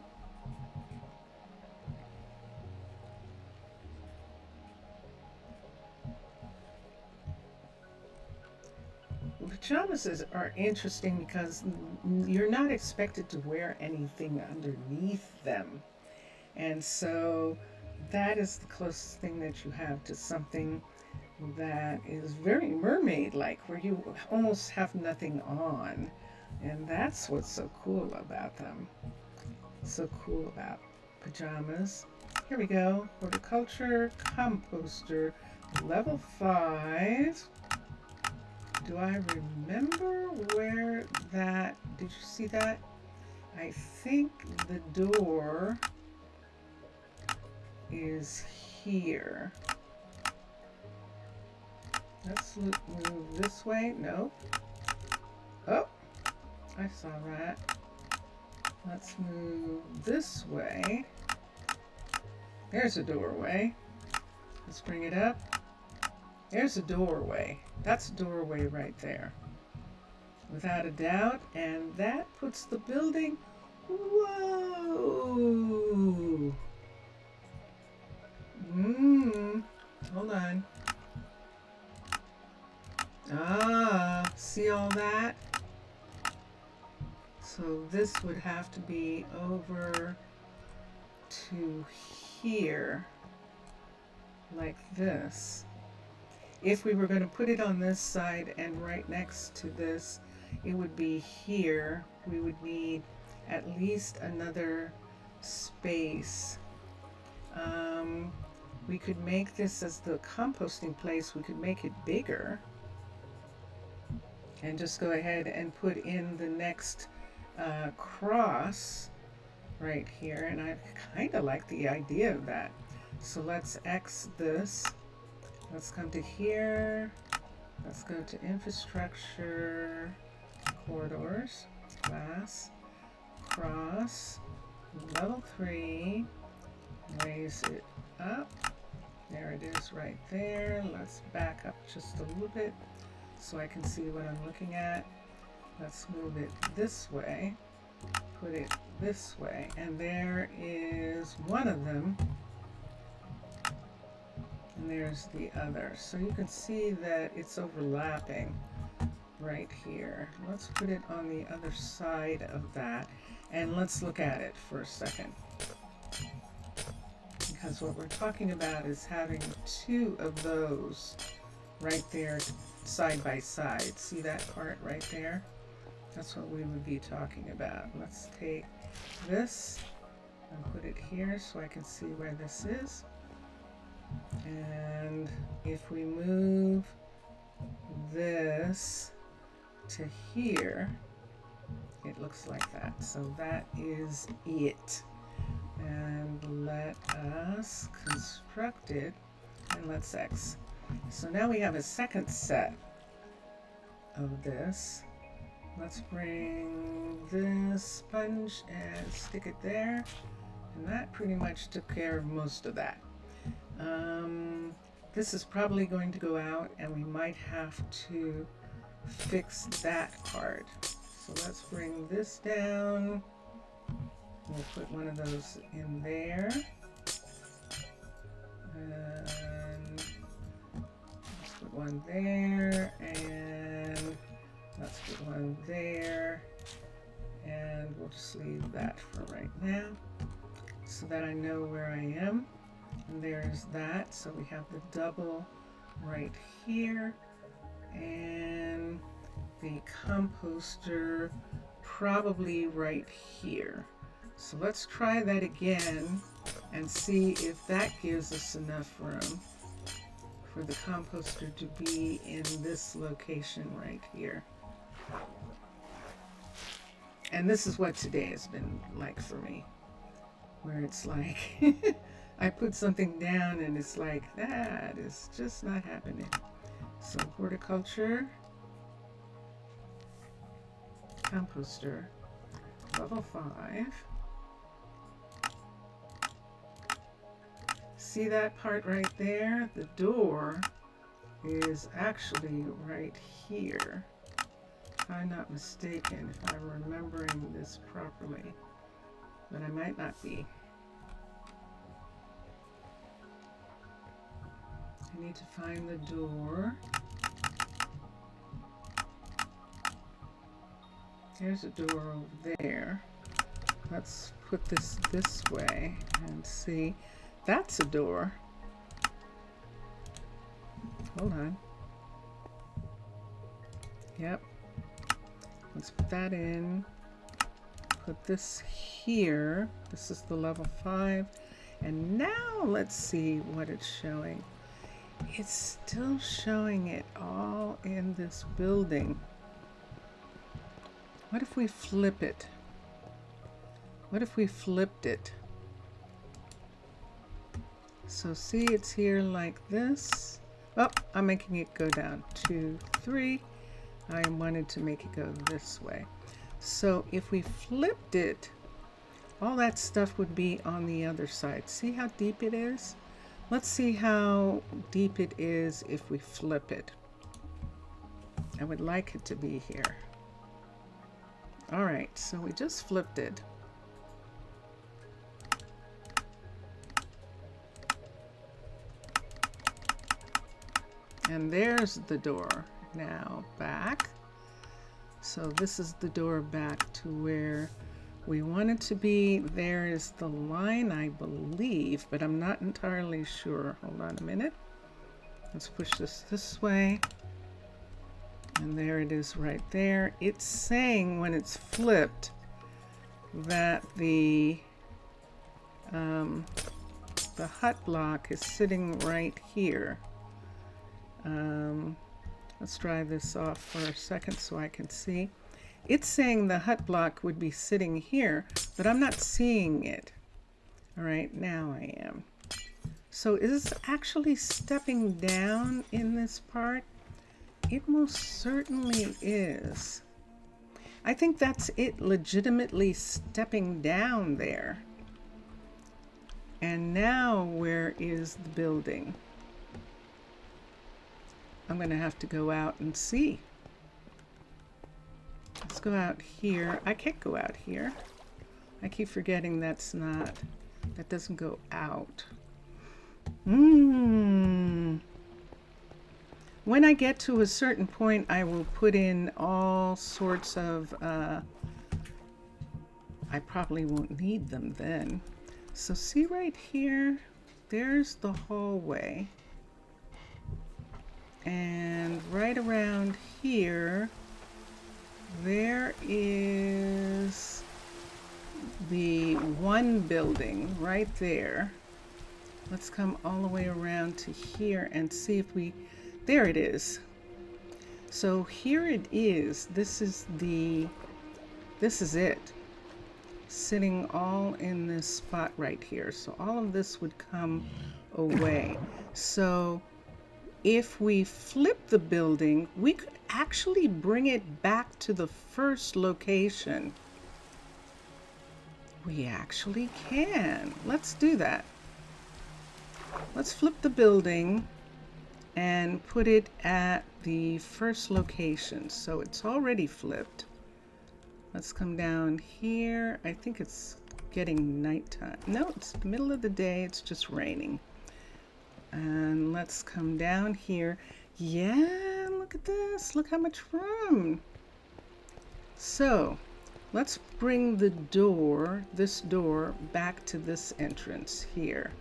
Pajamas are interesting because you're not expected to wear anything underneath them. And so that is the closest thing that you have to something that is very mermaid-like, where you almost have nothing on. And that's what's so cool about them. So cool about pajamas. Here we go. Horticulture composter, level 5. Do I remember where that, did you see that? I think the door is here. Let's move this way. Nope. Oh, I saw that. Let's move this way. There's a doorway. Let's bring it up. There's a doorway. That's a doorway right there. Without a doubt. And that puts the building. Whoa. Hold on. Ah, see all that? So this would have to be over to here, like this. If we were going to put it on this side and right next to this, it would be here. We would need at least another space. We could make this as the composting place. We could make it bigger and just go ahead and put in the next cross right here. And I kind of like the idea of that. So let's X this. Let's come to here. Let's go to infrastructure, corridors, class, cross, level 3, raise it up. There it is right there. Let's back up just a little bit so I can see what I'm looking at. Let's move it this way, put it this way, and there is one of them. And there's the other. So you can see that it's overlapping right here. Let's put it on the other side of that and let's look at it for a second. Because what we're talking about is having 2 of those right there side by side. See that part right there? That's what we would be talking about. Let's take this and put it here so I can see where this is. And if we move this to here, it looks like that. So that is it. And let us construct it, and let's X. So now we have a second set of this. Let's bring this sponge and stick it there. And that pretty much took care of most of that. This is probably going to go out and we might have to fix that part. So let's bring this down. We'll put one of those in there. And let's put one there, and let's put one there. And we'll just leave that for right now so that I know where I am. And there's that. So we have the double right here. And the composter probably right here. So let's try that again and see if that gives us enough room for the composter to be in this location right here. And this is what today has been like for me, where it's like I put something down and it's like, that is just not happening. So horticulture, composter, level 5. See that part right there? The door is actually right here. if I'm not mistaken, if I'm remembering this properly, but I might not be. I need to find the door. There's a door over there. Let's put this way and see. That's a door. Hold on. Yep. Let's put that in. Put this here. This is the level 5. And now let's see what it's showing. It's still showing it all in this building. What if we flip it? What if we flipped it? So see, it's here like this. Oh, I'm making it go down. 2, 3. I wanted to make it go this way. So if we flipped it, all that stuff would be on the other side. See how deep it is? Let's see how deep it is if we flip it. I would like it to be here. All right, so we just flipped it. And there's the door. Now back. So this is the door back to where we want it to be. There is the line, I believe, but I'm not entirely sure. Hold on a minute. Let's push this way. And there it is right there. It's saying when it's flipped that the hut block is sitting right here. Let's dry this off for a second so I can see. It's saying the hut block would be sitting here, but I'm not seeing it. All right, now I am. So is this actually stepping down in this part? It most certainly is. I think that's it legitimately stepping down there. And now where is the building? I'm going to have to go out and see. Let's go out here. I can't go out here. I keep forgetting that doesn't go out. When I get to a certain point, I will put in all sorts of, I probably won't need them then. So see right here, there's the hallway. And right around here, there is the one building right there. Let's come all the way around to here and see if we, there it is. So here it is. This is it. Sitting all in this spot right here. So all of this would come away. So if we flip the building, we could actually bring it back to the first location. We actually can. Let's do that. Let's flip the building and put it at the first location. So it's already flipped. Let's come down here. I think it's getting nighttime. No, it's the middle of the day. It's just raining. And let's come down here. Yeah, look at this. Look how much room. So let's bring the door, this door, back to this entrance here.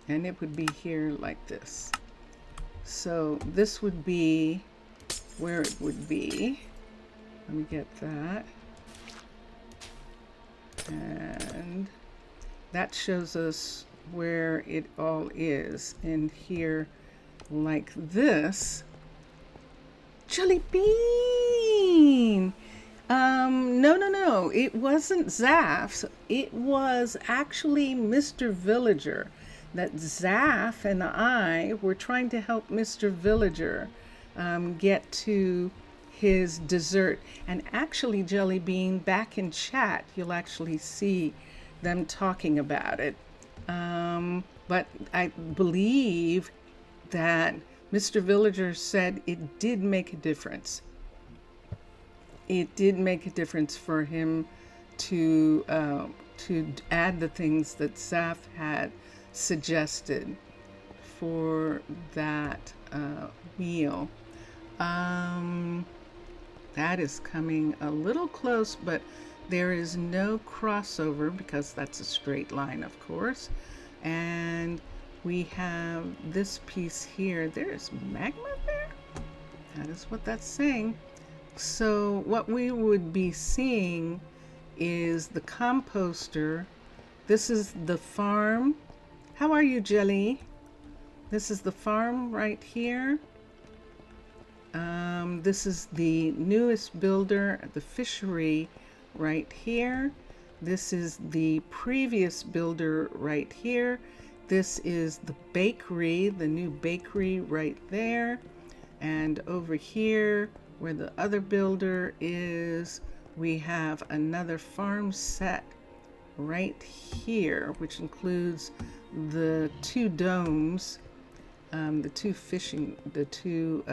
And it would be here like this. So this would be where it would be. Let me get that. And that shows us where it all is. And here, like this. Jelly bean! No. It wasn't Zaf. It was actually Mr. Villager. That Zaf and I were trying to help Mr. Villager get to his dessert. And actually, Jelly Bean, back in chat, you'll actually see them talking about it. But I believe that Mr. Villager said it did make a difference. It did make a difference for him to add the things that Zaf had suggested for that meal. That is coming a little close, but there is no crossover because that's a straight line, of course. And we have this piece here. There's magma there. That is what that's saying. So what we would be seeing is the composter. This is the farm. How are you, Jelly? This is the farm right here. This is the newest builder, the fishery right here. This is the previous builder right here. This is the bakery, the new bakery right there. And over here, where the other builder is, we have another farm set right here, which includes the two domes, the two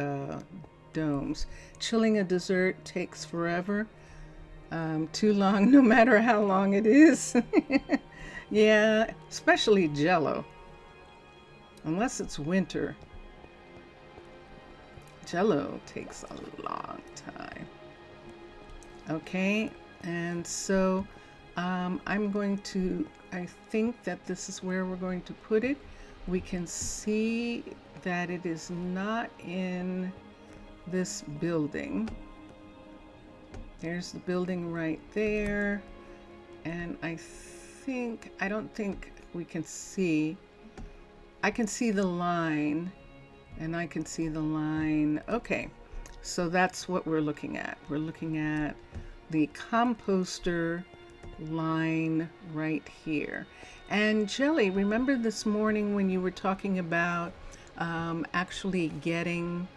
domes. Chilling a dessert takes forever. Too long, no matter how long it is. Yeah, especially Jell-O. Unless it's winter. Jell-O takes a long time. Okay, and so I'm going to, I think that this is where we're going to put it. We can see that it is not in this building. There's the building right there. And I don't think we can see. I can see the line, and I can see the line. Okay, so that's what we're looking at. We're looking at the composter line right here. And Jelly, remember this morning when you were talking about actually getting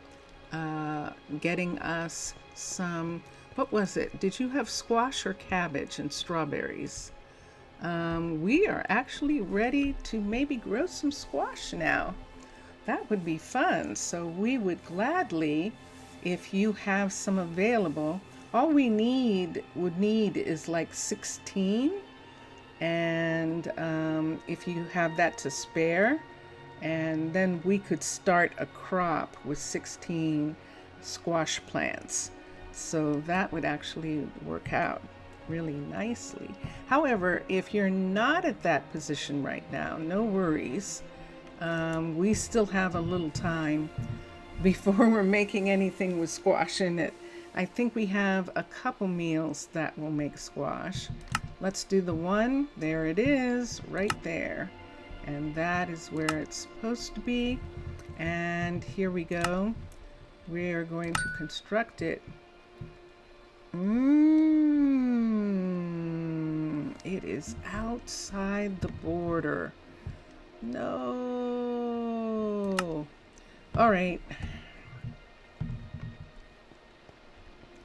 us some, what was it? Did you have squash or cabbage and strawberries? We are actually ready to maybe grow some squash now. That would be fun. So we would gladly, if you have some available, all we would need is like 16. And if you have that to spare, and then we could start a crop with 16 squash plants. So that would actually work out really nicely. However, if you're not at that position right now, no worries. We still have a little time before we're making anything with squash in it. I think we have a couple meals that will make squash. Let's do the one. There it is, right there. And that is where it's supposed to be. And here we go. We are going to construct it. It is outside the border. No. All right.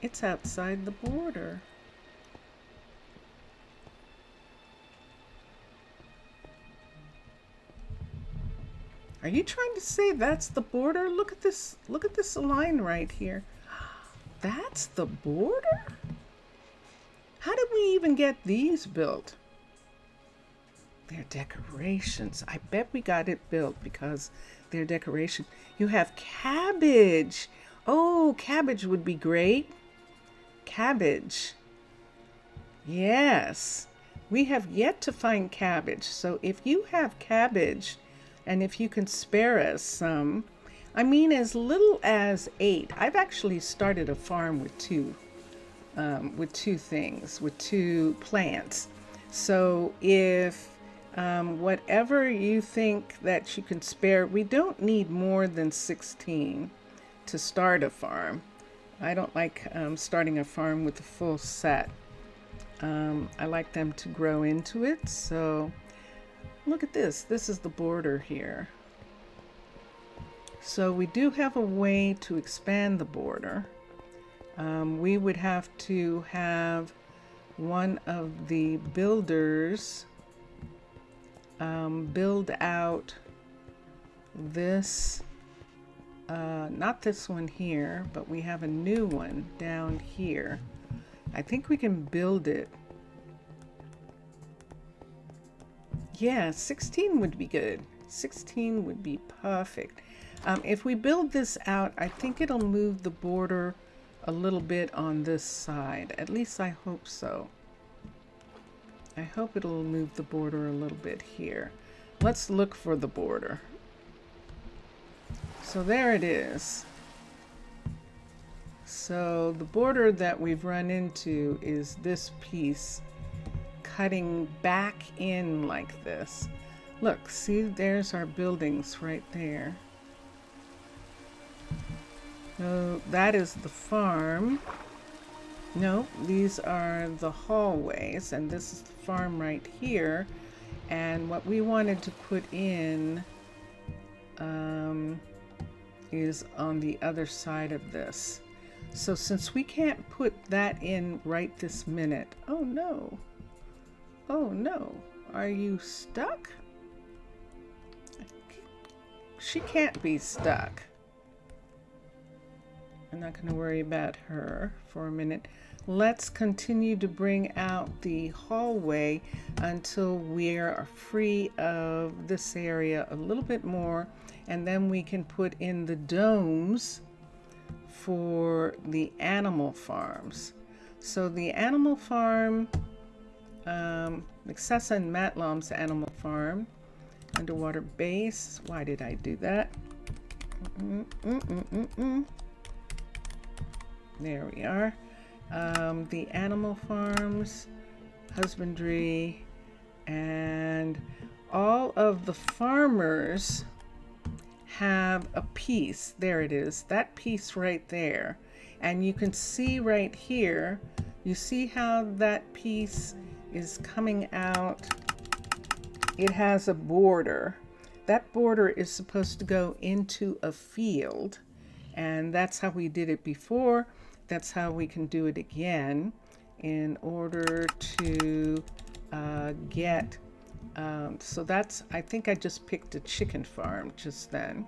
It's outside the border. Are you trying to say that's the border? Look at this line right here. That's the border? How did we even get these built? They're decorations. I bet we got it built because they're decoration. You have cabbage. Oh, cabbage would be great. Cabbage. Yes. We have yet to find cabbage. So if you have cabbage, and if you can spare us some, I mean, as little as 8. I've actually started a farm with two plants. So if whatever you think that you can spare, we don't need more than 16 to start a farm. I don't like starting a farm with a full set. I like them to grow into it. So look at this. This is the border here. So we do have a way to expand the border. We would have to have one of the builders build out this, not this one here, but we have a new one down here. I think we can build it. Yeah, 16 would be good. 16 would be perfect. If we build this out, I think it'll move the border a little bit on this side. At least I hope so. I hope it'll move the border a little bit here. Let's look for the border. So there it is. So the border that we've run into is this piece cutting back in like this. Look, see, there's our buildings right there. So that is the farm. No, these are the hallways, and this is the farm right here. And what we wanted to put in is on the other side of this. So since we can't put that in right this minute, oh no, are you stuck? She can't be stuck. I'm not going to worry about her for a minute. Let's continue to bring out the hallway until we are free of this area a little bit more, and then we can put in the domes for the animal farms. So the animal farm, Excessa and Matlom's animal farm, underwater base. Why did I do that? There we are. The animal farms, husbandry, and all of the farmers have a piece. There it is, that piece right there. And you can see right here, you see how that piece is coming out. It has a border. That border is supposed to go into a field, and that's how we did it before. That's how we can do it again in order to get, so that's, I think I just picked a chicken farm just then.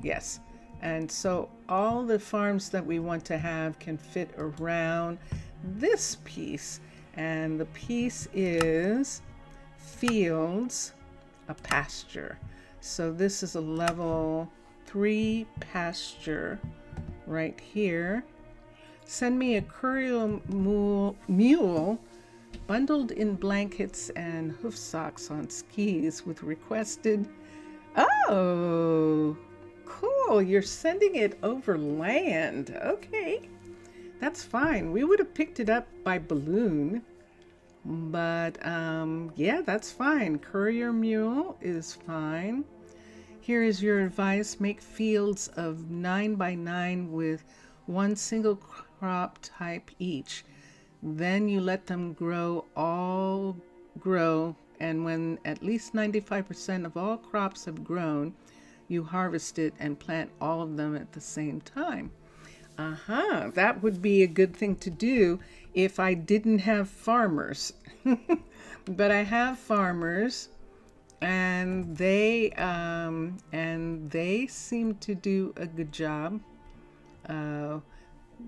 Yes. And so all the farms that we want to have can fit around this piece. And the piece is fields, a pasture. So this is a level 3 pasture right here. Send me a courier mule bundled in blankets and hoof socks on skis with requested. Oh, cool. You're sending it over land. Okay, that's fine. We would have picked it up by balloon, but yeah, that's fine. Courier mule is fine. Here is your advice. Make fields of 9 by 9 with one single crop type each. Then you let them grow, and when at least 95% of all crops have grown, you harvest it and plant all of them at the same time. That would be a good thing to do if I didn't have farmers. But I have farmers, and they seem to do a good job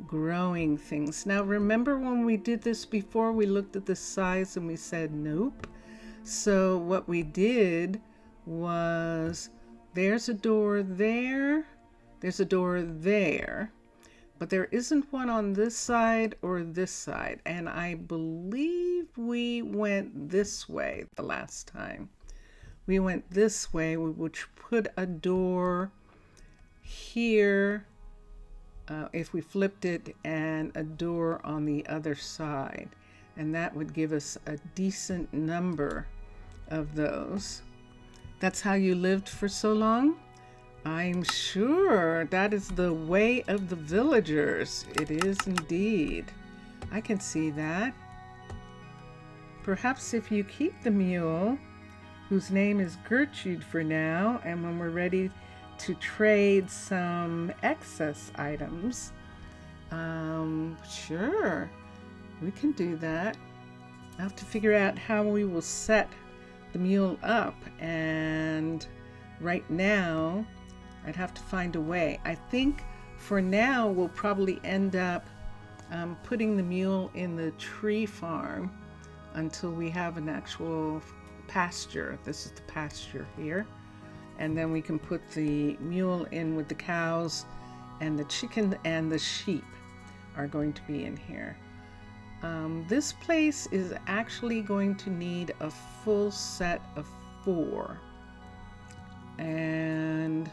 growing things. Now remember when we did this before, we looked at the size and we said nope. So what we did was, there's a door there, there's a door there, but there isn't one on this side or this side. And I believe we went this way the last time. We went this way, which put a door here, if we flipped it, and a door on the other side. And that would give us a decent number of those. That's how you lived for so long? I'm sure that is the way of the villagers. It is indeed. I can see that. Perhaps if you keep the mule, whose name is Gertrude for now, and when we're ready to trade some excess items, sure, we can do that. I have to figure out how we will set the mule up, and right now I'd have to find a way. I think for now we'll probably end up putting the mule in the tree farm until we have an actual pasture. This is the pasture here. And then we can put the mule in with the cows, and the chicken and the sheep are going to be in here. This place is actually going to need a full set of 4. And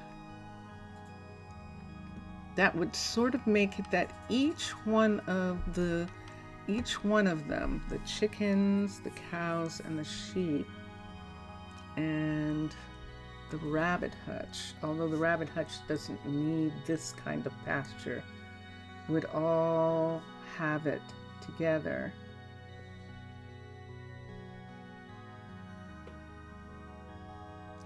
that would sort of make it that each one of them, the chickens, the cows, and the sheep, and the rabbit hutch, although the rabbit hutch doesn't need this kind of pasture, would all have it together.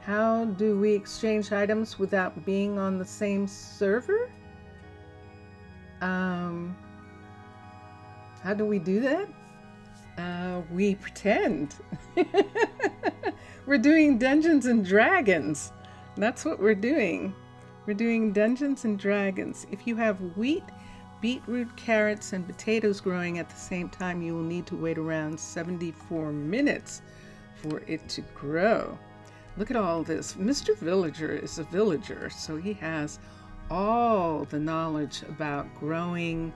How do we exchange items without being on the same server? How do we do that? We pretend. We're doing Dungeons and Dragons. That's what we're doing. We're doing Dungeons and Dragons. If you have wheat, beetroot, carrots, and potatoes growing at the same time, you will need to wait around 74 minutes for it to grow. Look at all this. Mr. Villager is a villager, so he has all the knowledge about growing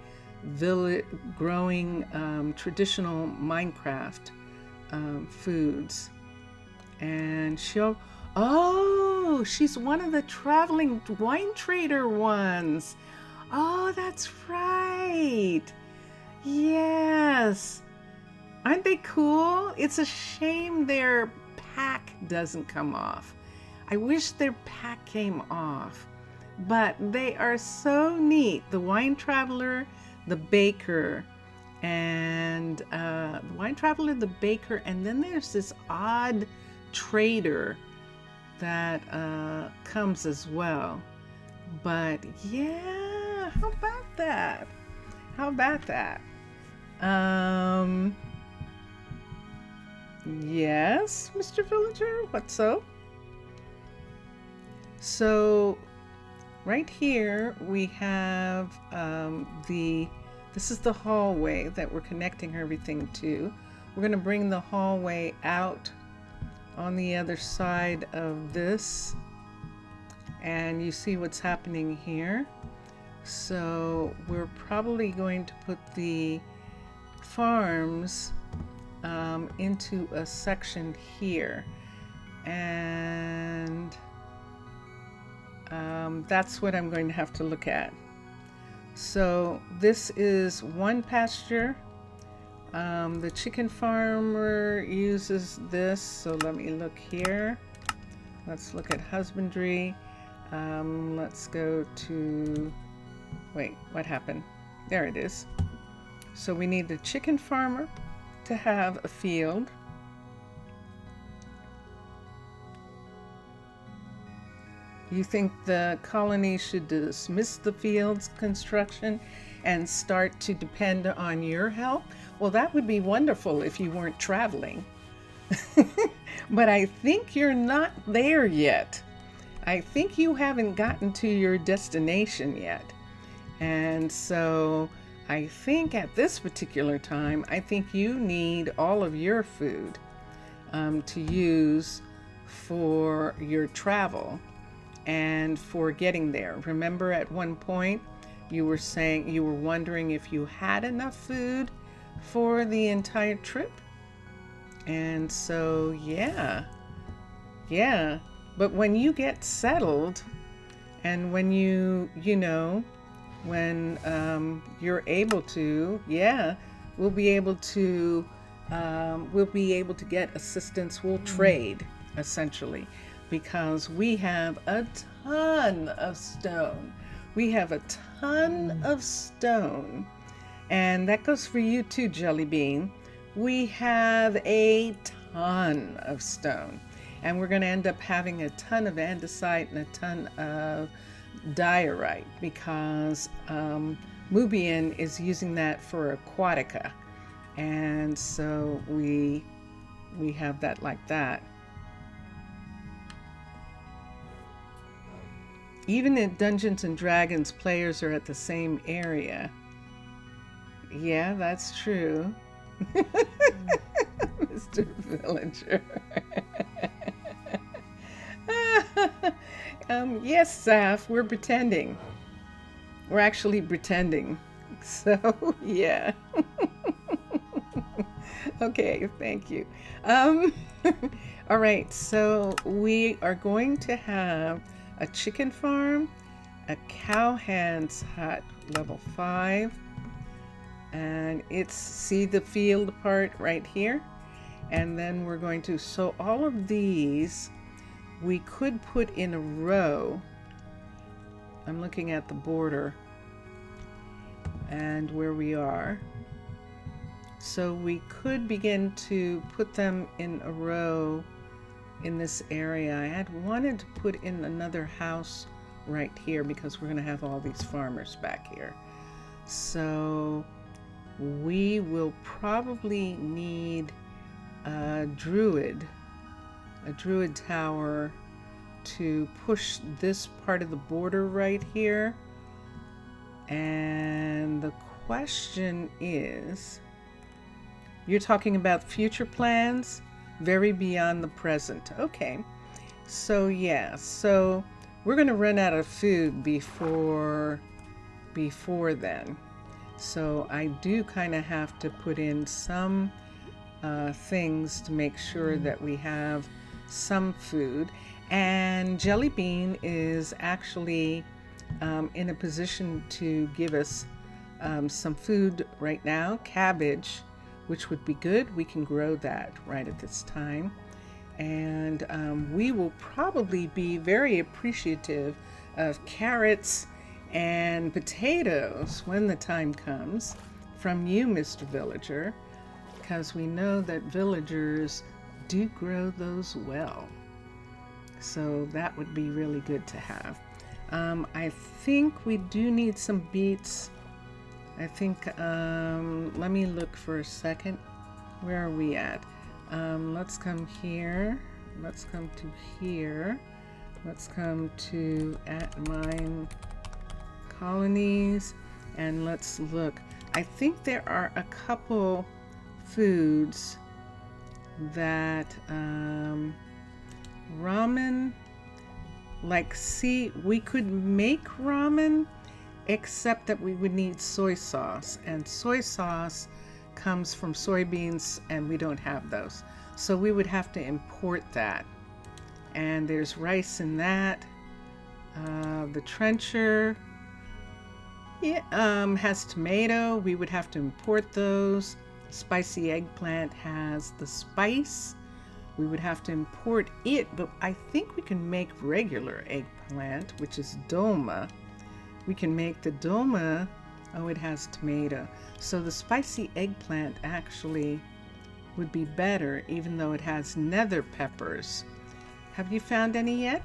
traditional Minecraft foods. And she's one of the traveling wine trader ones. Oh, that's right. Yes. Aren't they cool? It's a shame their pack doesn't come off. I wish their pack came off, but they are so neat. The wine traveler, the baker, and the wine traveler, the baker, and then there's this odd trader that comes as well. But yeah, how about that? How about that? Yes, Mr. Villager, what so? So right here we have this is the hallway that we're connecting everything to. We're going to bring the hallway out on the other side of this, and you see what's happening here. So we're probably going to put the farms into a section here, and that's what I'm going to have to look at. So this is one pasture. The chicken farmer uses this, so let me look here. Let's look at husbandry. Let's go to, wait, what happened? There it is. So we need the chicken farmer to have a field. You think the colony should dismiss the field's construction and start to depend on your help? Well, that would be wonderful if you weren't traveling. But I think you're not there yet. I think you haven't gotten to your destination yet. And so I think at this particular time, I think you need all of your food to use for your travel and for getting there. Remember at one point you were saying, you were wondering if you had enough food for the entire trip. And so, yeah. But when you get settled and when when you're able to, we'll be able to get assistance. We'll trade essentially, because we have a ton of stone. We have a ton of stone. And that goes for you too, Jelly Bean. We have a ton of stone. And we're going to end up having a ton of andesite and a ton of diorite, because Mubian is using that for Aquatica. And so we have that like that. Even in Dungeons and Dragons, players are at the same area. Yeah, that's true. Mr. Villager. Yes, Saf, we're pretending. We're actually pretending. So, yeah. Okay, thank you. All right, so we are going to have a chicken farm, a cowhand's hut, level 5, and it's, see the field part right here? And then we're going to, so all of these we could put in a row. I'm looking at the border and where we are. So we could begin to put them in a row in this area. I had wanted to put in another house right here because we're going to have all these farmers back here. So we will probably need a druid tower to push this part of the border right here. And the question is, you're talking about future plans, very beyond the present. Okay, so yeah, so we're going to run out of food before then. So I do kind of have to put in some things to make sure that we have some food. And Jelly Bean is actually in a position to give us some food right now, cabbage, which would be good. We can grow that right at this time. And we will probably be very appreciative of carrots and potatoes when the time comes from you, Mr. Villager, because we know that villagers do grow those well. So that would be really good to have. I think we do need some beets. I think, let me look for a second. Where are we at? Let's come here. Let's come to here. Let's come to at Minecolonies, and let's look. I think there are a couple foods that ramen, like, see, we could make ramen, except that we would need soy sauce, and soy sauce comes from soybeans and we don't have those, so we would have to import that. And there's rice in that. The trencher, yeah, has tomato. We would have to import those. Spicy eggplant has the spice. We would have to import it, but I think we can make regular eggplant, which is doma. We can make the doma. Oh, it has tomato. So the spicy eggplant actually would be better, even though it has nether peppers. Have you found any yet?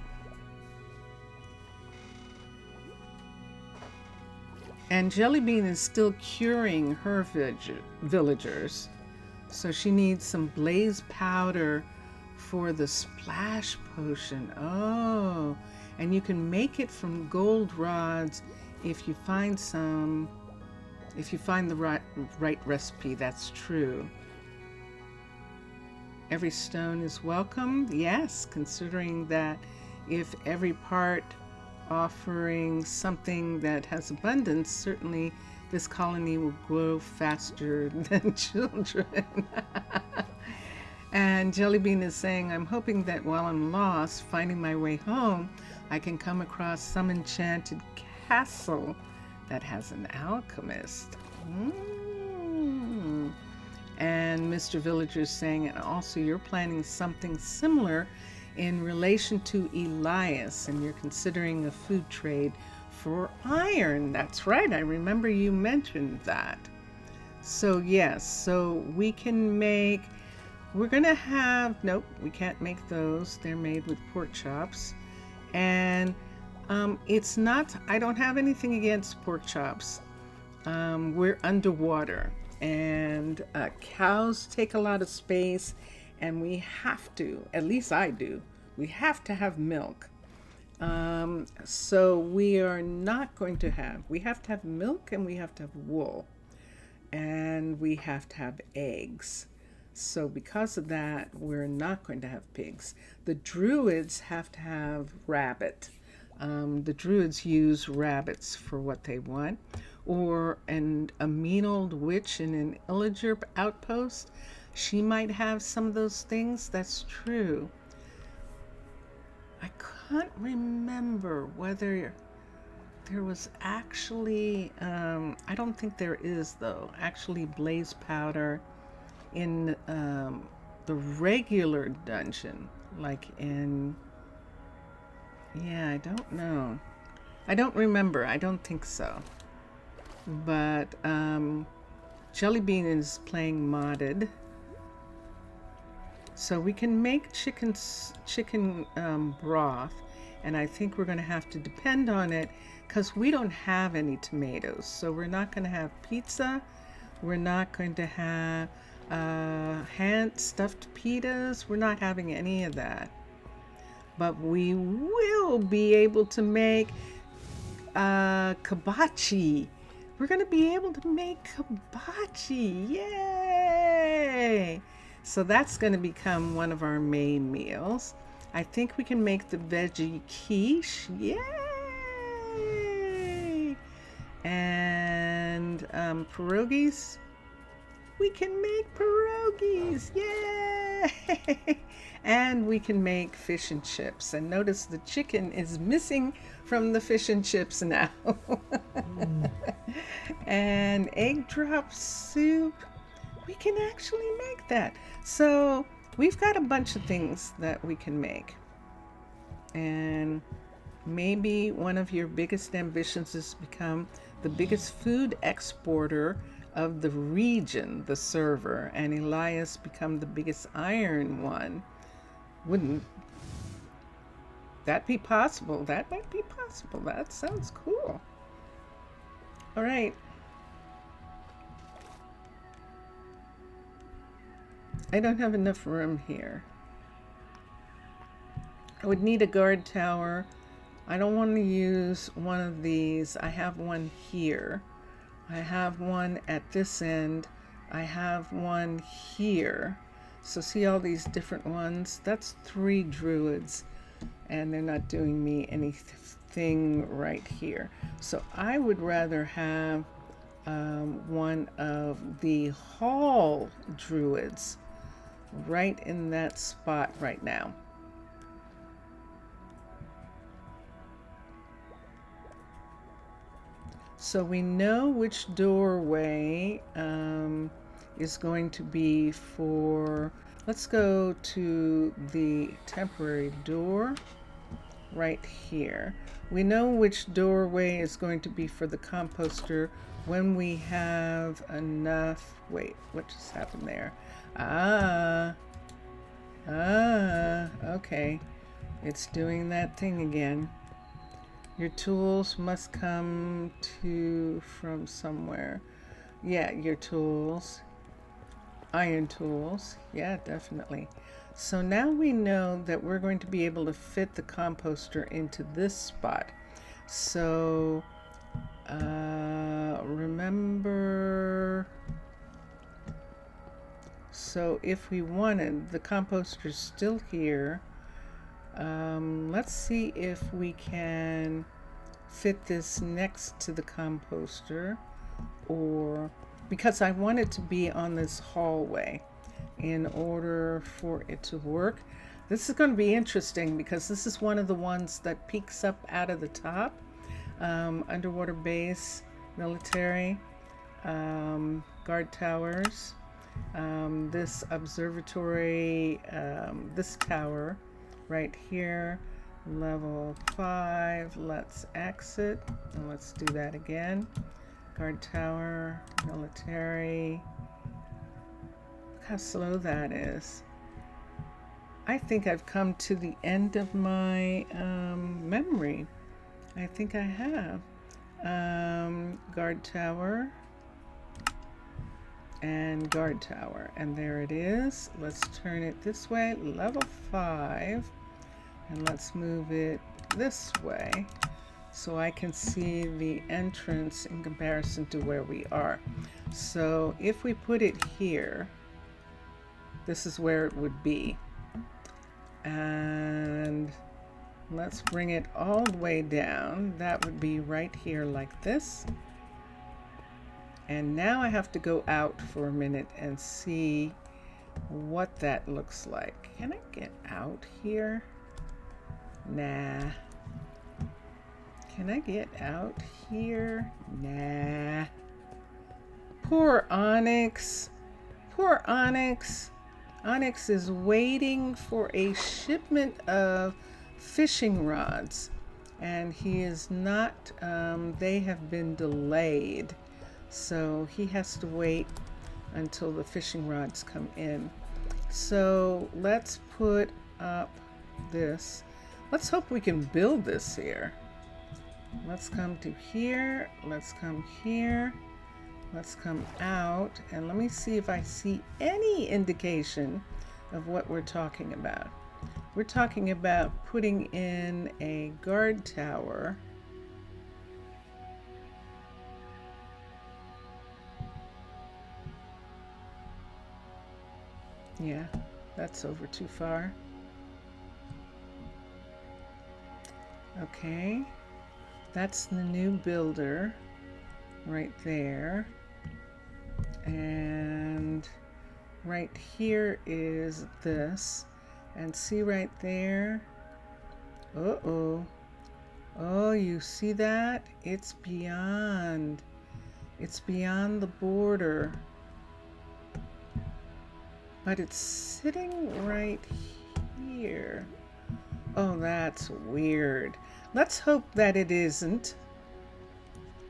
And Jellybean is still curing her villagers. So she needs some blaze powder for the splash potion. Oh, and you can make it from gold rods if you find some, if you find the right recipe. That's true. Every stone is welcome. Yes, considering that if every part offering something that has abundance, certainly this colony will grow faster than children. And Jellybean is saying, I'm hoping that while I'm lost, finding my way home, I can come across some enchanted castle that has an alchemist. And Mr. Villager is saying, and also you're planning something similar in relation to Elias, and you're considering a food trade for iron. That's right, I remember you mentioned that. So yes, so we can make, we're gonna have, nope, we can't make those. They're made with pork chops. And it's not, I don't have anything against pork chops. We're underwater, and cows take a lot of space, and we have to, at least I do, we have to have milk. So we are not going to we have to have milk and we have to have wool and we have to have eggs. So because of that, we're not going to have pigs. The druids have to have rabbit. The druids use rabbits for what they want. A mean old witch in an illager outpost, she might have some of those things. That's true. I can't remember whether there was actually, I don't think there is though, actually blaze powder in the regular dungeon, like in, yeah, I don't know. I don't remember. I don't think so. But Jellybean is playing modded. So we can make chicken broth, and I think we're going to have to depend on it because we don't have any tomatoes. So we're not going to have pizza. We're not going to have hand stuffed pitas. We're not having any of that. But we will be able to make kibachi. We're going to be able to make kibachi. Yay! So that's going to become one of our main meals. I think we can make the veggie quiche. Yay! And pierogies. We can make pierogies. Yay! And we can make fish and chips. And notice the chicken is missing from the fish and chips now. And egg drop soup. We can actually make that. So we've got a bunch of things that we can make. And maybe one of your biggest ambitions is to become the biggest food exporter of the region, the server, and Elias become the biggest iron one. Wouldn't that be possible? That might be possible. That sounds cool. All right. I don't have enough room here. I would need a guard tower. I don't want to use one of these. I have one here. I have one at this end. I have one here. So see all these different ones? That's 3 druids, and they're not doing me anything right here. So I would rather have one of the hall druids right in that spot right now. So we know which doorway is going to be for, let's go to the temporary door right here. We know which doorway is going to be for the composter when we have enough, wait, what just happened there? Okay. It's doing that thing again. Your tools must come from somewhere. Yeah, your tools. Iron tools. Yeah, definitely. So now we know that we're going to be able to fit the composter into this spot. So, remember... So if we wanted, the composter's still here. Let's see if we can fit this next to the composter, or because I want it to be on this hallway in order for it to work. This is going to be interesting because this is one of the ones that peeks up out of the top. Underwater base, military, guard towers. This observatory, this tower right here, level 5. Let's exit and let's do that again. Guard tower, military. Look how slow that is. I think I've come to the end of my memory. I think I have. Guard tower. And guard tower, and there it is. Let's turn it this way. Level 5. And let's move it this way so I can see the entrance in comparison to where we are. So if we put it here, this is where it would be. And let's bring it all the way down. That would be right here like this. And now I have to go out for a minute and see what that looks like. Can I get out here? Nah. Can I get out here? Nah. Poor Onyx. Poor Onyx. Onyx is waiting for a shipment of fishing rods, and he is not, they have been delayed. So he has to wait until the fishing rods come in. So let's put up this. Let's hope we can build this here. Let's come to here. Let's come here. Let's come out. And let me see if I see any indication of what we're talking about. We're talking about putting in a guard tower. Yeah, that's over too far. Okay, that's the new builder right there. And right here is this. And see right there? Uh-oh. Oh, you see that? It's beyond. It's beyond the border. But it's sitting right here. Oh, that's weird. Let's hope that it isn't.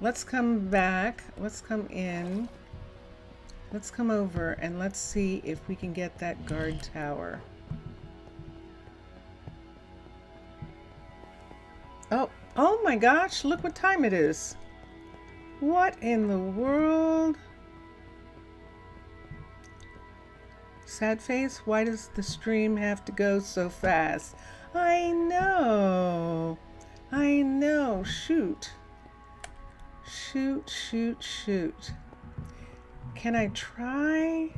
Let's come back. Let's come in. Let's come over and let's see if we can get that guard tower. Oh my gosh, look what time it is. What in the world? Sad face, why does the stream have to go so fast? I know. Shoot. Shoot. Can I try?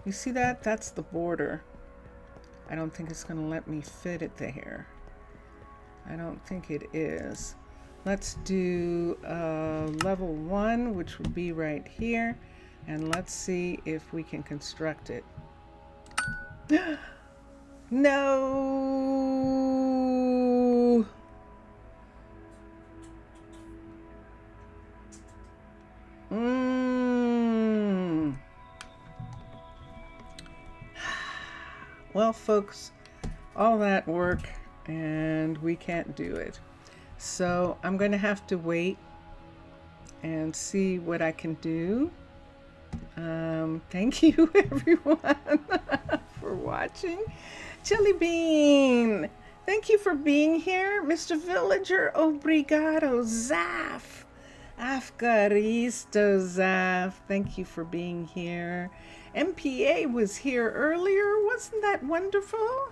You see that? That's the border. I don't think it's gonna let me fit it there. I don't think it is. Let's do level 1, which would be right here, and let's see if we can construct it. No! Well, folks, all that work and we can't do it. So I'm going to have to wait and see what I can do. Thank you everyone for watching. Jelly Bean, thank you for being here. Mr. Villager, obrigado. Zaf, Afgaristo Zaf, thank you for being here. MPA was here earlier. Wasn't that wonderful?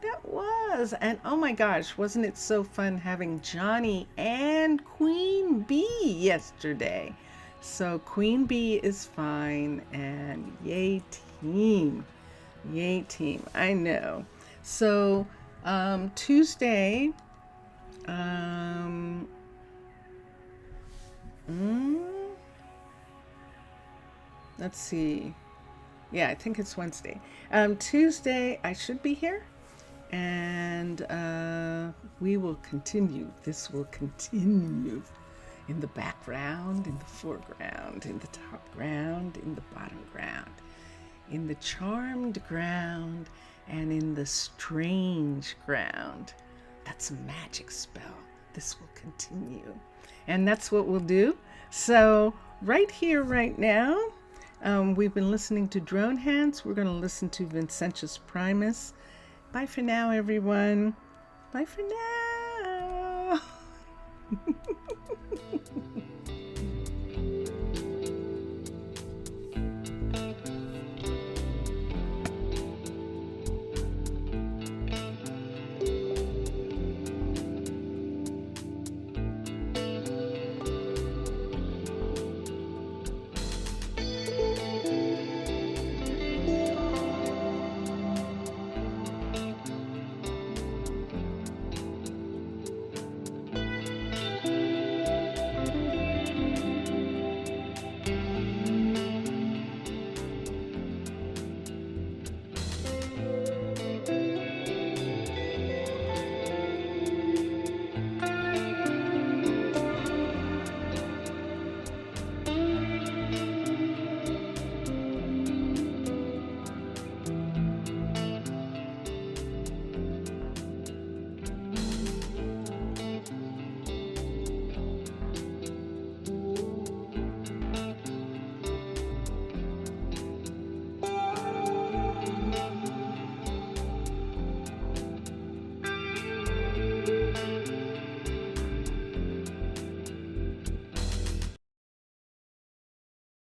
That was. And oh my gosh, wasn't it so fun having Johnny and Queen Bee yesterday? So Queen Bee is fine, and yay team. I know. So Tuesday, let's see. Yeah, I think it's Wednesday. Tuesday, I should be here. And we will continue. This will continue in the background, in the foreground, in the top ground, in the bottom ground, in the charmed ground, and in the strange ground. That's a magic spell. This will continue. And that's what we'll do. So right here, right now, we've been listening to Drone Hands. We're going to listen to Vincentius Primus. Bye for now, everyone. Bye for now.